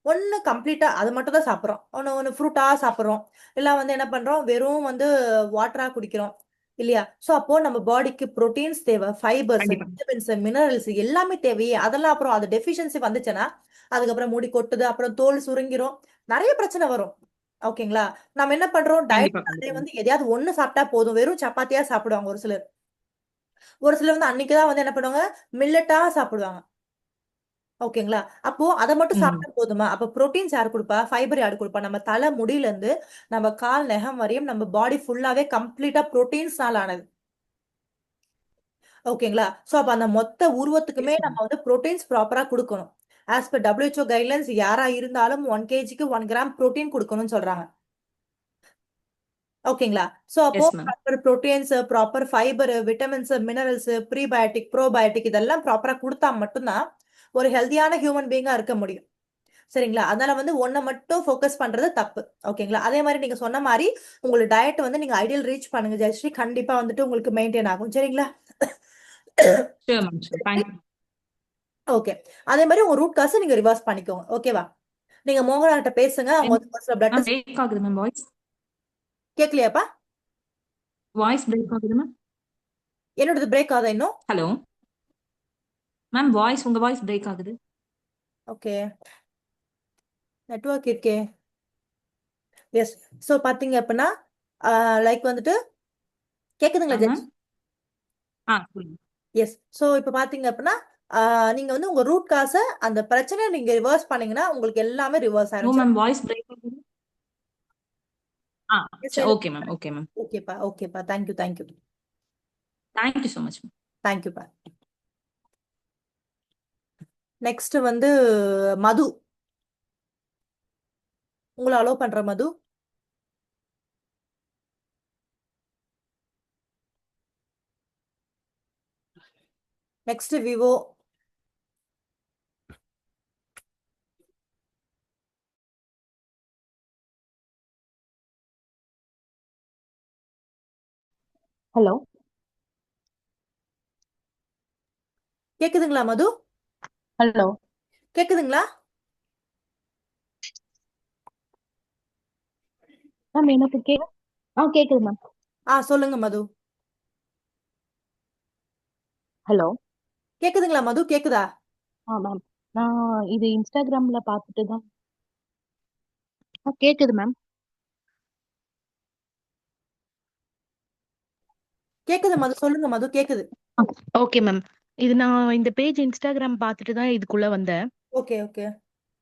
ஒன்னு கம்ப்ளீட்டா அது மட்டும் தான் சாப்பிட்றோம். ஒன்னு ஃப்ரூட்டா சாப்பிட்றோம், இல்ல வந்து என்ன பண்றோம் வெறும் வந்து வாட்டரா குடிக்கிறோம் இல்லையா. சோ அப்போ நம்ம பாடிக்கு புரோட்டீன்ஸ் தேவை, ஃபைபர்ஸ், விட்டமின்ஸ், மினரல்ஸ் எல்லாமே தேவையே. அதெல்லாம் அப்புறம் அது டெஃபிஷியன்சி வந்துச்சுன்னா அதுக்கப்புறம் முடி கொட்டுது, அப்புறம் தோல் சுருங்கிரும், நிறைய பிரச்சனை வரும். ஓகேங்களா. நம்ம என்ன பண்றோம் டயட் வந்து எதையாவது ஒண்ணு சாப்பிட்டா போதும், வெறும் சப்பாத்தியா சாப்பிடுவாங்க ஒரு சிலர். ஒரு சிலர் வந்து அன்னைக்குதான் வந்து என்ன பண்ணுவாங்க மில்லட்டா சாப்பிடுவாங்க. ஓகேங்களா. அப்போ அதை மட்டும் சாப்பிட்டா போதுமா. அப்ப புரோட்டீன்ஸ் யாரு கொடுப்பா, ஃபைபர் யாரு கொடுப்பா, நம்ம தலை முடியில இருந்து நம்ம கால் நெகம் வரையும் நம்ம பாடி ஃபுல்லாவே கம்ப்ளீட்டா புரோட்டீன்ஸ்னால ஆனது. ஓகேங்களா. சோ அப்ப அந்த மொத்த உருவத்துக்குமே நம்ம வந்து புரோட்டீன்ஸ் ப்ராப்பரா கொடுக்கணும். ஆஸ் பர் WHO கைட்லைன்ஸ் யாரா இருந்தாலும் 1 kgக்கு 1 gram புரோட்டீன் கொடுக்கணும்னு சொல்றாங்க. ஓகேங்களா. சோ அப்போ proper proteins, proper fibre, vitamins, minerals, prebiotic, probiotic இதெல்லாம் ப்ராப்பரா கொடுத்தா மட்டும்தான் ஒரு ஹெல்தியான ஹியூமன் பீயிங்கா இருக்க முடியும். சரிங்களா. அதனால வந்து ஒன்ன மட்டும் ஃபோக்கஸ் பண்றது தப்பு. ஓகேங்களா. அதே மாதிரி நீங்க சொன்ன மாதிரி உங்களோட டயட் வந்து நீங்க ஐடியல் ரீச் பண்ணுங்க ஜெயஸ்ரீ, கண்டிப்பா வந்துட்டு உங்களுக்கு மெயின்டைன் ஆகும். சரிங்களா. ஓகே. அதே மாதிரி உங்க ரூட் காசை நீங்க ரிவர்ஸ் பண்ணிக்கோங்க. ஓகேவா. நீங்க மோகனாட்ட பேசுங்க, அவங்க வந்து ஒரு சில பிளட் டெஸ்ட். கேட்கலையாப்பா. வாய்ஸ் பிரேக் ஆகுது மேம். என்னோடது பிரேக் ஆகுதா இன்னும்? ஹலோ மேம், உங்க வாய்ஸ் பிரேக் ஆகுது. ஓகே, நெட்வொர்க் இருக்கே. எஸ். சோ பாத்தீங்க அப்படின்னா லைக் வந்துட்டு கேக்குதுங்களா ஜெயஸ்ரீ? எஸ். சோ இப்ப பாத்தீங்க அப்படின்னா நீங்க வந்து உங்க ரூட் காசை அந்த பிரச்சனையை நீங்க ரிவர்ஸ் பண்ணீங்கன்னா உங்களுக்கு எல்லாமே ரிவர்ஸ் ஆயிடும். மேம் வாய்ஸ் பிரேக் ஆகுது. Okay ma'am. ஓகேப்பா. Thank you so much. தேங்க்யூப்பா. நெக்ஸ்ட் வந்து மது, உங்களை அலோவ் பண்ற மது. Next Vivo. ஹலோ, கேக்குதுங்களா மது? ஹலோ, கேக்குதுங்களா? மேம் எனக்கு கேக்குது மேம். சொல்லுங்க மது. ஹலோ, கேக்குதுங்களா மது? கேக்குதா? மேம் நான் இது இன்ஸ்டாகிராம்ல பார்த்துட்டு தான். கேக்குது மேம். கேக்குது மது, சொல்லுங்க மது, கேக்குது. Okay ma'am. இது நான் இந்த பேஜ் இன்ஸ்டாகிராம் பார்த்துட்டு தான் இதுக்குள்ள வந்தேன். ஓகே ஓகே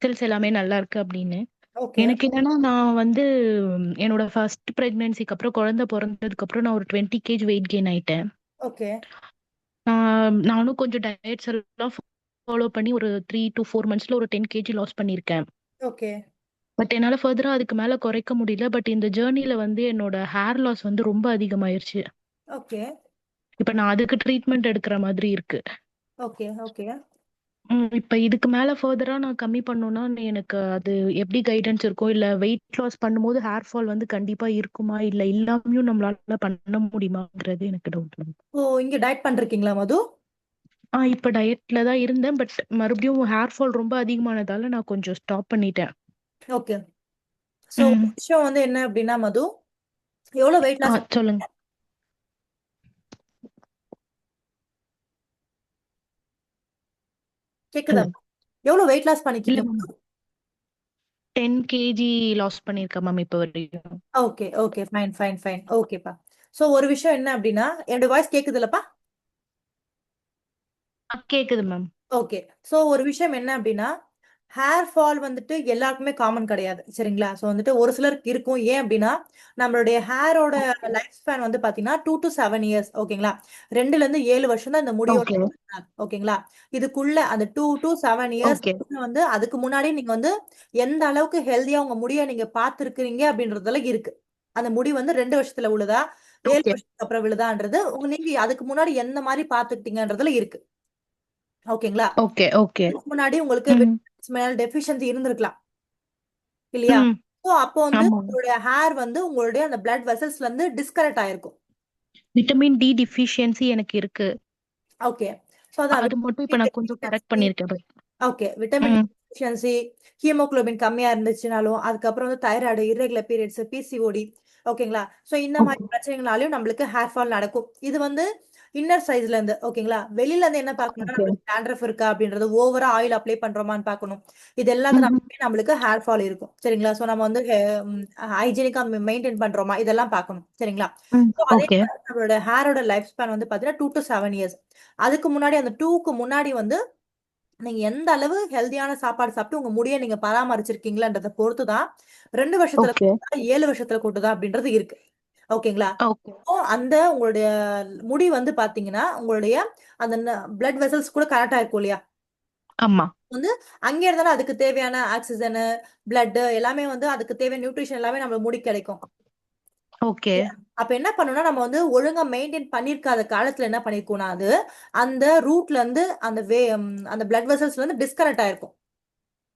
ரிசல்ட்ஸ் எல்லாமே நல்லா இருக்கு அப்படின்னு. ஓகே எனக்கு என்னன்னா நான் வந்து என்னோட ஃபர்ஸ்ட் பிரெக்னன்சிக்கு அப்புறம் குழந்தை பிறந்ததுக்கு அப்புறம் நான் ஒரு 20 கேஜி வெயிட் கெயின் ஆயிட்டேன். ஓகே நானும் கொஞ்சம் டயட்ஸ் எல்லாம் ஃபாலோ பண்ணி ஒரு 3 to 4 monthsல ஒரு 10 கேஜி லாஸ் பண்ணியிருக்கேன். ஓகே பட் என்னால ஃபர்தரா அதுக்கு மேல குறைக்க முடியல. பட் இந்த ஜேர்னில வந்து என்னோட ஹேர் லாஸ் வந்து ரொம்ப அதிகமாயிருச்சு. ஓகே இப்ப நான் அதுக்கு ட்ரீட்மெண்ட் எடுக்கிற மாதிரி இருக்கு. ஓகே ஓகே இப்ப இதுக்கு மேல ஃபர்தரா நான் கம்மி பண்ணணும்னா எனக்கு அது எப்படி கைடன்ஸ் இருக்கும்? இல்ல வெயிட் லாஸ் பண்ணும்போது ஹேர் ஃபால் வந்து கண்டிப்பா இருக்குமா? இல்ல இல்லாமயும் நம்மளால பண்ண முடியுமாங்கிறது எனக்கு டவுட். ஓ, இங்க டயட் பண்றீங்களா மது? இப்ப டயட்ல தான் இருந்தேன். பட் மறுபடியும் ஹேர் ஃபால் ரொம்ப அதிகமானதால நான் கொஞ்சம் ஸ்டாப் பண்ணிட்டேன். ஓகே. சோ விஷயம் வந்து என்ன அப்படின்னா மது, எவ்வளவு வெயிட் லாஸ்? சொல்லுங்க. கேக்குதா? எவ்வளவு வெயிட் லாஸ் பண்ணிக்கீங்க? 10 கேஜி லாஸ் பண்ணிருக்கேன் மேம் இப்ப வரைக்கும். Okay okay, fine fine fine, ஓகேப்பா. சோ ஒரு விஷயம் என்ன அப்படின்னா, என்னோட வாய்ஸ் கேக்குது இல்லப்பா? கேக்குது மேம். ஓகே. சோ ஒரு விஷயம் என்ன அப்படின்னா, ஹேர் ஃபால் வந்துட்டு எல்லாருக்குமே காமன் கிடையாது, சரிங்களா? ஸோ வந்துட்டு ஒரு சிலருக்கு இருக்கும். ஏன் அப்படின்னா, நம்மளுடைய ஹேரோட லைஃப் ஸ்பேன் வந்து பாத்தீங்கன்னா 2 to 7 years, ஓகேங்களா? 2ல இருந்து 7 வருஷம் தான் இந்த முடியோட, ஓகேங்களா? இதுக்குள்ள அந்த 2 to 7 years வந்து அதுக்கு முன்னாடி நீங்க வந்து எந்த அளவுக்கு ஹெல்தியா உங்க முடிய நீங்க பாத்துருக்கீங்க அப்படின்றதுல இருக்கு. அந்த முடி வந்து 2 வருஷத்துல விழுதா, 7 வருஷத்துக்கு அப்புறம் விழுதான்றது நீங்க அதுக்கு முன்னாடி எந்த மாதிரி பாத்துக்கிட்டீங்கன்றதுல இருக்கு. ஓகேங்களா? Okay okay. முன்னாடி உங்களுக்கு டெஃபிஷியன்சி இருந்திருக்கலாம் இல்லையா? சோ அப்போ வந்து உங்களுடைய ஹேர் வந்து உங்களுடைய அந்த பிளட் வெசல்ஸ்ல இருந்து டிஸ்கனெக்ட் ஆயிருக்கும். விட்டமின் டி டிஃபிஷியன்சி எனக்கு இருக்கு. ஓகே. சோ அது மட்டும் இப்ப நான் கொஞ்சம் கரெக்ட் பண்ணிருக்கேன். Okay. Vitamin D deficiency, haemoglobin கம்மியா இருந்துச்சுனாலும், அதுக்கப்புறம் வந்து தைராய்டு, இர்ரெகுலர் பீரியட்ஸ், பிசிஓடி, ஓகேங்களா? சோ இந்த மாதிரி பிரச்சனைகளாலையும் நம்மளுக்கு ஹேர் ஃபால் நடக்கும். இது வந்து இன்னர் சைஸ்ல இருந்து, ஓகேங்களா? வெளியில இருந்து என்ன பார்க்கணும்னா, நம்மளுக்கு டேண்ட்ரஃப் இருக்கா அப்படின்றது, ஓவரா ஆயில் அப்ளை பண்றோமான்னு பார்க்கணும். இது எல்லாத்துலயுமே நம்மளுக்கு ஹேர் ஃபால் இருக்கும், சரிங்களா? சோ நம்ம வந்து ஹைஜீனிக்கா மெயின்டைன் பண்றோமா, இதெல்லாம் பார்க்கணும், சரிங்களா? சோ அதே மாதிரி நம்மளோட ஹேரோட லைஃப் ஸ்பேன் வந்து பாத்தீங்கன்னா 2 to 7 years. அதுக்கு முன்னாடி அந்த 2க்கு முன்னாடி வந்து நீங்க எந்த அளவு ஹெல்தியான சாப்பாடு சாப்பிட்டு உங்க முடிய நீங்க பராமரிச்சிருக்கீங்களான்றத பொறுத்துதான் 2 வருஷத்துல 7 வருஷத்துல கூட்டுதா அப்படின்றது இருக்கு, ஓகேங்களா? அந்த உங்களுடைய முடி வந்து பாத்தீங்கன்னா உங்களுடைய அந்த பிளட் வெசல்ஸ் கூட கனெக்ட் ஆயிருக்கும் இல்லையா? ஆமா. வந்து அங்க இருந்தாலும் அதுக்கு தேவையான ஆக்சிஜன், பிளட் எல்லாமே வந்து அதுக்கு தேவையான நியூட்ரிஷன் எல்லாமே நம்ம முடி கிடைக்கும். ஓகே. அப்ப என்ன பண்ணணும்னா, நம்ம வந்து ஒழுங்கா மெயின்டைன் பண்ணிருக்காத காலத்துல என்ன பண்ணிருக்கோம்னா, அது அந்த ரூட்ல இருந்து அந்த பிளட் வெசல்ஸ்ல இருந்து டிஸ்கனெக்ட் ஆயிருக்கும்.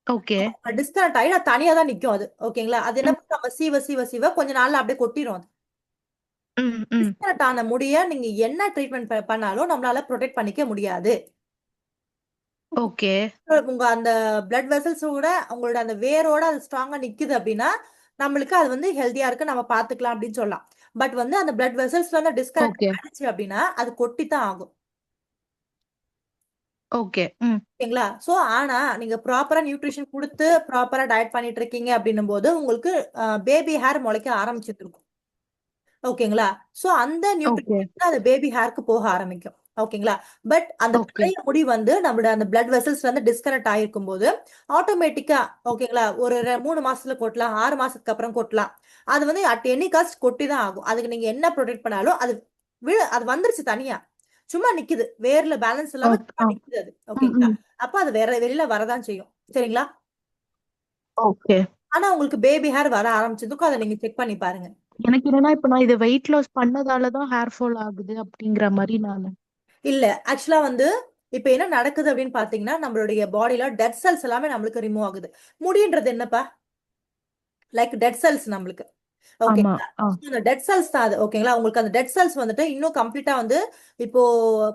ஓகே. டிஸ்கனெக்ட் ஆகி தனியா தான் நிக்கும் அது, ஓகேங்களா? அது என்ன நம்ம சீவ சீவ சீவ கொஞ்ச நாள்ல அப்படியே கொட்டிரும் அது. டிஸ்கனெக்ட் ஆன முடிய நீங்க என்ன ட்ரீட்மெண்ட் பண்ணாலும் நம்மளால ப்ரொடெக்ட் பண்ணிக்க முடியாது. ஓகே. உங்க அந்த பிளட் வெசல்ஸோட உங்களோட அந்த வேரோட அது ஸ்ட்ராங்கா நிக்குது அப்படின்னா நம்மளுக்கு அது வந்து ஹெல்தியா இருக்கு, நம்ம பாத்துக்கலாம் அப்படின்னு சொல்லலாம். பட் வந்து அந்த பிளட் வெசல்ஸ்ல இருந்து டிஸ்கனெக்ட் ஆயிடுச்சு அப்படின்னா அது கொட்டித்தான் ஆகும். ஓகே. ஓகேங்களா? சோ ஆனா நீங்க ப்ராப்பரா நியூட்ரிஷன் கொடுத்து ப்ராப்பரா டயட் பண்ணிட்டு இருக்கீங்க அப்படின்னும் போது உங்களுக்கு பேபி ஹேர் முளைக்க ஆரம்பிச்சிருக்கும், ஓகேங்களா? சோ அந்த நியூட்ரிஷன் அந்த பேபி ஹேருக்கு போக ஆரம்பிக்கும், ஓகேங்களா? பட் அந்த பழைய முடி வந்து நம்மளோட அந்த பிளட் வெசல்ஸ்ல இருந்து டிஸ்கனெக்ட் ஆயிருக்கும் போது ஆட்டோமேட்டிக்கா, ஓகேங்களா, ஒரு 3 மாசத்துல கொட்டலாம், 6 மாசத்துக்கு அப்புறம் கொட்டலாம். அது வந்து அட் எனி காஸ்ட் கொட்டி தான் ஆகும். அதுக்கு நீங்க என்ன ப்ரொடெக்ட் பண்ணாலும் அது வந்துருச்சு தனியா, சும்மா நிக்குது, வேர்ல பேலன்ஸ் இல்லாம சும்மா நிக்குது அது, ஓகேங்களா? அப்ப அது வெளியில வரதான் செய்யும், சரிங்களா? ஓகே. ஆனா உங்களுக்கு பேபி ஹேர் வர ஆரம்பிச்சதுக்கும் அதை நீங்க செக் பண்ணி பாருங்க. எனக்கு என்னன்னா இப்ப நான் இதை வெயிட் லாஸ் பண்ணதாலதான் ஹேர் ஃபால் ஆகுது அப்படிங்கிற மாதிரி நான் இல்ல. ஆக்சுவலா வந்து இப்ப என்ன நடக்குது அப்படின்னு பாத்தீங்கன்னா, நம்மளுடைய பாடியில டெட் செல்ஸ் எல்லாமே நம்மளுக்கு ரிமூவ் ஆகுது. முடின்றது என்னப்பா? லைக் டெட் செல்ஸ் நம்மளுக்கு, ஓகேங்களா? அந்த டெட் செல்ஸ் தான் அது, ஓகேங்களா? உங்களுக்கு அந்த டெட் செல்ஸ் வந்துட்டு இன்னும் கம்ப்ளீட்டா வந்து இப்போ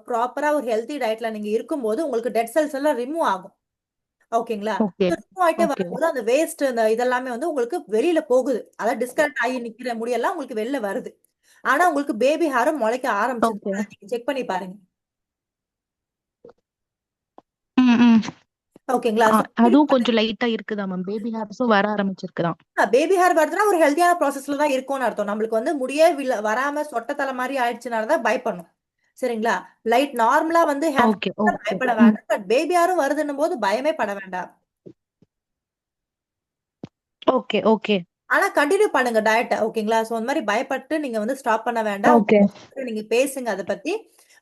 ப்ராப்பரா ஒரு ஹெல்தி டயட்ல நீங்க இருக்கும்போது உங்களுக்கு டெட் செல்ஸ் எல்லாம் ரிமூவ் ஆகும், ஓகேங்களா? ரிமூவ் ஆயிட்டே வரும்போது அந்த வேஸ்ட் அந்த இதெல்லாமே வந்து உங்களுக்கு வெளியில போகுது, அதாவது டிஸ்கனெக்ட் ஆகி நிக்கிற முடியெல்லாம் உங்களுக்கு வெளில வருது. ஆனா உங்களுக்கு பேபி ஹேரும் முளைக்க ஆரம்பிச்சது, நீங்க செக் பண்ணி பாருங்க. ஓகேங்களா? அதுவும் கொஞ்சம் லைட்டா இருக்குதா மேம். பேபி ஹேர்ஸும் வர ஆரம்பிச்சிருக்குதான். பேபி ஹேர் வருதுன்னா ஒரு ஹெல்த்தியான ப்ராசஸ்ல தான் இருக்கும்னு அர்த்தம். நம்மளுக்கு வந்து முடியே வராம சொட்ட தலை மாதிரி ஆயிடுச்சுனாலதான் பயப்படணும். சரிங்களா? லைட் நார்மலா வந்து ஹேர் ஓகே ஓகே பயப்பட வேண்டாம். பட் பேபி ஹேரும் வருதுன்னும் போது பயமே பட வேண்டாம். ஓகே ஓகே ஆனா கண்டினியூ பண்ணுங்க டயட்டை. ஓகேங்களா? சோ அந்த மாதிரி பயப்பட்டு நீங்க வந்து ஸ்டாப் பண்ண வேண்டாம். ஓகே நீங்க பேசுங்க அதை பத்தி.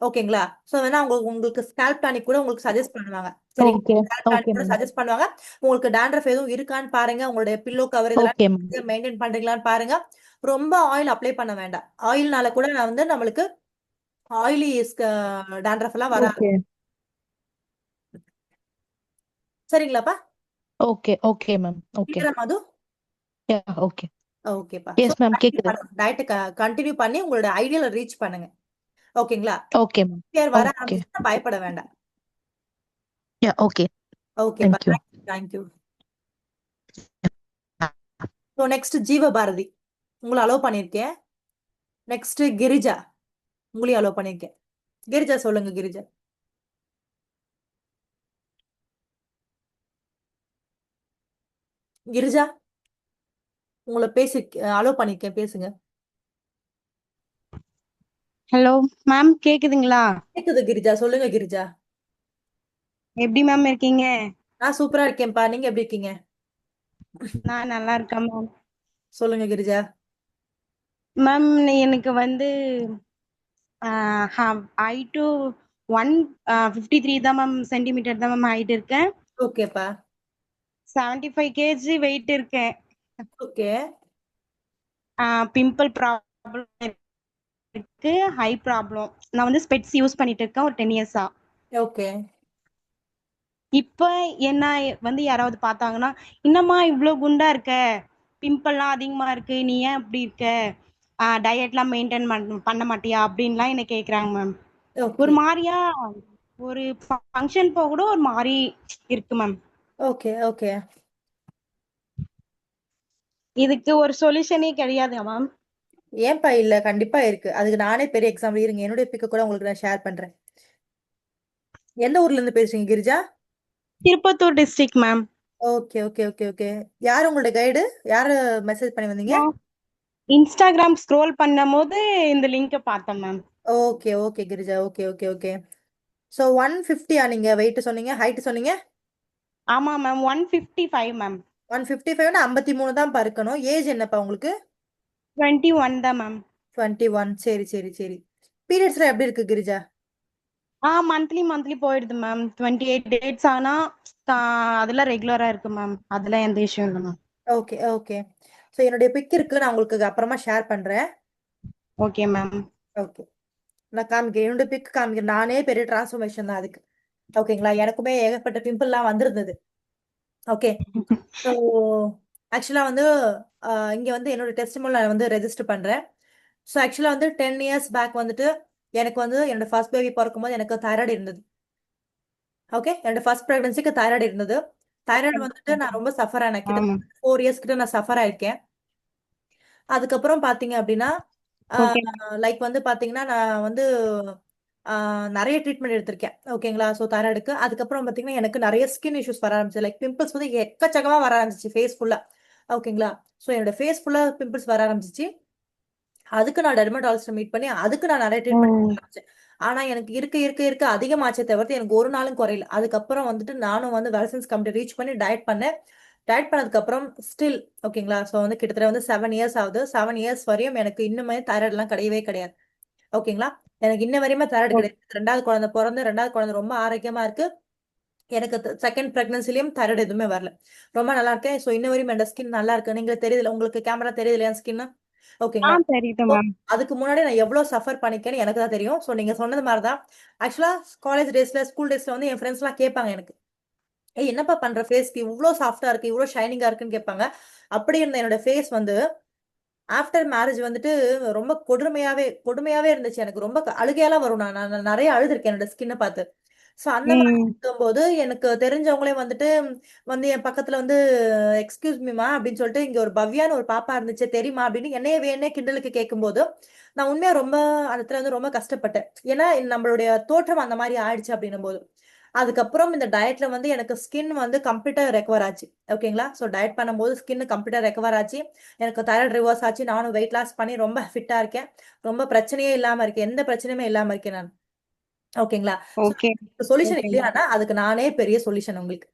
ஓகேங்களா? சோ வேணா உங்களுக்கு ஸ்கேல்ப் டானிக் கூட உங்களுக்கு சஜஸ்ட் பண்ணுவாங்க. சரிங்களா? ஓகே ஸ்கேல்ப் டானிக் ஓகே கூட மேம். சஜஸ்ட் பண்ணுவாங்க. உங்களுக்கு டேண்ட்ரஃப் எதுவும் இருக்கான்னு பாருங்க. உங்களுடைய பில்லோ கவர் இதெல்லாம் ஓகே மேம். மெயின்டைன் பண்றீங்களான்னு பாருங்க. ரொம்ப ஆயில் அப்ளை பண்ண வேண்டாம். ஆயில்னால கூட நான் வந்து நம்மளுக்கு ஆயிலி டேண்ட்ரஃப் எல்லாம் வராது. ஓகே சரிங்களாப்பா? Okay okay ma'am. ஓகே கிளியரா மது? Yeah okay. ஓகேப்பா. எஸ் மேம் கேக்குது. டயட்டை கண்டினியூ பண்ணி உங்களோட ஐடியலை ரீச் பண்ணுங்க. ஓகேங்களா? Okay ma'am. பேர் வர ஓகே ஆரம்பிச்சுன்னா பயப்பட வேண்டாம். Yeah okay. ஓகேப்பா. Thank you. Thank you. So next Jeevabharathi உங்களை அலோவ் பண்ணியிருக்கேன். நெக்ஸ்ட் கிரிஜா உங்களையும் அலோவ் பண்ணியிருக்கேன். கிரிஜா சொல்லுங்க கிரிஜா. கிரிஜா உங்களை பேசி அலோவ் பண்ணியிருக்கேன், பேசுங்க. ஹலோ மேம், கேக்குதுங்களா? கேக்குது கிரிஜா, சொல்லுங்க கிரிஜா. எப்படி மேம் இருக்கீங்க? நான் சூப்பரா இருக்கேன்ப்பா, நீங்க எப்படி இருக்கீங்க? நான் நல்லா இருக்கேன் மேம். சொல்லுங்க கிரிஜா. மேம் எனக்கு வந்து ஹைட்டு 153 தான் மேம், சென்டிமீட்டர் தான் மேம் ஹைட் இருக்கேன். ஓகேப்பா. 75 கேஜி வெயிட் இருக்கேன். ஓகே. பிம்பிள் ப்ராப்ளம் இருக்கு, ஹை ப்ராப்ளம். நான் வந்து ஸ்பெட்ஸ் யூஸ் பண்ணிட்டு இருக்கேன் ஒரு 10 இயர்ஸா. ஓகே. இப்ப என்ன வந்து யாராவது பார்த்தாங்கன்னா, இன்னமா இவ்ளோ குண்டா இருக்க, பிம்பிள்லாம் அதிகமா இருக்கு, நீ ஏன் இப்படி இருக்க, டயட்லாம் மெயின்டைன் பண்ண மாட்டியா அப்படின்லாம் என்ன கேக்குறாங்க மேம். ஒரு மாதிரியா, ஒரு ஃபங்க்ஷன் போக கூட ஒரு மாதிரி இருக்கு மேம். Okay okay. இதுக்கு ஒரு சொல்யூஷனே கிடையாதுங்க மேம்? ஏன்பா இல்ல, கண்டிப்பா இருக்கு. அதுக்கு நானே பெரிய எக்ஸாம்பிள் இருங்க, என்னுடைய பிக்க கூட உங்களுக்கு நான் ஷேர் பண்றேன். எந்த ஊர்ல இருந்து பேசுறீங்க Girija? Tirupattur district ma'am. Okay okay okay okay. யார் உங்களோட கைடு? யாரு மெசேஜ் பண்ணி வந்தீங்க? இன்ஸ்டாகிராம் ஸ்க்ரோல் பண்ணும்போது இந்த லிங்கை பார்த்தேன் ma'am. Okay okay Girija, okay okay okay. So 150 நீங்க வெயிட் சொன்னீங்க, ஹைட் சொன்னீங்க? ஆமா மேம், 155 மேம். 155னா 53 தான் இருக்கணும். ஏஜ் என்னப்பா உங்களுக்கு? 21 தான் மேம். 21. சரி சரி சரி. பீரியட்ஸ்ல எப்படி இருக்கு கிரிஜா? மந்த்லி போயிடுது மேம். 28 டேட்ஸ் ஆனா அதெல்லாம் ரெகுலரா இருக்கு மேம். அதெல்லாம் எந்த இஷ்யூ இல்லை மேம். Okay okay. ஸோ என்னுடைய பிக் இருக்கு, நான் உங்களுக்கு அப்புறமா ஷேர் பண்றேன். Okay ma'am. ஓகே, நான் காமிக்கிறேன். என்னுடைய பிக் காமிக்கிறேன். நானே பெரிய டிரான்ஸ்ஃபர்மேஷன் தான் அதுக்கு. ஓகேங்களா? எனக்குமே ஏகப்பட்ட பிம்பிள்லாம் வந்திருந்தது. ஓகே. ஸோ ஆக்சுவலா வந்து இங்க வந்து என்னோட டெஸ்டிமோனியல் நான் வந்து ரெஜிஸ்டர் பண்றேன். ஸோ ஆக்சுவலா வந்து 10 இயர்ஸ் பேக் வந்துட்டு எனக்கு வந்து என்னோட ஃபர்ஸ்ட் பேபி பிறக்கும்போது எனக்கு தைராய்டு இருந்தது. ஓகே, என்னோட ஃபர்ஸ்ட் பிரெக்னன்சிக்கு தைராய்டு இருந்தது. தைராய்டு வந்துட்டு நான் ரொம்ப சஃபர் ஆனேன். கிட்ட 4 இயர்ஸ் கிட்ட நான் சஃபர் ஆயிருக்கேன். அதுக்கப்புறம் பாத்தீங்க அப்படின்னா லைக் வந்து பாத்தீங்கன்னா நான் வந்து நிறைய ட்ரீட்மெண்ட் எடுத்திருக்கேன். ஓகேங்களா? ஸோ தைராய்டுக்கு. அதுக்கப்புறம் பாத்தீங்கன்னா எனக்கு நிறைய ஸ்கின் இஷ்யூஸ் வர ஆரம்பிச்சு. லைக் பிம்பிள்ஸ் வந்து எக்கச்சக்கமா வர ஆரம்பிச்சிச்சு ஃபேஸ் ஃபுல்லா. ஓகேங்களா? ஸோ என்னோட ஃபேஸ் ஃபுல்லா பிம்பிள்ஸ் வர ஆரம்பிச்சிச்சு. அதுக்கு நான் டெர்மட்டாலஜிஸ்ட் மீட் பண்ணி அதுக்கு நான் நிறைய ட்ரீட்மெண்ட் ஆரம்பிச்சேன். ஆனா எனக்கு இருக்க இருக்க இருக்க அதிகமாச்சே தவிர்த்து எனக்கு ஒரு நாளும் குறையல. அதுக்கப்புறம் வந்துட்டு நானும் வந்து வெல்சன்ஸ் கம்பெனி ரீச் பண்ணி டயட் பண்ணேன். டயட் பண்ணதுக்கு அப்புறம் ஸ்டில் ஓகேங்களா? ஸோ வந்து கிட்டத்தட்ட வந்து 7 இயர்ஸ் ஆகுது. 7 இயர்ஸ் வரையும் எனக்கு இன்னுமே தைராய்டு எல்லாம் கிடையவே கிடையாது. ஓகேங்களா? எனக்கு இன்ன வரையுமே தைராய்டு கிடையாது. 2வது குழந்தை பிறந்து 2வது குழந்தை ரொம்ப ஆரோக்கியமா இருக்கு. எனக்கு செகண்ட் பிரெக்னன்சிலயும் தைராய்டு எதுவுமே வரல. ரொம்ப நல்லா இருக்கேன். ஸோ இன்ன வரையும் என்னோட ஸ்கின் நல்லா இருக்கு. நீங்க தெரியுதுல, உங்களுக்கு கேமரா தெரியுதுல என் ஸ்கின்? ஓகேங்களா? அதுக்கு முன்னாடி நான் எவ்வளவு சஃபர் பண்ணிக்கேன்னு எனக்கு தான் தெரியும். ஸோ நீங்க சொன்னது மாதிரிதான். ஆக்சுவலா காலேஜ் டேஸ்ல, ஸ்கூல் டேஸ்ல வந்து என் ஃப்ரெண்ட்ஸ் எல்லாம் கேட்பாங்க எனக்கு, ஏய் என்னப்பா பண்ற, ஃபேஸ்க்கு இவ்வளோ சாஃப்டா இருக்கு, இவ்வளோ ஷைனிங்கா இருக்குன்னு கேட்பாங்க. அப்படி இருந்த என்னோட ஃபேஸ் வந்து ஆஃப்டர் மேரேஜ் வந்துட்டு ரொம்ப கொடுமையாவே இருந்துச்சு. எனக்கு ரொம்ப அழுகையெல்லாம் வரும். நான் நிறைய அழுதுருக்கேன் என்னோட ஸ்கின்னை பார்த்து. ஸோ அந்த மாதிரி இருக்கும்போது எனக்கு தெரிஞ்சவங்களே வந்துட்டு வந்து என் பக்கத்துல வந்து எக்ஸ்கியூஸ் மீமா அப்படின்னு சொல்லிட்டு, இங்க ஒரு பவ்யான்னு ஒரு பாப்பா இருந்துச்சு தெரியுமா அப்படின்னு என்னைய வேணே கிண்டலுக்கு கேட்கும்போது நான் உண்மையா ரொம்ப அந்த இடத்துல வந்து ரொம்ப கஷ்டப்பட்டேன். ஏன்னா நம்மளுடைய தோற்றம் அந்த மாதிரி ஆயிடுச்சு அப்படின்னும் போது. அதுக்கப்புறம் இந்த டயட்ல வந்து எனக்கு ஸ்கின் வந்து கம்ப்ளீட்டா ரெக்கவர் ஆச்சு. ஓகேங்களா? ஸோ டயட் பண்ணும்போது ஸ்கின் கம்ப்ளீட்டா ரெக்கவர் ஆச்சு. எனக்கு தைராய்டு ரிவர்ஸ் ஆச்சு. நானும் வெயிட் லாஸ் பண்ணி ரொம்ப ஃபிட்டா இருக்கேன். ரொம்ப பிரச்சனையே இல்லாம இருக்கேன். எந்த பிரச்சனையுமே இல்லாம இருக்கேன் நான். ஓகேங்களா? ஓகே சொல்யூஷன் ஓகே இல்லையானா அதுக்கு நானே பெரிய சொல்யூஷன் உங்களுக்கு.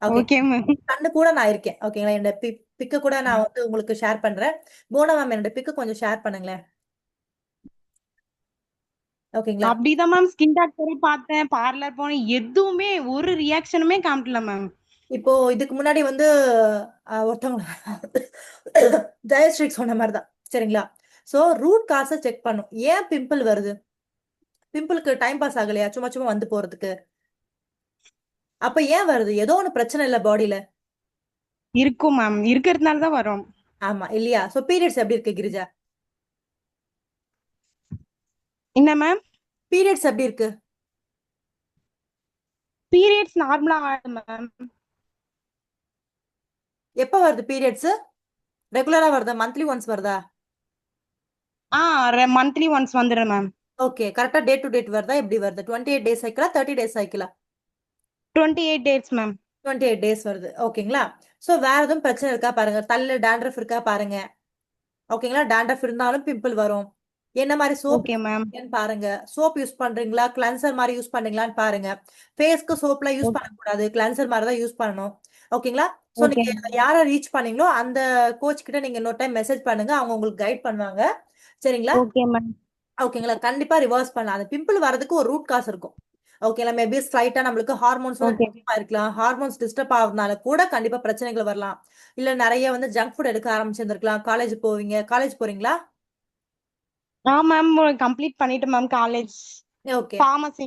ஓகே. Okay ma'am. கண்ணு கூட நான் இருக்கேன். ஓகேங்களா? என்னோட பிக்க கூட நான் வந்து உங்களுக்கு ஷேர் பண்றேன். போனா மேம் என்னோட பிக்கு கொஞ்சம் ஷேர் பண்ணுங்களேன். ஓகேங்களா? அப்படிதான் மேம் ஸ்கின் டாக்டரை பார்த்தேன், பார்லர் போனேன், எதுவுமே ஒரு ரியாக்ஷனுமே காமிக்கல மேம். இப்போ இதுக்கு முன்னாடி வந்து ஒருத்தவங்க ஜெயஸ்ரீ சொன்ன மாதிரிதான். சரிங்களா? சோ ரூட் காசை செக் பண்ணும். ஏன் பிம்பிள் வருது? பிம்பிளுக்கு டைம் பாஸ் ஆகலையா சும்மா சும்மா வந்து போறதுக்கு? அப்ப ஏன் வருது? ஏதோ ஒண்ணு பிரச்சனை இல்ல பாடியில. இருக்கும் மேம், இருக்கிறதுனால தான் வரும். ஆமா இல்லையா? சோ பீரியட்ஸ் எப்படி இருக்கு கிரிஜா? என்ன மேம்? பீரியட்ஸ் எப்படி இருக்கு? பீரியட்ஸ் நார்மலா ஆகுது மேம். எப்ப வருது பீரியட்ஸ்? ரெகுலரா வருதா? மந்த்லி ஒன்ஸ் வருதா? மந்த்லி ஒன்ஸ் வந்துடுறேன் மேம். ஓகே. கரெக்டா டேட் டு டேட் வருதா? எப்படி வருது? 28 டேஸ் சைக்கிளா 30 டேஸ் சைக்கிளா? 28 டேஸ் மேம். 28 டேஸ் வருது. ஓகேங்களா? சோ வேற எதுவும் பிரச்சனை இருக்கா பாருங்க. தள்ள டாண்ட்ரஃப் இருக்கா பாருங்க. ஓகேங்களா? டாண்ட்ரஃப் இருந்தாலும் பிம்பிள் வரும். என்ன மாதிரி சோப் ஓகே மேம். பாருங்க. சோப் யூஸ் பண்றீங்களா? கிளென்சர் மாதிரி யூஸ் பண்றீங்களான்னு பாருங்க. ஃபேஸ்க்கு சோப்லாம் யூஸ் பண்ணக்கூடாது. கிளென்சர் மாதிரி தான் யூஸ் பண்ணணும். ஓகேங்களா? சோ ஓகே நீங்க யார ரீச் பண்ணீங்களோ அந்த கோச் கிட்ட நீங்க இன்னொரு டைம் மெசேஜ் பண்ணுங்க. அவங்க உங்களுக்கு கைட் பண்ணுவாங்க. சரிங்களா? Okay ma'am. ஓகேங்களா? கண்டிப்பா ரிவர்ஸ் பண்ணலாம். அந்த பிம்பிள் வரதுக்கு ஒரு ரூட் காஸ் இருக்கும். ஓகேங்களா? மேபி ஸ்லைட்டா நம்மளுக்கு ஹார்மோன்ஸ் ஓகே இருக்கலாம். ஹார்மோன்ஸ் டிஸ்டர்ப் ஆகுறதுனால கூட கண்டிப்பா பிரச்சனைகள் வரலாம். இல்ல நிறைய வந்து ஜங்க் ஃபுட் எடுக்க ஆரம்பிச்சிருந்திருக்கலாம். காலேஜ் போவீங்க. காலேஜ் போறீங்களா? மேம் கம்ப்ளீட் பண்ணிட்டேன் ma'am college okay pharmacy.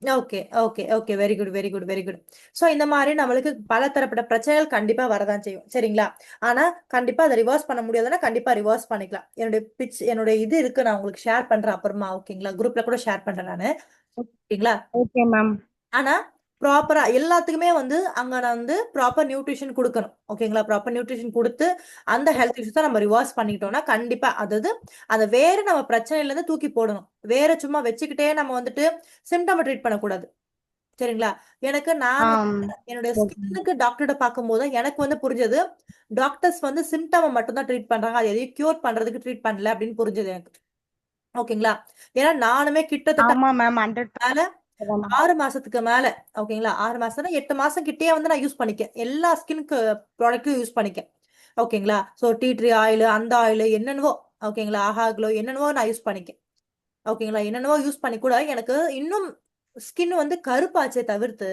Okay okay okay very good very good very good. So இந்த மாதிரி நம்மளுக்கு பல தரப்பட்ட பிரச்சனைகள் கண்டிப்பா வரதான் செய்யும். சரிங்களா? ஆனா கண்டிப்பா அதை ரிவர்ஸ் பண்ண முடியாதுன்னா கண்டிப்பா ரிவர்ஸ் பண்ணிக்கலாம். என்னுடைய இது இருக்கு, நான் உங்களுக்கு ஷேர் பண்றேன் அப்புறமா. ஓகேங்களா? குரூப்ல கூட ஷேர் பண்றேன் நானு. ஓகேங்களா? Okay ma'am. ஆனா ப்ராப்பரா எல்லாத்துக்குமே வந்து அங்க நான் வந்து ப்ராப்பர் நியூட்ரிஷன் கொடுக்கணும். ஓகேங்களா? ப்ராப்பர் நியூட்ரிஷன் கொடுத்து அந்த ஹெல்த் இஷ்யூஸ் நம்ம ரிவர்ஸ் பண்ணிட்டோம்னா கண்டிப்பா அதாவது அந்த வேற நம்ம பிரச்சனையில இருந்து தூக்கி போடணும். வேற சும்மா வச்சுக்கிட்டே நம்ம வந்துட்டு சிம்டம் ட்ரீட் பண்ணக்கூடாது. சரிங்களா? எனக்கு நான் என்னுடைய ஸ்கின்னுக்கு டாக்டர்கிட்ட பார்க்கும்போது எனக்கு வந்து புரிஞ்சது, டாக்டர்ஸ் வந்து சிம்டம் மட்டும் தான் ட்ரீட் பண்றாங்க, அது எதையும் கியூர் பண்றதுக்கு ட்ரீட் பண்ணல அப்படின்னு புரிஞ்சது எனக்கு. ஓகேங்களா? ஏன்னா நானுமே கிட்டத்தட்ட மேம் 6 மாசத்துக்கு மேல, ஓகேங்களா? 6 மாசம் 8 மாசம் கிட்டே வந்து நான் யூஸ் பண்ணிக்கேன். எல்லா ஸ்கின்க்கு ப்ராடக்ட்டும் யூஸ் பண்ணிக்கேன். ஓகேங்களா? ஸோ டீ ட்ரீ ஆயில், அந்த ஆயில் என்னென்னவோ, ஓகேங்களா? ஆஹா க்ளோ என்னென்னவோ நான் யூஸ் பண்ணிக்கேன். ஓகேங்களா? என்னென்னவோ யூஸ் பண்ணி கூட எனக்கு இன்னும் ஸ்கின் வந்து கருப்பாச்சே தவிர்த்து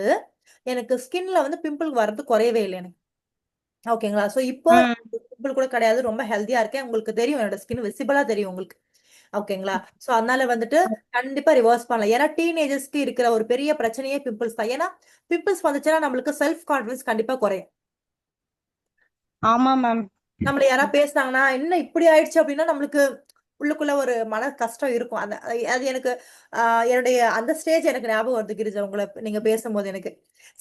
எனக்கு ஸ்கின்ல வந்து பிம்பிள் வர்றது குறையவே இல்லை எனக்கு. ஓகேங்களா? ஸோ இப்போ பிம்பிள் கூட கிடையாது. ரொம்ப ஹெல்த்தியா இருக்கேன். உங்களுக்கு தெரியும், என்னோட ஸ்கின் விசிபிளா தெரியும் உங்களுக்கு. ஓகேங்களா? சோ அதனால வந்துட்டு கண்டிப்பா ரிவர்ஸ் பண்ணலாம். ஏன்னா டீனேஜர்ஸ்க்கு இருக்கிற ஒரு பெரிய பிரச்சனையே பிம்பிள்ஸ் தான். ஏன்னா பிம்பிள்ஸ் வந்துச்சுன்னா நம்மளுக்கு செல்ஃப் கான்பிடன்ஸ் கண்டிப்பா குறையும். ஆமா மேம். நம்மள யாராவது பேசினாங்கன்னா என்ன இப்படி ஆயிடுச்சு அப்படின்னா நம்மளுக்கு உள்ளுக்குள்ள ஒரு மன கஷ்டம் இருக்கும். அது எனக்கு என்னுடைய அந்த ஸ்டேஜ் எனக்கு ஞாபகம் வருது கிரிஜா, உங்களை நீங்க பேசும்போது எனக்கு.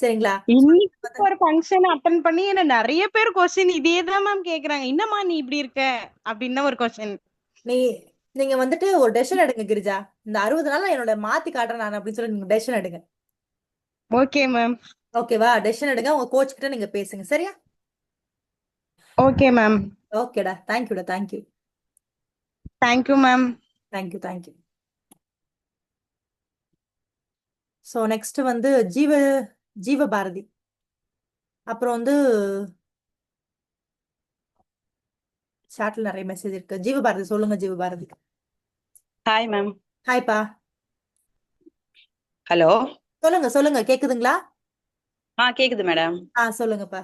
சரிங்களா? இன்னைக்கு ஒரு ஃபங்க்ஷன் அட்டென்ட் பண்ணி என்ன நிறைய பேர் கொஸ்டின் இதே தான் மேம் கேக்குறாங்க. என்னம்மா நீ இப்படி இருக்க அப்படின்னு ஒரு கொஸ்டின். நீங்க வந்துட்டு ஒரு டெசிஷன் எடுங்க கிரிஜா. இந்த 60 நாள் என்னோட மாத்தி காட்டுறேன் நான் அப்படின்னு சொல்லி நீங்க டெசிஷன் எடுங்க. Okay ma'am. ஓகேவா? டெசிஷன் எடுங்க. உங்க கோச் கிட்ட நீங்க பேசுங்க. சரியா? Okay ma'am. ஓகேடா. தேங்க்யூடா. Thank you. Thank you ma'am. Thank you thank you. So next வந்து ஜீவ பாரதி. அப்புறம் வந்து சாட்ல நிறைய மெசேஜ் இருக்கு. ஜீவபாரதி சொல்லுங்க. ஜீவபாரதி. Hi ma'am. ஹாய்ப்பா. ஹலோ. சொல்லுங்க கேக்குதுங்களா? கேக்குது மேடம். சொல்லுங்கப்பா.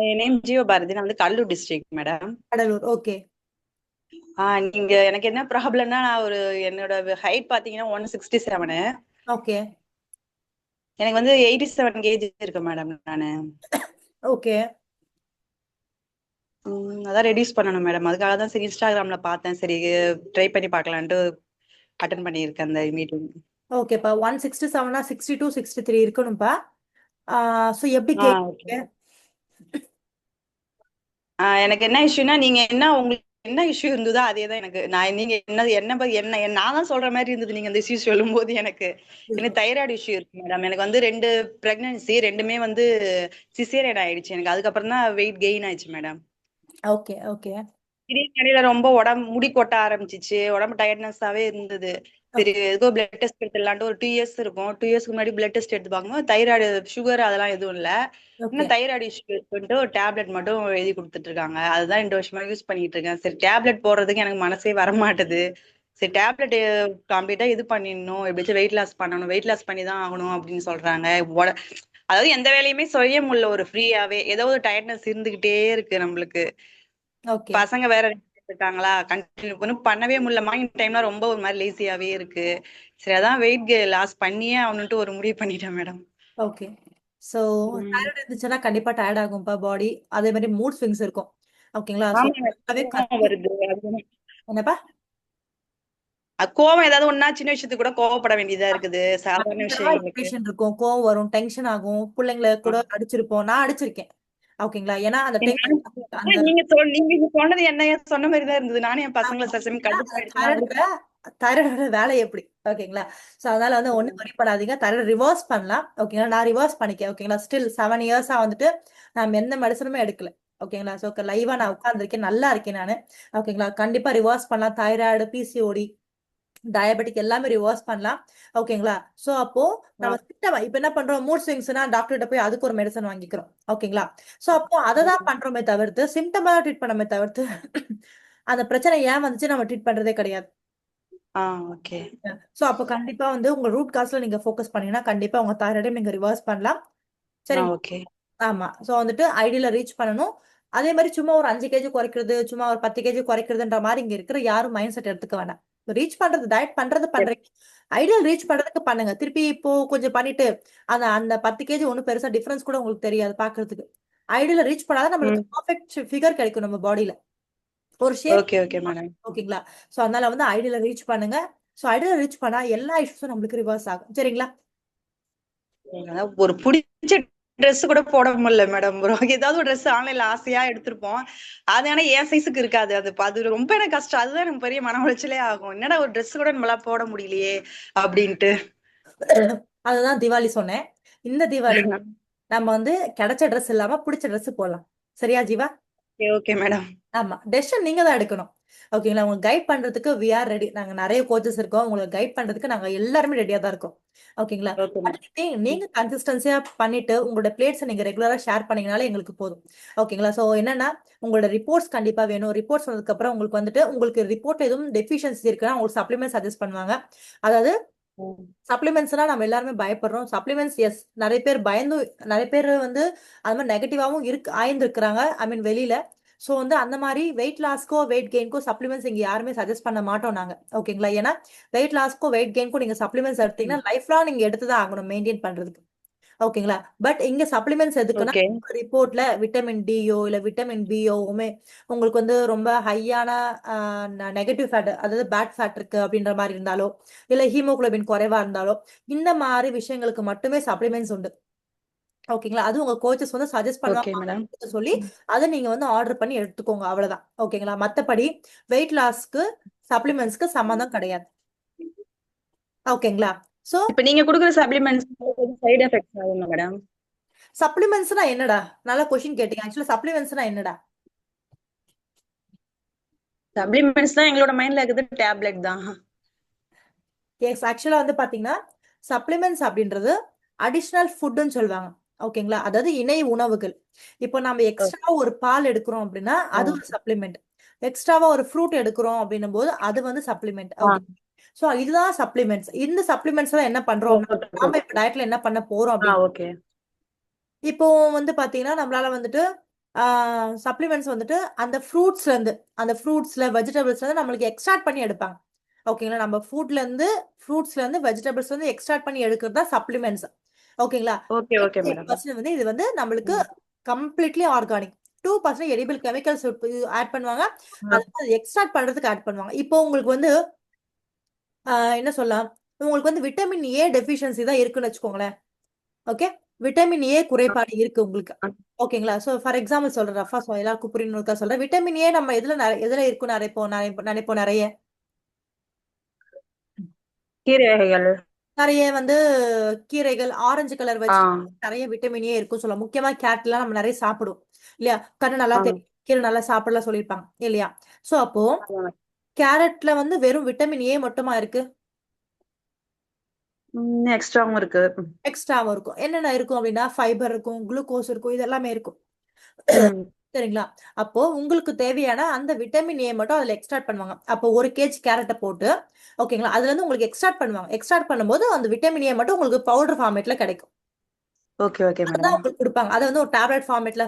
என் நேம் ஜீவபாரதி. நான் வந்து Cuddalore district madam. Cuddalore. Okay. நீங்க எனக்கு என்ன ப்ராப்ளம்னா, நான் என்னோட ஹைட் பாத்தீங்கன்னா 167. ஓகே. எனக்கு வந்து 87 கேஜி இருக்கு மேடம். நானு ஓகே. அதான் ரெடியூஸ் பண்ணணும் மேடம். அதுக்காக தான் சரி இன்ஸ்டாகிராம்ல பார்த்தேன். சரி ட்ரை பண்ணி பார்க்கலான்ட்டு அட்டென்ட் பண்ணியிருக்கேன் அந்த மீட்டிங். ஓகேப்பா. 167 62 63 இருக்கணும்ப்பா. சோ எப்படி கேக்குறீங்க? எனக்கு என்ன இஷ்யூனா, நீங்க என்ன உங்களுக்கு என்ன இஷ்யூ இருந்ததோ அதே தான் எனக்கு. நீங்க நான் தான் சொல்ற மாதிரி இருந்தது நீங்க அந்த இஷ்யூ சொல்லும் போது. எனக்கு தைராய்டு இஷ்யூ இருக்கு மேடம். எனக்கு வந்து 2 பிரெக்னன்சி, 2மே வந்து சிசேரியன் ஆயிடுச்சு. எனக்கு அதுக்கப்புறம் தான் வெயிட் கெயின் ஆயிடுச்சு மேடம். ஓகே ஓகே திடீர்னு இடையில ரொம்ப முடி கொட்ட ஆரம்பிச்சிச்சு, உடம்பு டயர்ட்னஸாவே இருந்தது. சரி ஏதோ பிளட் டெஸ்ட் எடுத்துலான்ட்டு ஒரு 2 இயர்ஸ் இருக்கும். 2 இயர்ஸ்க்கு முன்னாடி பிளட் டெஸ்ட் எடுத்து பார்க்கும்போது தைராய்டு, சுகர் அதெல்லாம் எதுவும் இல்ல. இன்னும் தைராய்டு இஷ்யூ இருக்குன்ட்டு ஒரு டேப்லெட் மட்டும் எழுதி கொடுத்துட்டு இருக்காங்க. அதுதான் 2 வருஷமா யூஸ் பண்ணிட்டு இருக்கேன். சரி டேப்லெட் போடுறதுக்கு எனக்கு மனசே வரமாட்டுது. சரி டேப்லெட் கம்ப்ளீட்டா இது பண்ணிடணும், எப்படியாச்சும் வெயிட் லாஸ் பண்ணணும், வெயிட் லாஸ் பண்ணி தான் ஆகணும் அப்படின்னு சொல்றாங்க. அதாவது எந்த வேலையுமே செய்ய முடியல, ஒரு ஃப்ரீயாவே ஏதோ ஒரு டயர்ட்னஸ் இருந்துகிட்டே இருக்கு நம்மளுக்கு. பசங்க வேற இருக்காங்களா, கண்டினியூ பண்ணவே முடியல. மார்னிங் டைம்ல ரொம்ப ஒரு மாதிரி லேசியாவே இருக்கு. சரி அதான் வெயிட் லாஸ் பண்ணியே அவனுட்டு ஒரு முடிவு பண்ணிட்டேன் மேடம். ஓகே. சோ தைராய்டு இருந்துச்சுன்னா கண்டிப்பா டயர்ட் ஆகும்பா பாடி. அதே மாதிரி மூட் ஸ்விங்ஸ் இருக்கும். ஓகேங்களா? வருது என்னப்பா? கோவம் ஏதாவது ஒன்னா சின்ன விஷயத்துக்கு கூட கோவப்பட வேண்டியதா இருக்குது, சாதாரண விஷயங்களுக்கு இருக்கும், கோவம் வரும், டென்ஷன் ஆகும். பிள்ளைங்களை கூட அடிச்சிருப்போம், நான் அடிச்சிருக்கேன். ஓகேங்களா? ஏன்னா அந்த நீங்க சொன்னது என்ன சொன்ன மாதிரி தான் இருந்தது. நானும் என் பசங்களை தைராய்டோட வேலை எப்படி? ஓகேங்களா? சோ அதனால வந்து ஒண்ணும் வரி பண்ணாதீங்க. தைராய்டு ரிவர்ஸ் பண்ணலாம். ஓகேங்களா? நான் ரிவர்ஸ் பண்ணிக்கேன். ஓகேங்களா? ஸ்டில் 7 இயர்ஸா வந்துட்டு நான் எந்த மெடிசனுமே எடுக்கல. ஓகேங்களா? சோ லைவா நான் உட்கார்ந்துருக்கேன், நல்லா இருக்கேன் நானு. ஓகேங்களா? கண்டிப்பா ரிவர்ஸ் பண்ணலாம். தைராய்டு, பிசிஓடி, டயபெட்டிக் எல்லாமே ரிவர்ஸ் பண்ணலாம். ஓகேங்களா? சோ அப்போ நம்ம சிஸ்டம் இப்ப என்ன பண்றோம், மூட் ஸ்விங்ஸ்னா டாக்டர்கிட்ட போய் அதுக்கு ஒரு மெடிசன் வாங்கிக்கிறோம். ஓகேங்களா? சோ அப்போ அததான் பண்றோமே தவிர்த்து சிம்டமா தான் ட்ரீட் பண்ணமே தவிர்த்து அந்த பிரச்சனை ஏன் வந்துச்சு நம்ம ட்ரீட் பண்றதே கிடையாது. ஓகே. சோ அப்ப கண்டிப்பா வந்து உங்க ரூட் காஸ்ல நீங்க ஃபோக்கஸ் பண்ணீங்கன்னா கண்டிப்பா உங்க தைராய்டையும் நீங்க ரிவர்ஸ் பண்ணலாம். சரி. ஆமா. சோ வந்துட்டு ஐடியல ரீச் பண்ணணும். அதே மாதிரி சும்மா ஒரு 5 கேஜி குறைக்கிறது, சும்மா ஒரு 10 கேஜி குறைக்கிறதுன்ற மாதிரி இங்க இருக்கிற யாரும் மைண்ட் செட் எடுத்துக்க வேண்டாம். ரீச் பண்றது, டயட் பண்றது பண்றீங்க, ஐடியல் ரீச் பண்றதுக்கு பண்ணுங்க. திருப்பி இப்போ கொஞ்சம் பண்ணிட்டு அந்த அந்த 10 கேஜி ஒன்னும் பெருசா டிஃபரன்ஸ் கூட உங்களுக்கு தெரியாது பாக்குறதுக்கு. ஐடியல ரீச் பண்ணாதான் நம்மளுக்கு பர்ஃபெக்ட் ஃபிகர் கிடைக்கும் நம்ம பாடியில, ஒரு ஷேப். ஓகேங்களா? சோ அதனால வந்து ஐடியல ரீச் பண்ணுங்க. சோ ஐடியல ரீச் பண்ணா எல்லா இஷ்யூஸும் நம்மளுக்கு ரிவர்ஸ் ஆகும். சரிங்களா? ஒரு பிடிச்ச ட்ரெஸ் கூட போட முடியல மேடம். ஏதாவது ஒரு ட்ரெஸ் ஆன்லைன்ல ஆசையா எடுத்திருப்போம், அது ஆனா என் சைஸுக்கு இருக்காது. அது ரொம்ப எனக்கு கஷ்டம். அதுதான் எனக்கு பெரிய மன உளைச்சலே ஆகும். என்னடா ஒரு ட்ரெஸ் கூட நம்மளா போட முடியலையே அப்படின்ட்டு. அதுதான் தீபாவளி சொன்னேன். இந்த தீபாவளி நம்ம வந்து கிடைச்ச ட்ரெஸ் இல்லாம பிடிச்ச ட்ரெஸ் போடலாம். சரியா ஜீவா? Okay madam. ஆமா, டெசிஷன் நீங்க தான் எடுக்கணும். ஓகேங்களா? உங்களுக்கு கைட் பண்றதுக்கு we are ready. நாங்க நிறைய கோச்சஸ் இருக்கோம், உங்களுக்கு கைட் பண்றதுக்கு நாங்க எல்லாருமே ரெடியா தான் இருக்கோம். ஓகேங்களா? நீங்க கன்சிஸ்டன்சியா பண்ணிட்டு உங்களோட பிளேட்ஸ் நீங்க ரெகுலரா ஷேர் பண்ணீங்கனாலே எங்களுக்கு போதும். ஓகேங்களா? சோ என்னன்னா உங்களோட ரிப்போர்ட்ஸ் கண்டிப்பா வேணும். ரிப்போர்ட்ஸ் வந்ததுக்கு அப்புறம் உங்களுக்கு வந்துட்டு உங்களுக்கு ரிப்போர்ட் எதுவும் டெஃபிஷியன்சி இருக்குன்னா உங்களுக்கு சப்ளிமெண்ட் சஜஸ்ட் பண்ணுவாங்க. அதாவது சப்ளிமெண்ட்ஸ்னா நம்ம எல்லாருமே பயப்படுறோம். சப்ளிமெண்ட்ஸ் எஸ், நிறைய பேர் வந்து அது மாதிரி நெகட்டிவாவும் ஆயிருந்துருக்காங்க. ஐ மீன் வெளியில. சோ வந்து அந்த மாதிரி வெயிட் லாஸ்க்கோ வெயிட் கெயின்க்கோ சப்ளிமெண்ட்ஸ் இங்க யாருமே சஜஸ்ட் பண்ண மாட்டோம் நாங்க. ஓகேங்களா? ஏன்னா வெயிட் லாஸ்க்கோ வெயிட் கெயின்க்கோ நீங்க சப்ளிமெண்ட்ஸ் எடுத்தீங்கன்னா லைஃப் லாங் நீங்க எடுத்துதான் ஆகணும் மெயின்டைன் பண்றதுக்கு. ஓகேங்களா? பட் இங்க சப்ளிமெண்ட்ஸ் எதுக்குன்னா ரிப்போர்ட்ல விட்டமின் டியோ இல்ல விட்டமின் பியோவுமே உங்களுக்கு வந்து ரொம்ப ஹையான நெகட்டிவ் ஃபேட், அதாவது பேட் ஃபேட் இருக்கு அப்படின்ற மாதிரி இருந்தாலோ இல்ல ஹீமோகுளோபின் குறைவா இருந்தாலோ இந்த மாதிரி விஷயங்களுக்கு மட்டுமே சப்ளிமெண்ட்ஸ் உண்டு. ஓகேங்களா? அது உங்க கோச்சஸ் வந்து சஜஸ்ட் பண்ணுவாங்க சொல்லி அதை நீங்க வந்து ஆர்டர் பண்ணி எடுத்துக்கோங்க, அவ்வளவுதான். ஓகேங்களா? மத்தபடி வெயிட் லாஸ்க்கு சப்ளிமெண்ட்ஸ்க்கு சம்மந்தம் கிடையாது. ஓகேங்களா? சோ இப்ப நீங்க கொடுக்குற சப்ளிமெண்ட்ஸ் சைடு எஃபெக்ட்ஸ் ஆகுமா மேடம்? சப்ளிமெண்ட்ஸ்னா என்னடா? நல்ல क्वेश्चन கேட்டீங்க. ஆக்சுவலா சப்ளிமெண்ட்ஸ்னா என்னடா? சப்ளிமெண்ட்ஸ் தான் எங்களோட மைண்ட்ல இருக்குது, டேப்லெட் தான். எஸ், ஆக்சுவலா வந்து பாத்தீங்கன்னா சப்ளிமெண்ட்ஸ் அப்படின்றது அடிஷனல் ஃபுட்னு சொல்லுவாங்க. ஓகேங்களா? அதாவது இணை உணவுகள். இப்போ நம்ம எக்ஸ்ட்ரா ஒரு பால் எடுக்கிறோம் அப்படின்னா அது ஒரு சப்ளிமெண்ட். எக்ஸ்ட்ராவா ஒரு ஃப்ரூட் எடுக்கிறோம் அப்படின்னும் போது அது வந்து சப்ளிமெண்ட். ஓகே. சோ இதுதான் சப்ளிமெண்ட்ஸ். இந்த சப்ளிமெண்ட்ஸ் எல்லாம் என்ன பண்றோம், நாம இப்ப டயட்ல என்ன பண்ண போறோம் அப்படின்னு இப்போ வந்து பாத்தீங்கன்னா நம்மளால வந்துட்டு சப்ளிமெண்ட்ஸ் வந்துட்டு அந்த ஃப்ரூட்ஸ்ல வெஜிடபிள்ஸ்ல இருந்து நம்மளுக்கு எக்ஸ்ட்ராக்ட் பண்ணி எடுப்பாங்க. ஓகேங்களா? நம்ம ஃப்ரூட்ஸ்ல இருந்து வெஜிடபிள்ஸ் வந்து எக்ஸ்ட்ராக்ட் பண்ணி எடுக்கிறது தான் சப்ளிமெண்ட்ஸ். ஓகேங்களா? வந்து இது வந்து நம்மளுக்கு completely organic. 2% edible chemicals add பண்ணுவாங்க. அது எக்ஸ்ட்ராக்ட் பண்றதுக்கு ஆட் பண்ணுவாங்க. இப்போ உங்களுக்கு வந்து என்ன சொல்லலாம், உங்களுக்கு வந்து விட்டமின் ஏ டெஃபிஷியன்சி தான் இருக்குன்னு வச்சுக்கோங்களேன். ஓகே, விட்டமின் ஏ குறைபாடு இருக்கு உங்களுக்கு. ஓகேங்களா? ஸோ ஃபார் எக்ஸாம்பிள் சொல்றேன், ரஃபா எல்லாருக்கும் புரியணும்னு சொல்றேன். விட்டமின் ஏ நம்ம எதுல இருக்கும் நினைப்போம் நிறைய கீரை வகைகள். நிறைய வந்து கீரைகள், ஆரஞ்சு கலர் வச்சு நிறைய விட்டமின் ஏ இருக்கும் சொல்லுவோம். முக்கியமா கேரட்லாம் நம்ம நிறைய சாப்பிடுவோம் இல்லையா? கண்ணு நல்லா தெரியும், கீரை நல்லா சாப்பிடலாம் சொல்லியிருப்பாங்க இல்லையா? சோ அப்போ கேரட்ல வந்து வெறும் விட்டமின் ஏ மட்டுமா இருக்கு? எக்ஸ்ட்ராவும் இருக்கு. எக்ஸ்ட்ராவும் இருக்கும். என்னென்ன இருக்கும் அப்படின்னா ஃபைபர் இருக்கும், குளுக்கோஸ் இருக்கும், இது எல்லாமே இருக்கும். சரிங்களா? அப்போ உங்களுக்கு தேவையான அந்த விட்டமின் ஏ மட்டும் அதுல எக்ஸ்ட்ராக்ட் பண்ணுவாங்க. அப்போ 1 kg கேரட்டை போட்டு ஓகேங்களா, அதுல இருந்து உங்களுக்கு எக்ஸ்ட்ராக்ட் பண்ணுவாங்க. எக்ஸ்ட்ராக்ட் பண்ணும்போது அந்த விட்டமின் ஏ மட்டும் உங்களுக்கு பவுடர் ஃபார்மேட்ல கிடைக்கும். ஓகே ஓகே அதுதான் மேடம். உங்களுக்கு கொடுப்பாங்க. அதை வந்து ஒரு டேப்லெட் ஃபார்மேட்ல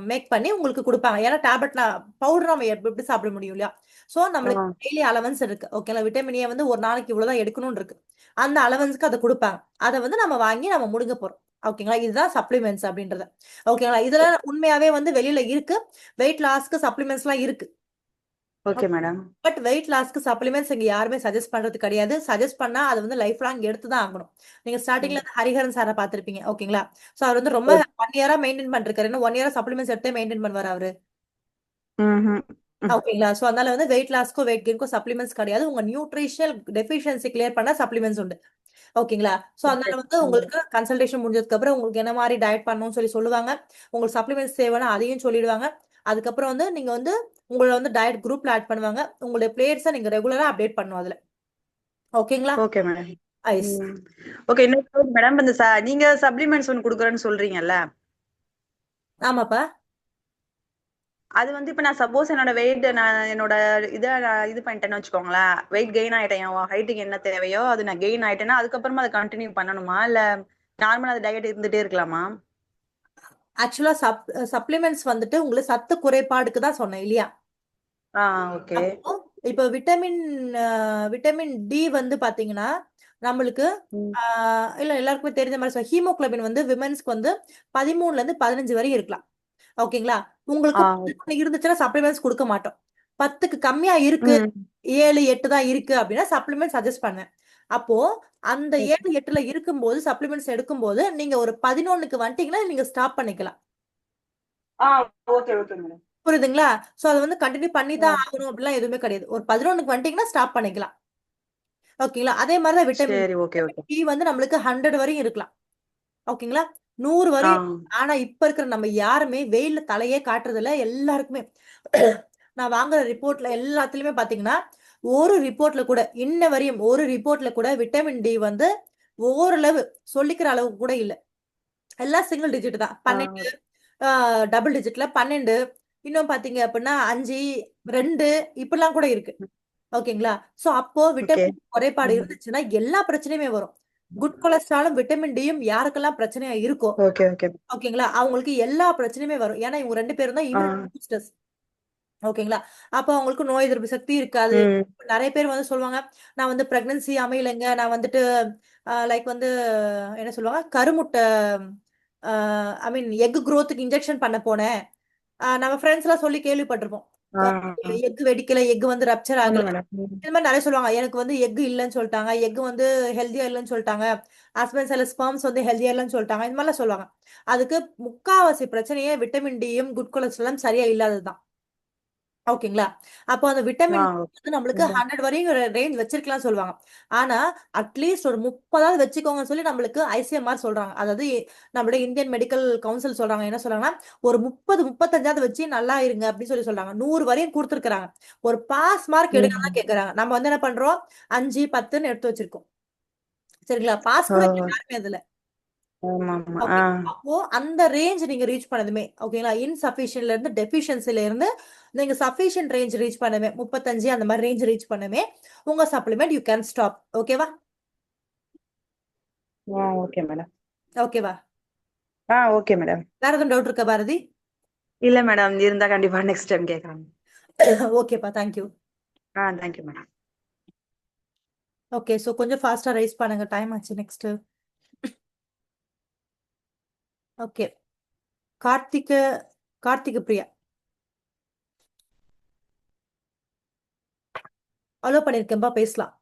மேக் பண்ணி உங்களுக்கு கொடுப்பாங்க. ஏன்னா டேப்லெட்ல பவுடர் நம்ம எப்படி சாப்பிட முடியும் இல்லையா? சோ நம்மளுக்கு டெய்லி அலவன்ஸ் இருக்கு ஓகேங்களா. விட்டமின் ஏ வந்து ஒரு நாளைக்கு இவ்வளவுதான் எடுக்கணும்னு இருக்கு. அந்த அலவன்ஸ்க்கு அதை கொடுப்பாங்க. அதை வந்து நம்ம வாங்கி நம்ம முடுங்க போறோம். ஓகேங்களா, இதுதான் சப்ளிமெண்ட்ஸ் அப்படின்றது. ஓகேங்களா, இதெல்லாம் உண்மையாவே வந்து வெளியில இருக்கு. வெயிட் லாஸ்க்கு சப்ளிமெண்ட்ஸ் எல்லாம் இருக்கு. Okay madam. பட் வெயிட் லாஸ்க்கு சப்ளிமெண்ட்ஸ் இங்க யாருமே சஜஸ்ட் பண்றது கிடையாது. சஜஸ்ட் பண்ணா அது வந்து லைஃப் லாங் எடுத்துதான் ஆகணும். நீங்க ஸ்டார்டிங்ல ஹரிஹரன் சாரை பார்த்திருப்பீங்க ஓகேங்களா. சோ அவர் வந்து ரொம்ப 1 year மெயின்டைன் பண்ணிருக்காரு. இன்னும் 1 year சப்ளிமெண்ட்ஸ் எடுத்தே மெயின்டைன் பண்ணுவாரு அவரு. ஓகேங்களா. சோ அதனால வந்து வெயிட் லாஸ்க்கோ வெயிட் கெயின்க்கோ சப்ளிமெண்ட்ஸ் கிடையாது. உங்க நியூட்ரிஷனல் டெஃபிஷியன்சி கிளியர் பண்ண சப்ளிமெண்ட்ஸ் உண்டு. ஓகேங்களா. சோ அதனால வந்து உங்களுக்கு கன்சல்டேஷன் முடிஞ்சதுக்கு அப்புறம் உங்களுக்கு என்ன மாதிரி டயட் பண்ணணும்னு சொல்லி சொல்லுவாங்க. உங்களுக்கு சப்ளிமெண்ட்ஸ் தேவைன்னா அதையும் சொல்லிடுவாங்க. அதுக்கப்புறம் வந்து நீங்க வந்து உங்களை வந்து டயட் குரூப்ல ஆட் பண்ணுவாங்க. உங்களுடைய பிளேயர்ஸை நீங்க ரெகுலரா அப்டேட் பண்ணும் அதுல. ஓகேங்களா. Okay madam. ஐஸ் ஓகே. இன்னொரு மேடம், இந்த நீங்க சப்ளிமெண்ட்ஸ் ஒன்னு குடுக்குறேன்னு சொல்றீங்கல்ல, ஆமாப்பா. அது வந்து இப்ப நான் சப்போஸ் என்னோட வெயிட் நான் என்னோட நான் இது பண்ணிட்டேன்னு வச்சுக்கோங்களேன், வெயிட் கெயின் ஆயிட்டேன், என் ஹைட்டுக்கு என்ன தேவையோ அது நான் கெயின் ஆயிட்டேன்னா அதுக்கப்புறமா அதை கண்டினியூ பண்ணணுமா, இல்ல நார்மலா அது டயட் இருந்துட்டே இருக்கலாமா? ஆக்சுவலா சப்ளிமெண்ட்ஸ் வந்துட்டு உங்களுக்கு சத்து குறைபாடுக்கு தான் சொன்னேன் இல்லையா? ஓகே. இப்போ விட்டமின் டி வந்து பாத்தீங்கன்னா நம்மளுக்கு இல்ல எல்லாருக்குமே தெரிஞ்ச மாதிரி ஹீமோகுளோபின் வந்து விமென்ஸ்க்கு வந்து 13ல இருந்து 15 வரை இருக்கலாம். ஓகேங்களா. உங்களுக்கு இருந்துச்சுன்னா சப்ளிமெண்ட்ஸ் கொடுக்க மாட்டோம். 10க்கு கம்மியா இருக்கு, 7, 8 தான் இருக்கு அப்படின்னா சப்ளிமெண்ட் சஜஸ்ட் பண்ணுவேன். அப்போ அந்த 7, 8ல இருக்கும்போது சப்ளிமெண்ட்ஸ் எடுக்கும்போது நீங்க ஒரு 11க்கு வந்துட்டீங்கன்னா நீங்க ஸ்டாப் பண்ணிக்கலாம். Okay okay madam. புரியுதுங்களா? சோ அதை வந்து கண்டினியூ பண்ணி தான் ஆகணும் அப்படிலாம் எதுவுமே கிடையாது. ஒரு 11க்கு வந்துட்டீங்கன்னா ஸ்டாப் பண்ணிக்கலாம். ஓகேங்களா. அதே மாதிரிதான் விட்டமின் டி வந்து நம்மளுக்கு 100 வரையும் இருக்கலாம். ஓகேங்களா, 100 வரையும். ஆனா இப்ப இருக்கிற நம்ம யாருமே வெயில்ல தலையே காட்டுறது இல்ல. எல்லாருக்குமே நான் வாங்குற ரிப்போர்ட்ல எல்லாத்துலயுமே பாத்தீங்கன்னா ஒரு ரிப்போர்ட்ல கூட இன்ன வரையும் ஒரு ரிப்போர்ட்ல கூட விட்டமின் டி வந்து ஓரளவு சொல்லிக்கிற அளவுக்கு கூட இல்ல. எல்லாம் சிங்கிள் டிஜிட் தான். 12 டபுள் டிஜிட்ல 12, இன்னும் பாத்தீங்க அப்படின்னா 5, 2 இப்படிலாம் கூட இருக்கு. ஓகேங்களா. சோ அப்போ விட்டமின் குறைபாடு இருந்துச்சுன்னா எல்லா பிரச்சனையுமே வரும். குட் கொலஸ்ட்ராலும் விட்டமின் டியும் யாருக்கெல்லாம் பிரச்சனையா இருக்கோ ஓகேங்களா அவங்களுக்கு எல்லா பிரச்சனையுமே வரும். ஏன்னா இவங்க 2 பேரும் தான் இம்யூனிட்டி பூஸ்டர்ஸ். ஓகேங்களா. அப்ப அவங்களுக்கு நோய் எதிர்ப்பு சக்தி இருக்காது. நிறைய பேர் வந்து சொல்லுவாங்க, நான் வந்து பிரெக்னன்சி அமையலைங்க, நான் வந்துட்டு லைக் வந்து என்ன சொல்லுவாங்க, கருமுட்டை ஐ மீன் எக் குரோத்துக்கு இன்ஜெக்ஷன் பண்ண போனேன். நம்ம ஃப்ரெண்ட்ஸ் எல்லாம் சொல்லி கேள்விப்பட்டிருப்போம். எக் வெடிக்கல, எக் வந்து ரப்சர் ஆகல, இந்த மாதிரி நிறைய சொல்லுவாங்க. எனக்கு வந்து எக் இல்லைன்னு சொல்லிட்டாங்க, எக் வந்து ஹெல்தியா இல்லைன்னு சொல்லிட்டாங்க, ஹஸ்பண்ட் சில ஸ்பெர்ம்ஸ் வந்து ஹெல்தியா இல்லைன்னு சொல்லிட்டாங்க, இந்த மாதிரிலாம் சொல்லுவாங்க. அதுக்கு முக்காவாசி பிரச்சனையே விட்டமின் டியும் குட் கொலஸ்ட்ராலும் சரியா இல்லாததுதான். ஓகேங்களா. அப்போ அந்த விட்டமின் வந்து நம்மளுக்கு 100 வரையும் ரேஞ்ச் வச்சிருக்கலாம் சொல்லுவாங்க. ஆனா அட்லீஸ்ட் ஒரு 30ஆவது வச்சுக்கோங்கன்னு சொல்லி நம்மளுக்கு ஐசிஎம்ஆர் சொல்றாங்க. அதாவது நம்மளுடைய இந்தியன் மெடிக்கல் கவுன்சில் சொல்றாங்க. என்ன சொல்றாங்கன்னா ஒரு 30, 35ஆவது வச்சு நல்லா இருங்க அப்படின்னு சொல்லி சொல்றாங்க. 100 வரையும் கொடுத்துருக்காங்க. ஒரு பாஸ் மார்க் எடுக்கதான் கேக்குறாங்க. நம்ம வந்து என்ன பண்றோம், 5, 10ன்னு எடுத்து வச்சிருக்கோம். சரிங்களா. பாஸ் கூட யாருமே அதுல. அப்போ அந்த ரேஞ்ச் நீங்க ரீச் பண்ணதுமே ஓகேங்களா, இன்சஃபிஷியன்ட்ல இருந்து டெஃபிஷியன்சில இருந்து நீங்க சஃபிஷியன்ட் ரேஞ்ச் ரீச் பண்ணவே 35 அந்த மாதிரி ரேஞ்ச் ரீச் பண்ணவே உங்க சப்ளிமெண்ட் யூ கேன் ஸ்டாப். ஓகேவா. Okay madam. ஓகேவா. Okay madam. வேற எதுவும் டவுட் இருக்கா பாரதி? இல்ல மேடம், இருந்தா கண்டிப்பா நெக்ஸ்ட் டைம் கேக்குறேன். ஓகேப்பா, thank you. Thank you madam. Okay, so கொஞ்சம் ஃபாஸ்டா ரைஸ் பண்ணுங்க, டைம் ஆச்சு. Next okay, Karthika Priya allow பண்ணிருக்கேன்பா, பேசலாம்.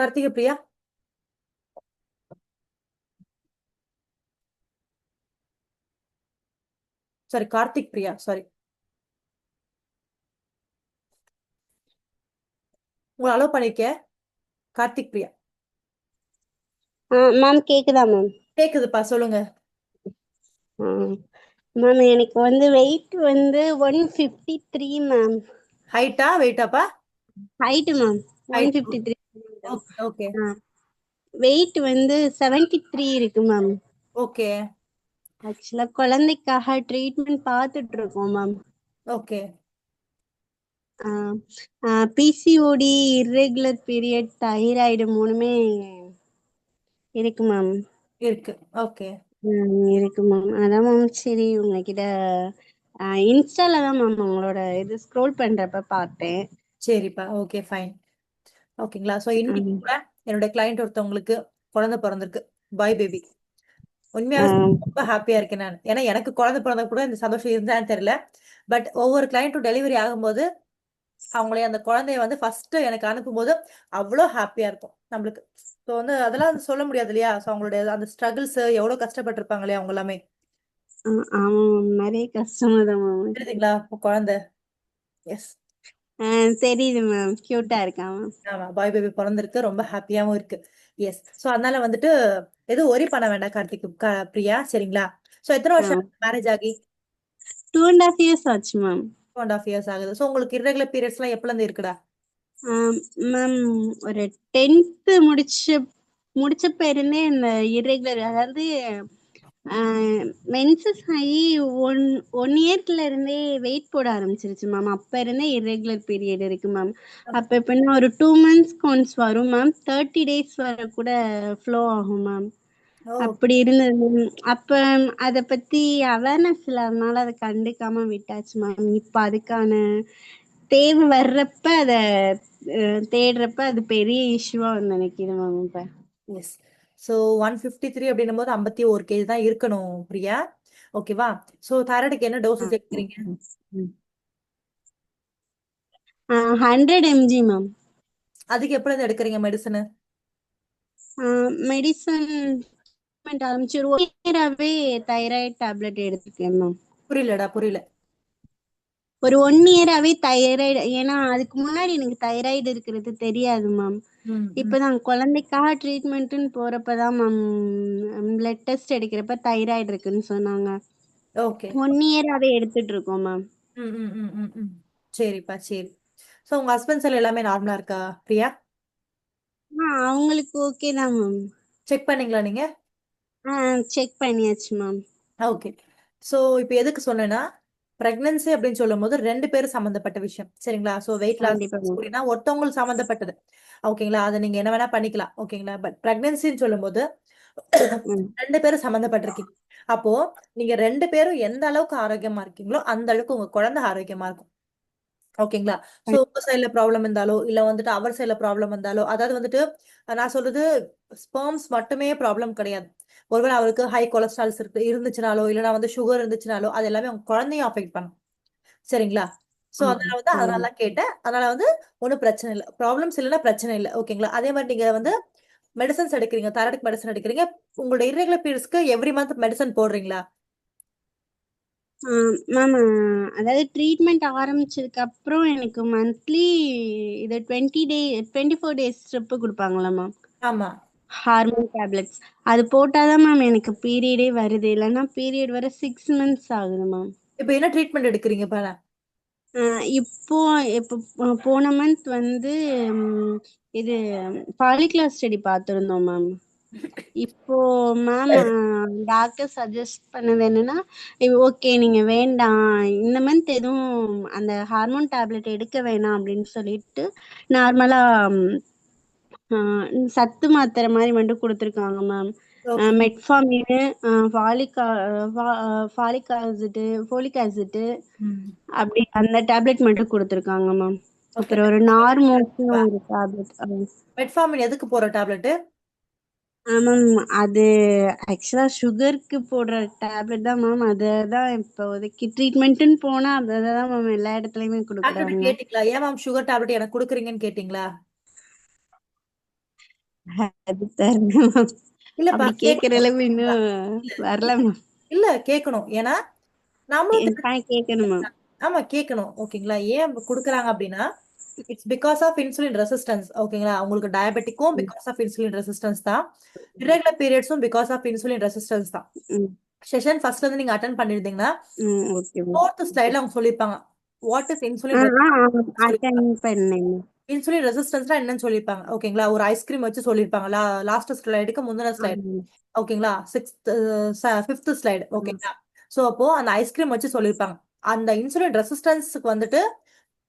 கார்த்திகை பிரியா. Sorry, Karthik Priya, sorry. உங்களை அலோவ் பண்ணிருக்க. கார்த்திக் பிரியா. மேம் கேக்குதா மேம்? கேக்குதுப்பா, சொல்லுங்க. மேம் எனக்கு வந்து வெயிட் வந்து 153 மேம். ஹைட்டா வெயிட்டாப்பா? Height ma'am height. 153. Okay okay weight வந்து 73 இருக்கு மேம். ஓகே ஆக்சுவலா குழந்தைக்காக ட்ரீட்மெண்ட் பார்த்துட்டு இருக்கோம் ma'am. Okay PCOD, irregular period, thyroid மூணுமே இருக்கு மேம். இருக்கு. ஓகே இருக்கு மேம். அதான் மேம் சரி உங்ககிட்ட இன்ஸ்டால தான் மேம் உங்களோட இது ஸ்க்ரோல் பண்றப்ப பார்த்தேன். சரிப்பா, ஓகே ஃபைன். ஓகேங்களா. ஸோ இன்னைக்கு கூட என்னோட கிளைண்ட் ஒருத்தவங்களுக்கு குழந்தை பிறந்திருக்கு, பாய் பேபி. உண்மையாவே ரொம்ப ஹாப்பியா இருக்கேன் நான். ஏன்னா எனக்கு குழந்தை பிறந்த கூட இந்த சந்தோஷம் இருந்தான்னு தெரியல. பட் ஒவ்வொரு கிளைண்ட்டும் டெலிவரி ஆகும்போது அவங்களே அந்த குழந்தைய வந்து ஃபர்ஸ்ட் எனக்கு அனுப்பும்போது அவ்வளோ ஹாப்பியா இருக்கும் நம்மளுக்கு. ஸோ வந்து அதெல்லாம் வந்து சொல்ல முடியாது இல்லையா. ஸோ அவங்களுடைய அந்த ஸ்ட்ரகிள்ஸ் எவ்வளவு கஷ்டப்பட்டிருப்பாங்க இல்லையா அவங்க எல்லாமே. ஆமா மேம், நிறைய கஷ்டமா தான் மேம். தெரியுதுங்களா குழந்தை. எஸ் தெரியுது மேம், கியூட்டா இருக்கா மேம். ஆமா, பாய் பேபி பிறந்திருக்கு, ரொம்ப ஹாப்பியாவும் இருக்கு. எஸ். ஸோ அதனால வந்துட்டு எதுவும் ஒரி பண்ண வேண்டாம் கார்த்திக் பிரியா, சரிங்களா. ஸோ எத்தனை வருஷம் மேரேஜ் ஆகி? 2.5 years ஆச்சு மேம். 2.5 years ஆகுது. ஸோ உங்களுக்கு இர்ரெகுலர் பீரியட்ஸ் எல்லாம் எப்பல இருந்து இருக்குடா? மேம் ஒரு 10th முடிச்சப்ப இருந்தே இந்த இர்ரெகுலர், அதாவது மென்சஸ் ஆகி ஒன் இயர்ல இருந்தே வெயிட் போட ஆரம்பிச்சிருச்சு மேம். அப்ப இருந்தே இர்ரெகுலர் பீரியட் இருக்கு மேம். அப்ப எப்படின்னா ஒரு 2 months ஒன்ஸ் வரும் மேம். 30 days வரை கூட ஃப்ளோ ஆகும் மேம். அப்படி இருந்தது. அப்ப அத பத்தி அவேர்னஸ் இல்லாதனால அதை கண்டுக்காம விட்டாச்சு மேம். இப்ப அதுக்கான தேவை வர்றப்ப அத தேடுறப்ப அது பெரிய இஷ்யூவா வந்து நினைக்குது மேம் இப்ப. எஸ். ஸோ 153 அப்படின்னும் போது 51 kg தான் இருக்கணும் பிரியா, ஓகேவா. ஸோ தைராய்டுக்கு என்ன டோசேஜ் எடுக்கிறீங்க? 100 mg மேம். அதுக்கு எப்பல இருந்து எடுக்கிறீங்க மெடிசன்? மெடிசன் ஆரம்பிச்சு ஒரு இயராவே தைராய்டு டேப்லெட் எடுத்துக்கேன் மேம். புரியலடா, புரியல. ஒரு 1 இயராவே தைராய்டு, ஏன்னா அதுக்கு முன்னாடி எனக்கு தைராய்டு இருக்கிறது தெரியாது மேம். இப்பதான் குழந்தைக்காக ட்ரீட்மெண்ட்னு போறப்பதான் மேம் பிளட் டெஸ்ட் எடுக்கிறப்ப தைராய்டு இருக்குன்னு சொன்னாங்க. ஓகே 1 இயராவே எடுத்துட்டு இருக்கோம் மேம். சரிப்பா, சரி. ஸோ உங்க ஹஸ்பண்ட் செல் எல்லாமே நார்மலா இருக்கா பிரியா? அவங்களுக்கு ஓகே தான் மேம். செக் பண்ணீங்களா நீங்க? செக் பண்ணியாச்சு மேம். ஓகே. ஸோ இப்போ எதுக்கு சொன்னேன்னா, பிரெக்னன்சி அப்படின்னு சொல்லும் போது 2 பேரும் சம்மந்தப்பட்ட விஷயம், சரிங்களா. ஸோ வெயிட் லாஸ் அப்படின்னா ஒருத்தவங்களுக்கு சம்மந்தப்பட்டது, ஓகேங்களா. அதை நீங்க என்ன வேணா பண்ணிக்கலாம், ஓகேங்களா. பட் பிரெக்னன்சின்னு சொல்லும் போது 2 பேரும் சம்மந்தப்பட்டிருக்கீங்க. அப்போ நீங்க 2 பேரும் எந்த அளவுக்கு ஆரோக்கியமா இருக்கீங்களோ அந்த அளவுக்கு உங்க குழந்தை ஆரோக்கியமா இருக்கும், ஓகேங்களா. சோ உங்க சைட்ல ப்ராப்ளம் இருந்தாலோ இல்ல வந்துட்டு அவர் சைட்ல ப்ராப்ளம் இருந்தாலோ, அதாவது வந்துட்டு நான் சொல்றது ஸ்பெர்ம்ஸ் மட்டுமே ப்ராப்ளம் கிடையாது. ஒருவேளை அவருக்கு ஹை கொலஸ்ட்ரால்ஸ் இருந்துச்சுனாலோ இல்லைன்னா வந்து சுகர் இருந்துச்சுனாலோ அது எல்லாமே உங்க குழந்தையும் அஃபெக்ட் பண்ணும், சரிங்களா. சோ அதனால வந்து அதனால கேட்டேன். அதனால வந்து ஒன்றும் பிரச்சனை இல்லை, ப்ராப்ளம்ஸ் இல்லைன்னா பிரச்சனை இல்லை, ஓகேங்களா. அதே மாதிரி நீங்க வந்து மெடிசன்ஸ் எடுக்கிறீங்க, தைராய்டுக்கு மெடிசன் எடுக்கிறீங்க. உங்களோட இர்ரெகுலர் பீரியட்ஸ்க்கு எவ்ரி மந்த் மெடிசன் போடுறீங்களா? மேம் அதாவது ட்ரீட்மெண்ட் ஆரம்பிச்சதுக்கு அப்புறம் எனக்கு மந்த்லி இது 24 days ட்ரிப்பு கொடுப்பாங்களா மேம்? ஆமா, ஹார்மோன் டேப்லெட்ஸ் அது போட்டாதான் மேம் எனக்கு பீரியடே வருது. இல்லைன்னா பீரியட் வர 6 months ஆகுது மேம். இப்போ என்ன ட்ரீட்மெண்ட் எடுக்கிறீங்க பாரு? இப்போ போன மந்த் வந்து இது ஃபாலிகுலர் ஸ்டடி பார்த்துருந்தோம் மேம். இப்போ மேம் டாக்டர் சஜஸ்ட் பண்ணது என்னன்னா, ஓகே நீங்க வேண்டாம் இந்த மந்த் எதுவும் அந்த ஹார்மோன் டேப்லெட் எடுக்க வேணாம் அப்படின்னு சொல்லிட்டு நார்மலா சத்து மாத்திரை மாதிரி மட்டும் கொடுத்துருக்காங்க மேம். மெட்ஃபார்மின், ஃபாலிக் ஆசிட் அப்படி அந்த டேப்லெட் மட்டும் கொடுத்துருக்காங்க மேம். அப்புறம் ஒரு நார்மோஸ்னு ஒரு டேப்லெட். மெட்ஃபார்மின் எதுக்கு போற டேப்லெட்? மேம் அது ஆக்சுவலா சுகருக்கு போடுற டேப்லெட் தான் மேம். அதுதான் இப்போதைக்கு ட்ரீட்மெண்ட்னு போனா அதுதான் மேம் எல்லா இடத்துலயுமே கொடுக்குறாங்க. கேட்டீங்களா ஏன் மேம் சுகர் டேப்லெட் எனக்கு கொடுக்குறீங்கன்னு கேட்டீங்களா? அது தெரியல மேம். இல்லப்பா அப்படி கேக்குற கேட்கணும். அளவு இன்னும் இல்ல வரல மேம். இல்ல கேட்கணும். ஏன்னா நம்மளும் கேட்கணும் மேம். ஆமா கேட்கணும். ஓகேங்களா? ஏன் கொடுக்குறாங்க அப்படின்னா it's because of insulin resistance. ஓகேங்களா? உங்களுக்கு டயபெட்டிக்கும் பிகாஸ் ஆஃப் இன்சுலின் ரெசிஸ்டன்ஸ் தான். irregular பீரியட்ஸும் பிகாஸ் ஆஃப் இன்சுலின் ரெசிஸ்டன்ஸ் தான். செஷன் ஃபர்ஸ்ட்ல இருந்து நீங்க அட்டென்ட் பண்ணிருந்தீங்கன்னா ஓகே மேம். 4th ஸ்லைட்ல அவங்க சொல்லிருப்பாங்க வாட் இஸ் இன்சுலின் அட்டன் பண்ணேன். இன்சுலின் ரெசிஸ்டன்ஸ்னா என்னன்னு சொல்லிருப்பாங்க. ஓகேங்களா? ஒரு ஐஸ்கிரீம் வச்சு சொல்லிருப்பாங்க லாஸ்ட் ஸ்லைடுக்கு முந்தின ஸ்லைடு. ஓகேங்களா? 5th slide. ஓகேங்களா? சோ அப்போ அந்த ஐஸ்கிரீம் வச்சு சொல்லிருப்பாங்க. அந்த இன்சுலின் ரெசிஸ்டன்ஸ்க்கு வந்துட்டு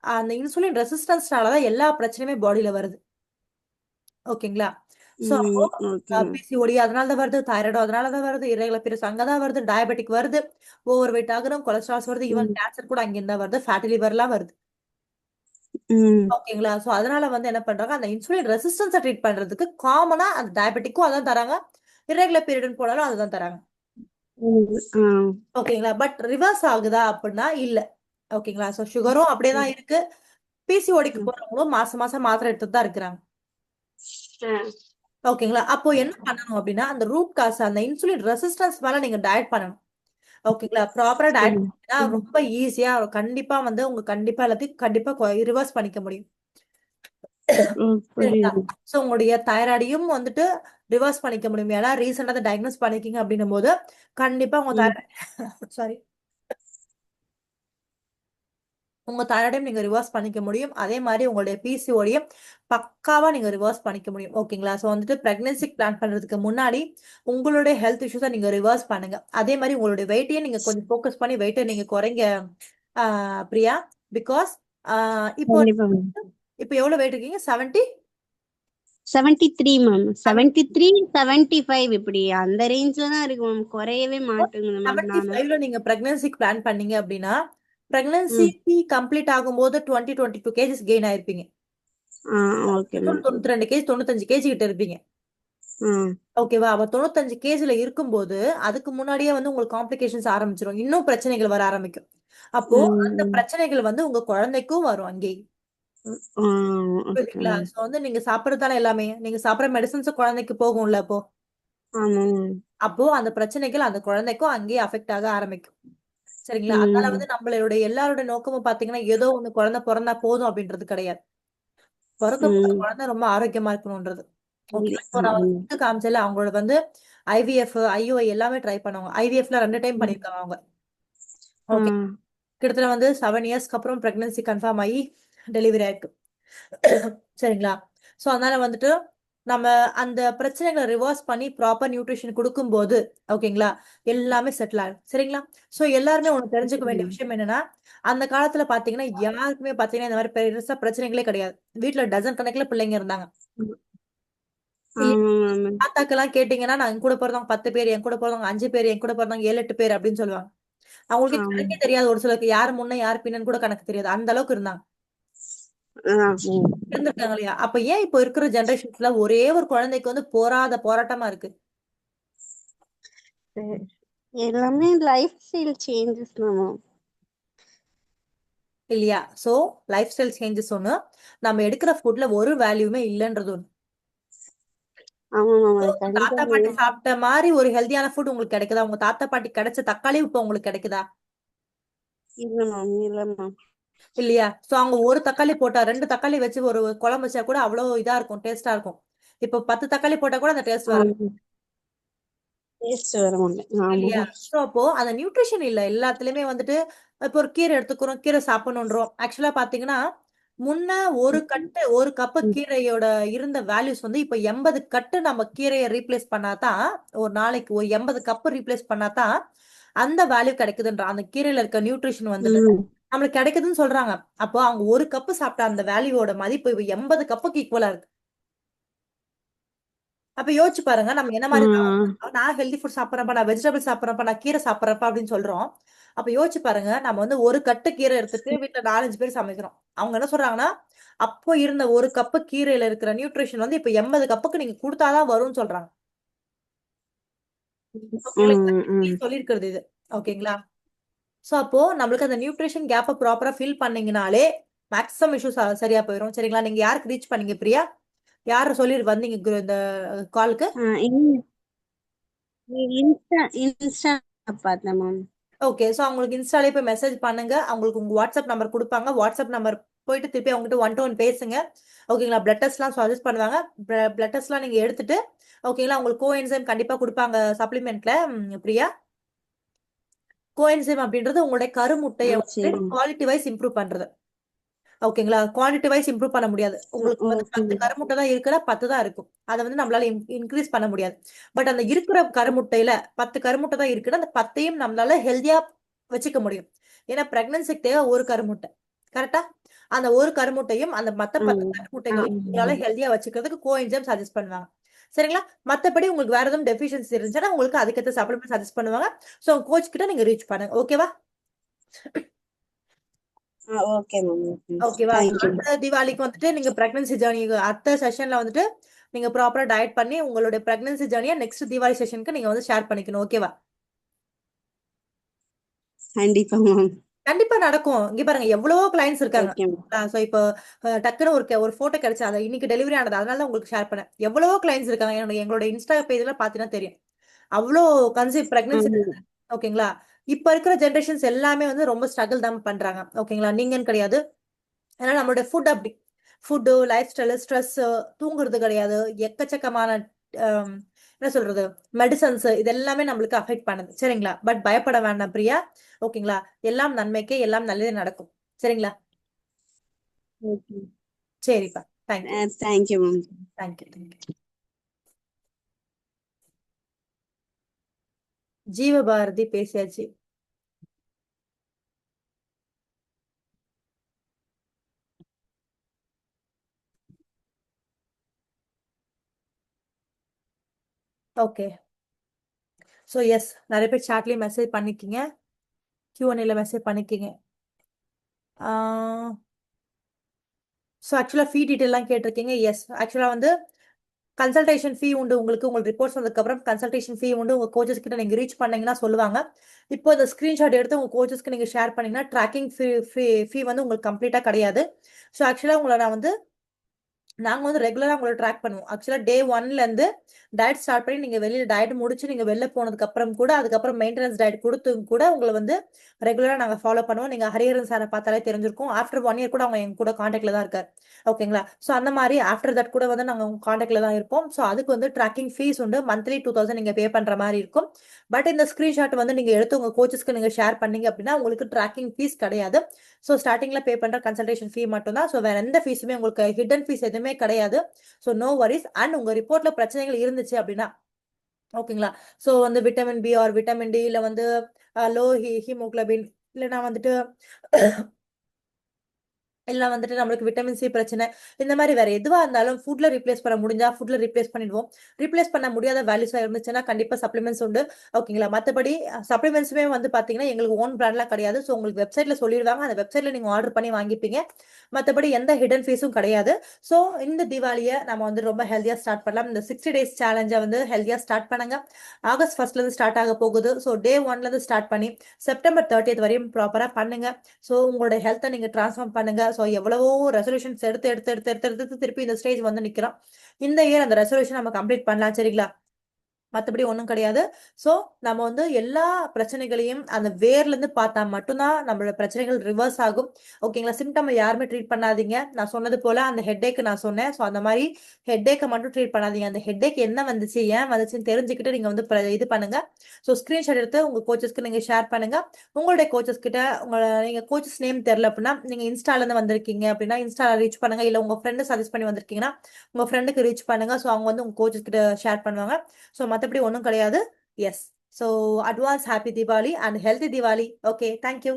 அந்த இன்சுலின் ரெசிஸ்டன்ஸ்னாலதான் எல்லா பிரச்சனையுமே பாடியில வருது. ஓகேங்களா? சோ அப்போ பிசிஓடி அதனாலதான் வருது, தைராய்டு அதனாலதான் வருது, irregular periods அங்கதான் வருது, டயபெட்டிக் வருது, ஓவர் வெயிட் ஆகுறோம், கொலஸ்ட்ரால்ஸ் வருது, ஈவன் கேன்சர் கூட அங்கிருந்தா வருது, ஃபேட்டி லிவர்லாம் வருது. ஓகேங்களா? சோ அதனால வந்து என்ன பண்றாங்க, அந்த இன்சுலின் ரெசிஸ்டன்ஸை ட்ரீட் பண்றதுக்கு காமனா அந்த டயபெட்டிக்கும் அதான் தராங்க, irregular period போனாலும் அதுதான் தராங்க. ஓகேங்களா? பட் ரிவர்ஸ் ஆகுதா அப்படின்னா இல்ல. ஓகேங்களா? சோ சுகரும் அப்படியேதான் இருக்கு. பிசிஓடிக்கு போறவங்களும் மாசம் மாசம் மாத்திரை எடுத்துட்டு தான் இருக்கிறாங்க. ஓகேங்களா? அப்போ என்ன பண்ணணும் அப்படின்னா அந்த ரூட் காஸ் அந்த இன்சுலின் ரெசிஸ்டன்ஸ் மேல நீங்க டயட் பண்ணணும். ஓகேங்களா? ப்ராப்பரா டயட் பண்ணீங்கன்னா ரொம்ப ஈஸியா கண்டிப்பா வந்து உங்க கண்டிப்பா எல்லாத்தையும் கண்டிப்பா ரிவர்ஸ் பண்ணிக்க முடியும். சோ உங்களுடைய தைராய்டையும் வந்துட்டு ரிவர்ஸ் பண்ணிக்க முடியும். ஏன்னா ரீசெண்டா அதை டயக்னோஸ் பண்ணிருக்கீங்க அப்படின்னும் போது கண்டிப்பா உங்க சாரி உங்க தைராய்டையும் நீங்க ரிவர்ஸ் பண்ணிக்க முடியும். அதே மாதிரி உங்களுடைய பிசிஓடியும் பக்காவா நீங்க ரிவர்ஸ் பண்ணிக்க முடியும். ஓகேங்களா? சோ வந்துட்டு பிரெக்னன்சி பிளான் பண்றதுக்கு முன்னாடி உங்களுடைய ஹெல்த் இஷ்யூஸை நீங்க ரிவர்ஸ் பண்ணுங்க. அதே மாதிரி உங்களுடைய வெயிட்டையும் நீங்க கொஞ்சம் ஃபோக்கஸ் பண்ணி வெயிட்டை நீங்க குறைங்க பிரியா. பிகாஸ் இப்போ இப்போ எவ்வளவு வெயிட் இருக்கீங்க? 73 மேம். 73 75 இப்படி அந்த ரேஞ்ச்ல தான் இருக்கு மேம். குறையவே மாட்டேங்குது மேம். 75ல நீங்க பிரெக்னன்சிக்கு பிளான் பண்ணீங்க அப்படின்னா பிரெக்னன்சி கம்ப்ளீட் ஆகும்போது 22 கேஜிஸ் கெயின் ஆயிருப்பீங்க. 92 கேஜி 95 கேஜி கிட்ட இருப்பீங்க. ஓகேவா? அவ 95 கேஜில இருக்கும்போது அதுக்கு முன்னாடியே வந்து உங்களுக்கு காம்ப்ளிகேஷன்ஸ் ஆரம்பிச்சிடும், இன்னும் பிரச்சனைகள் வர ஆரம்பிக்கும். அப்போ அந்த பிரச்சனைகள் வந்து உங்க குழந்தைக்கும் வரும் அங்கேயே. புரியுதுங்களா? சோ வந்து நீங்க சாப்பிடறதால எல்லாமே நீங்க சாப்பிடுற மெடிசன்ஸ் குழந்தைக்கு போகும்ல. அப்போ அந்த பிரச்சனைகள் அந்த குழந்தைக்கும் அங்கேயே அஃபெக்ட் ஆக ஆரம்பிக்கும். சரிங்களா? அதனால வந்து நம்மளுடைய எல்லாரோட நோக்கமும் பாத்தீங்கன்னா ஏதோ ஒண்ணு குழந்தை பிறந்தா போதும் அப்படின்றது கிடையாது. பிறக்க குழந்தை ரொம்ப ஆரோக்கியமா இருக்கணும்ன்றது. ஓகே, காமிச்சல அவங்களோட வந்து IVF IUI எல்லாமே ட்ரை பண்ணுவாங்க. IVFல 2 டைம் பண்ணிருக்காங்க அவங்க. ஓகே, கிட்டத்தட்ட வந்து 7 இயர்ஸ்க்கு அப்புறம் பிரெக்னன்சி கன்ஃபார்ம் ஆகி டெலிவரி ஆயிருக்கு. சரிங்களா? சோ அதனால வந்துட்டு நம்ம அந்த பிரச்சனைகளை ரிவர்ஸ் பண்ணி ப்ராப்பர் நியூட்ரிஷன் கொடுக்கும்போது ஓகேங்களா எல்லாமே செட்டில் ஆகும். சரிங்களா? சோ எல்லாருமே ஒண்ணு தெரிஞ்சுக்க வேண்டிய விஷயம் என்னன்னா அந்த காலத்துல பாத்தீங்கன்னா யாருக்குமே பாத்தீங்கன்னா இந்த மாதிரி பெருசா பிரச்சனைகளே கிடையாது. வீட்டுல டசன் கணக்குல பிள்ளைங்க இருந்தாங்க. தாத்தாக்கெல்லாம் கேட்டீங்கன்னா நான் என் கூட பிறந்தவங்க 10 பேர், என் கூட பிறந்தவங்க 5 பேர், என் கூட பிறந்தவங்க 7-8 பேர் அப்படின்னு சொல்லுவாங்க. அவங்களுக்கு கணக்கே தெரியாது. ஒரு சிலருக்கு யாரு முன்ன யாரு பின்னன்னு கூட கணக்கு தெரியாது. அந்த அளவுக்கு இருந்தாங்க இருந்திருக்காங்க இல்லையா? அப்ப ஏன் இப்போ இருக்கிற ஜெனரேஷன்ஸ்ல ஒரே ஒரு குழந்தைக்கு வந்து போராட்டமா இருக்கு? எல்லாமே லைஃப் ஸ்டைல் சேஞ்சஸ் இல்லையா? சோ லைஃப் ஸ்டைல் சேஞ்சஸ் ஒண்ணு, நம்ம எடுக்கிற ஃபுட்ல ஒரு வேல்யூமே இல்லன்றது ஒண்ணு. தாத்தா பாட்டி சாப்பிட்ட மாதிரி ஒரு ஹெல்தியான ஃபுட் உங்களுக்கு கிடைக்குதா? உங்க தாத்தா பாட்டி கிடைச்ச தக்காளி இப்ப உங்களுக்கு கிடைக்குதா? இல்லையா? சோ அவங்க ஒரு தக்காளி போட்டா 2 தக்காளி வச்சு ஒரு குழம்பு வச்சா கூட அவ்வளவு இதா இருக்கும், டேஸ்டா இருக்கும். இப்ப 10 தக்காளி போட்டா கூட அந்த டேஸ்ட் வரும் இல்லையா? சோ அப்போ அந்த நியூட்ரிஷன் இல்ல எல்லாத்துலயுமே வந்துட்டு. இப்போ ஒரு கீரை எடுத்துக்கிறோம், கீரை சாப்பிடணுன்றோம். ஆக்சுவலா பாத்தீங்கன்னா முன்ன ஒரு கப்பு கீரையோட இருந்த வேல்யூஸ் வந்து இப்ப 80 கட்டு நம்ம கீரையை ரீப்ளேஸ் பண்ணாதான் ஒரு நாளைக்கு ஒரு 80 கப்பு ரீப்ளேஸ் பண்ணாதான் அந்த வேல்யூ கிடைக்குதுன்ற அந்த கீரையில இருக்க நியூட்ரிஷன் வந்துட்டு நம்மளுக்கு கிடைக்குதுன்னு சொல்றாங்க. அப்போ அவங்க ஒரு கப்பு சாப்பிட்ட அந்த வேல்யூவோட மதிப்பு இப்ப 80 கப்புக்கு ஈக்குவலா இருக்கு. அப்ப யோசிச்சு பாருங்க நம்ம என்ன மாதிரி நான் ஹெல்தி ஃபுட் சாப்பிட்றப்ப, நான் வெஜிடபிள் சாப்பிட்றப்ப, நான் கீரை சாப்பிட்றப்ப அப்படின்னு சொல்றோம். அப்ப யோசிச்சு பாருங்க நம்ம வந்து ஒரு கட்டு கீரை எடுத்துட்டு வீட்டுல 4-5 பேர் சமைக்கிறோம். அவங்க என்ன சொல்றாங்கன்னா அப்போ இருந்த ஒரு கப்பு கீரையில இருக்கிற நியூட்ரிஷன் வந்து இப்ப 80 கப்புக்கு நீங்க கொடுத்தாதான் வரும்னு சொல்றாங்க. சொல்லிருக்கிறது இது. ஓகேங்களா? சோ அப்போ நம்மளுக்கு அந்த நியூட்ரிஷன் கேப்பை ப்ராப்பரா ஃபில் பண்ணீங்கனாலே மேக்ஸிமம் இஷ்யூஸ் சரியா போயிடும். சரிங்களா? நீங்க யாருக்கு ரீச் பண்ணீங்க பிரியா? யார் சொல்லி வந்தீங்க இந்த காலுக்கு? இன்ஸ்டா பார்த்தேன் மேம். ஓகே, ஸோ அவங்களுக்கு இன்ஸ்டாலே போய் மெசேஜ் பண்ணுங்க. அவங்களுக்கு உங்க வாட்ஸ்அப் நம்பர் கொடுப்பாங்க. வாட்ஸ்அப் நம்பர் போயிட்டு திருப்பி அவங்ககிட்ட 1 to 1 பேசுங்க. ஓகேங்களா? பிளட் டெஸ்ட்லாம் சஜஸ்ட் பண்ணுவாங்க. பிளட் டெஸ்ட்லாம் நீங்க எடுத்துட்டு ஓகேங்களா? உங்களுக்கு கோஎன்சைம் கண்டிப்பா கொடுப்பாங்க சப்ளிமெண்ட்ல. பிரியா, கோஎன்சைம் அப்படின்றது உங்களுடைய கருமுட்டையை குவாலிட்டி வைஸ் இம்ப்ரூவ் பண்றது. ஓகேங்களா? குவான்டிட்டி வைஸ் இம்ப்ரூவ் பண்ண முடியாது. உங்களுக்கு வந்து 10 கருமுட்டை தான் இருக்குன்னா 10 தான் இருக்கும். அதை வந்து நம்மளால இன்க்ரீஸ் பண்ண முடியாது. பட் அந்த இருக்கிற கருமுட்டையில 10 கருமுட்டை தான் இருக்குன்னா அந்த 10ஐயும் நம்மளால ஹெல்தியா வச்சுக்க முடியும். ஏன்னா பிரெக்னன்சிக்கு தேவை ஒரு கருமுட்டை, கரெக்டா? அந்த ஒரு கருமுட்டையும் அந்த மத்த 10 கருமுட்டைகளையும் உங்களால ஹெல்தியா வச்சுக்கிறதுக்கு கோஎன்சைம் சஜஸ்ட் பண்ணுவாங்க. சரிங்களா? மத்தபடி உங்களுக்கு வேற எதுவும் டெஃபிஷியன்சி இருந்துச்சுன்னா உங்களுக்கு அதுக்கேற்ற சப்ளிமெண்ட் சஜஸ்ட் பண்ணுவாங்க. ஸோ கோச் கிட்ட நீங்க ரீச் பண்ணுங்க. ஓகேவா? Okay ma'am. ஓகேவா? அடுத்த தீபாவளிக்கு வந்துட்டு நீங்க பிரெக்னன்சி ஜர்னி அடுத்த செஷன்ல வந்துட்டு நீங்க ப்ராப்பரா டயட் பண்ணி உங்களுடைய பிரெக்னன்சி ஜர்னியை நெக்ஸ்ட் தீபாவளி செஷனுக்கு நீங்க வந்து ஷேர் பண்ணிக்கணும். ஓகேவா? கண்டிப்பா மேம். கண்டிப்பா நடக்கும். இங்க பாருங்க எவ்வளவோ கிளைண்ட்ஸ் இருக்காங்க. சோ இப்போ டக்குன்னு ஒரு போட்டோ கிடைச்சு அதை இன்னைக்கு டெலிவரி ஆனது, அதனால தான் உங்களுக்கு ஷேர் பண்ணேன். எவ்வளவோ கிளைண்ட்ஸ் இருக்காங்க. எங்களோட இன்ஸ்டா பேஜ்ல பாத்தீங்கன்னா தெரியும். அவ்வளோ கன்சீவ் பிரெக்னன்சி. ஓகேங்களா? இப்ப இருக்கிற ஜென்ரேஷன்ஸ் எல்லாமே வந்து ரொம்ப ஸ்ட்ரகிள் தான் பண்றாங்க. ஓகேங்களா? நீங்கன்னு கிடையாது. ஏன்னா நம்மளுடைய ஃபுட் அப்படி ஃபுட்டு, லைஃப் ஸ்டைலு, ஸ்ட்ரெஸ், தூங்குறது கிடையாது, எக்கச்சக்கமான என்ன சொல்றது மெடிசன்ஸ், இது எல்லாமே நம்மளுக்கு அஃபெக்ட் பண்ணுது. சரிங்களா? பட் பயப்பட வேண்டாம் பிரியா. ஓகேங்களா? எல்லாம் நன்மைக்கே, எல்லாம் நல்லதே நடக்கும். சரிங்களா? சரிப்பா. Thank you ma'am. தேங்க்யூ. ஜீவபாரதி பேசியாச்சு. ஓகே, ஸோ எஸ், நிறைய பேர் சாட்லேயும் மெசேஜ் பண்ணிக்கிங்க, Q&Aல மெசேஜ் பண்ணிக்கிங்க. ஸோ ஆக்சுவலாக ஃபீ டீட்டெயிலாம் கேட்டிருக்கீங்க. எஸ், ஆக்சுவலாக வந்து கன்சல்டேஷன் ஃபீ உண்டு. உங்களுக்கு ரிப்போர்ட்ஸ் வந்ததுக்கப்புறம் கன்சல்டேஷன் ஃபீ உண்டு. உங்கள் கோச்சஸ் கிட்ட நீங்கள் ரீச் பண்ணீங்கன்னா சொல்லுவாங்க. இப்போ இந்த ஸ்க்ரீன்ஷாட் எடுத்து உங்கள் கோச்சஸ்க்கு நீங்கள் ஷேர் பண்ணீங்கன்னா ட்ராக்கிங் ஃபீ வந்து உங்களுக்கு கம்ப்ளீட்டாக கிடையாது. ஸோ ஆக்சுவலாக உங்களை நாங்கள் வந்து ரெகுலராக உங்களை ட்ராக் பண்ணுவோம். ஆக்சுவலாக டே 1லேருந்து டயட் ஸ்டார்ட் பண்ணி நீங்கள் வெளியில் டயட் முடிச்சு நீங்கள் வெளில போனதுக்கப்புறம் கூட அதுக்கப்புறம் மெயின்டெனன்ஸ் டயட் கொடுத்து கூட உங்களை வந்து ரெகுலராக நாங்கள் ஃபாலோ பண்ணுவோம். நீங்கள் ஹரிஹரன் சாரை பார்த்தாலே தெரிஞ்சிருக்கும். ஆஃப்டர் 1 இயர் கூட அவங்க எங்க கூட காண்டாக்டில் தான் இருக்கார். ஓகேங்களா? ஸோ அந்த மாதிரி ஆஃப்டர் தட் கூட வந்து நாங்கள் காண்டாக்டில் தான் இருப்போம். ஸோ அதுக்கு வந்து ட்ராக்கிங் ஃபீஸ் உண்டு. மந்த்லி 2000 நீங்கள் பே பண்ணுற மாதிரி இருக்கும். பட் இந்த ஸ்க்ரீன்ஷாட் வந்து நீங்கள் எடுத்து உங்கள் கோச்சஸ்க்கு நீங்கள் ஷேர் பண்ணீங்க அப்படின்னா உங்களுக்கு ட்ராக்கிங் ஃபீஸ் கிடையாது. ஸோ ஸ்டார்டிங்கில் பே பண்ணுற கன்சல்டேஷன் ஃபீ மட்டும் தான். ஸோ வேற எந்த ஃபீஸுமே உங்களுக்கு ஹிடன் ஃபீஸ் எதுவுமே கிடையாது. So no worries. அண்ட் உங்கள் ரிப்போர்ட்டில் பிரச்சனைகள் இருந்துச்சு அப்படின்னா ஓகேங்களா? ஸோ வந்து vitamin B or vitamin D, இல்லை வந்து லோ ஹீமோக்ளோபின், இல்லைனா வந்துட்டு எல்லாம் வந்துட்டு நம்மளுக்கு விட்டமின் சி பிரச்சனை, இந்த மாதிரி வேற எதுவாக இருந்தாலும் ஃபுட்ல ரீப்ளேஸ் பண்ண முடிஞ்சா ஃபுட்ல ரீப்ளேஸ் பண்ணிடுவோம். ரீப்ளேஸ் பண்ண முடியாத வேல்யூஸா இருந்துச்சுன்னா கண்டிப்பா சப்ளிமெண்ட்ஸ் உண்டு. ஓகேங்களா? மற்றபடி சப்ளிமெண்ட்ஸுமே வந்து பாத்தீங்கன்னா எங்களுக்கு ஓன் பிராண்ட்லாம் கிடையாது. ஸோ உங்களுக்கு வெப்சைட்ல சொல்லிடுவாங்க, அந்த வெப்சைட்ல நீங்க ஆர்டர் பண்ணி வாங்கிப்பீங்க. மற்றபடி எந்த ஹிடன் ஃபீஸும் கிடையாது. ஸோ இந்த தீபாவளியை நம்ம வந்து ரொம்ப ஹெல்த்தியா ஸ்டார்ட் பண்ணலாம். இந்த 60 days சேலஞ்சை வந்து ஹெல்த்தியா ஸ்டார்ட் பண்ணுங்க. ஆகஸ்ட் 1st இருந்து ஸ்டார்ட் ஆக போகுது. ஸோ டே 1லேருந்து ஸ்டார்ட் பண்ணி செப்டம்பர் 30th வரையும் ப்ராப்பரா பண்ணுங்க. ஸோ உங்களோட ஹெல்த்தை நீங்க டிரான்ஸ்ஃபார்ம் பண்ணுங்க. ஸோ எவ்வளவோ ரெசல்யூஷன்ஸ் எடுத்து திருப்பி இந்த ஸ்டேஜ் வந்து நிக்கிறோம். இந்த இயர் அந்த ரெசல்யூஷன் நம்ம கம்ப்ளீட் பண்ணலாம். சரிங்களா? மற்றபடி ஒன்றும் கிடையாது. ஸோ நம்ம வந்து எல்லா பிரச்சனைகளையும் அந்த வேர்ல இருந்து பார்த்தா மட்டும்தான் நம்மளோட பிரச்சனைகள் ரிவர்ஸ் ஆகும். ஓகேங்களா? சிம்டம் யாருமே ட்ரீட் பண்ணாதீங்க. நான் சொன்னது போல அந்த ஹெட்டேக்கு நான் சொன்னேன். ஸோ அந்த மாதிரி ஹெட்டேக்கை மட்டும் ட்ரீட் பண்ணாதீங்க. அந்த ஹெட்டேக் என்ன வந்துச்சு, ஏன் வந்துச்சுன்னு தெரிஞ்சுக்கிட்டு நீங்க வந்து இது பண்ணுங்க. ஸோ ஸ்கிரீன்ஷாட் எடுத்து உங்க கோச்சஸ்க்கு நீங்க ஷேர் பண்ணுங்க. உங்களுடைய கோச்சஸ் கிட்ட நீங்க கோச்சஸ் நேம் தெரியல அப்படின்னா நீங்க இன்ஸ்டால இருந்து வந்திருக்கீங்க அப்படின்னா இன்ஸ்டால ரீச் பண்ணுங்க. இல்ல உங்க ஃப்ரெண்டு சஜஸ்ட் பண்ணி வந்திருக்கீங்கன்னா உங்க ஃப்ரெண்டுக்கு ரீச் பண்ணுங்க. ஸோ அவங்க வந்து உங்க கோச்சஸ் கிட்ட ஷேர் பண்ணுவாங்க. ஸோ மற்றபடி ஒன்றும் கிடையாது. Yes, so advance happy Deepavali and healthy Deepavali. Okay, thank you.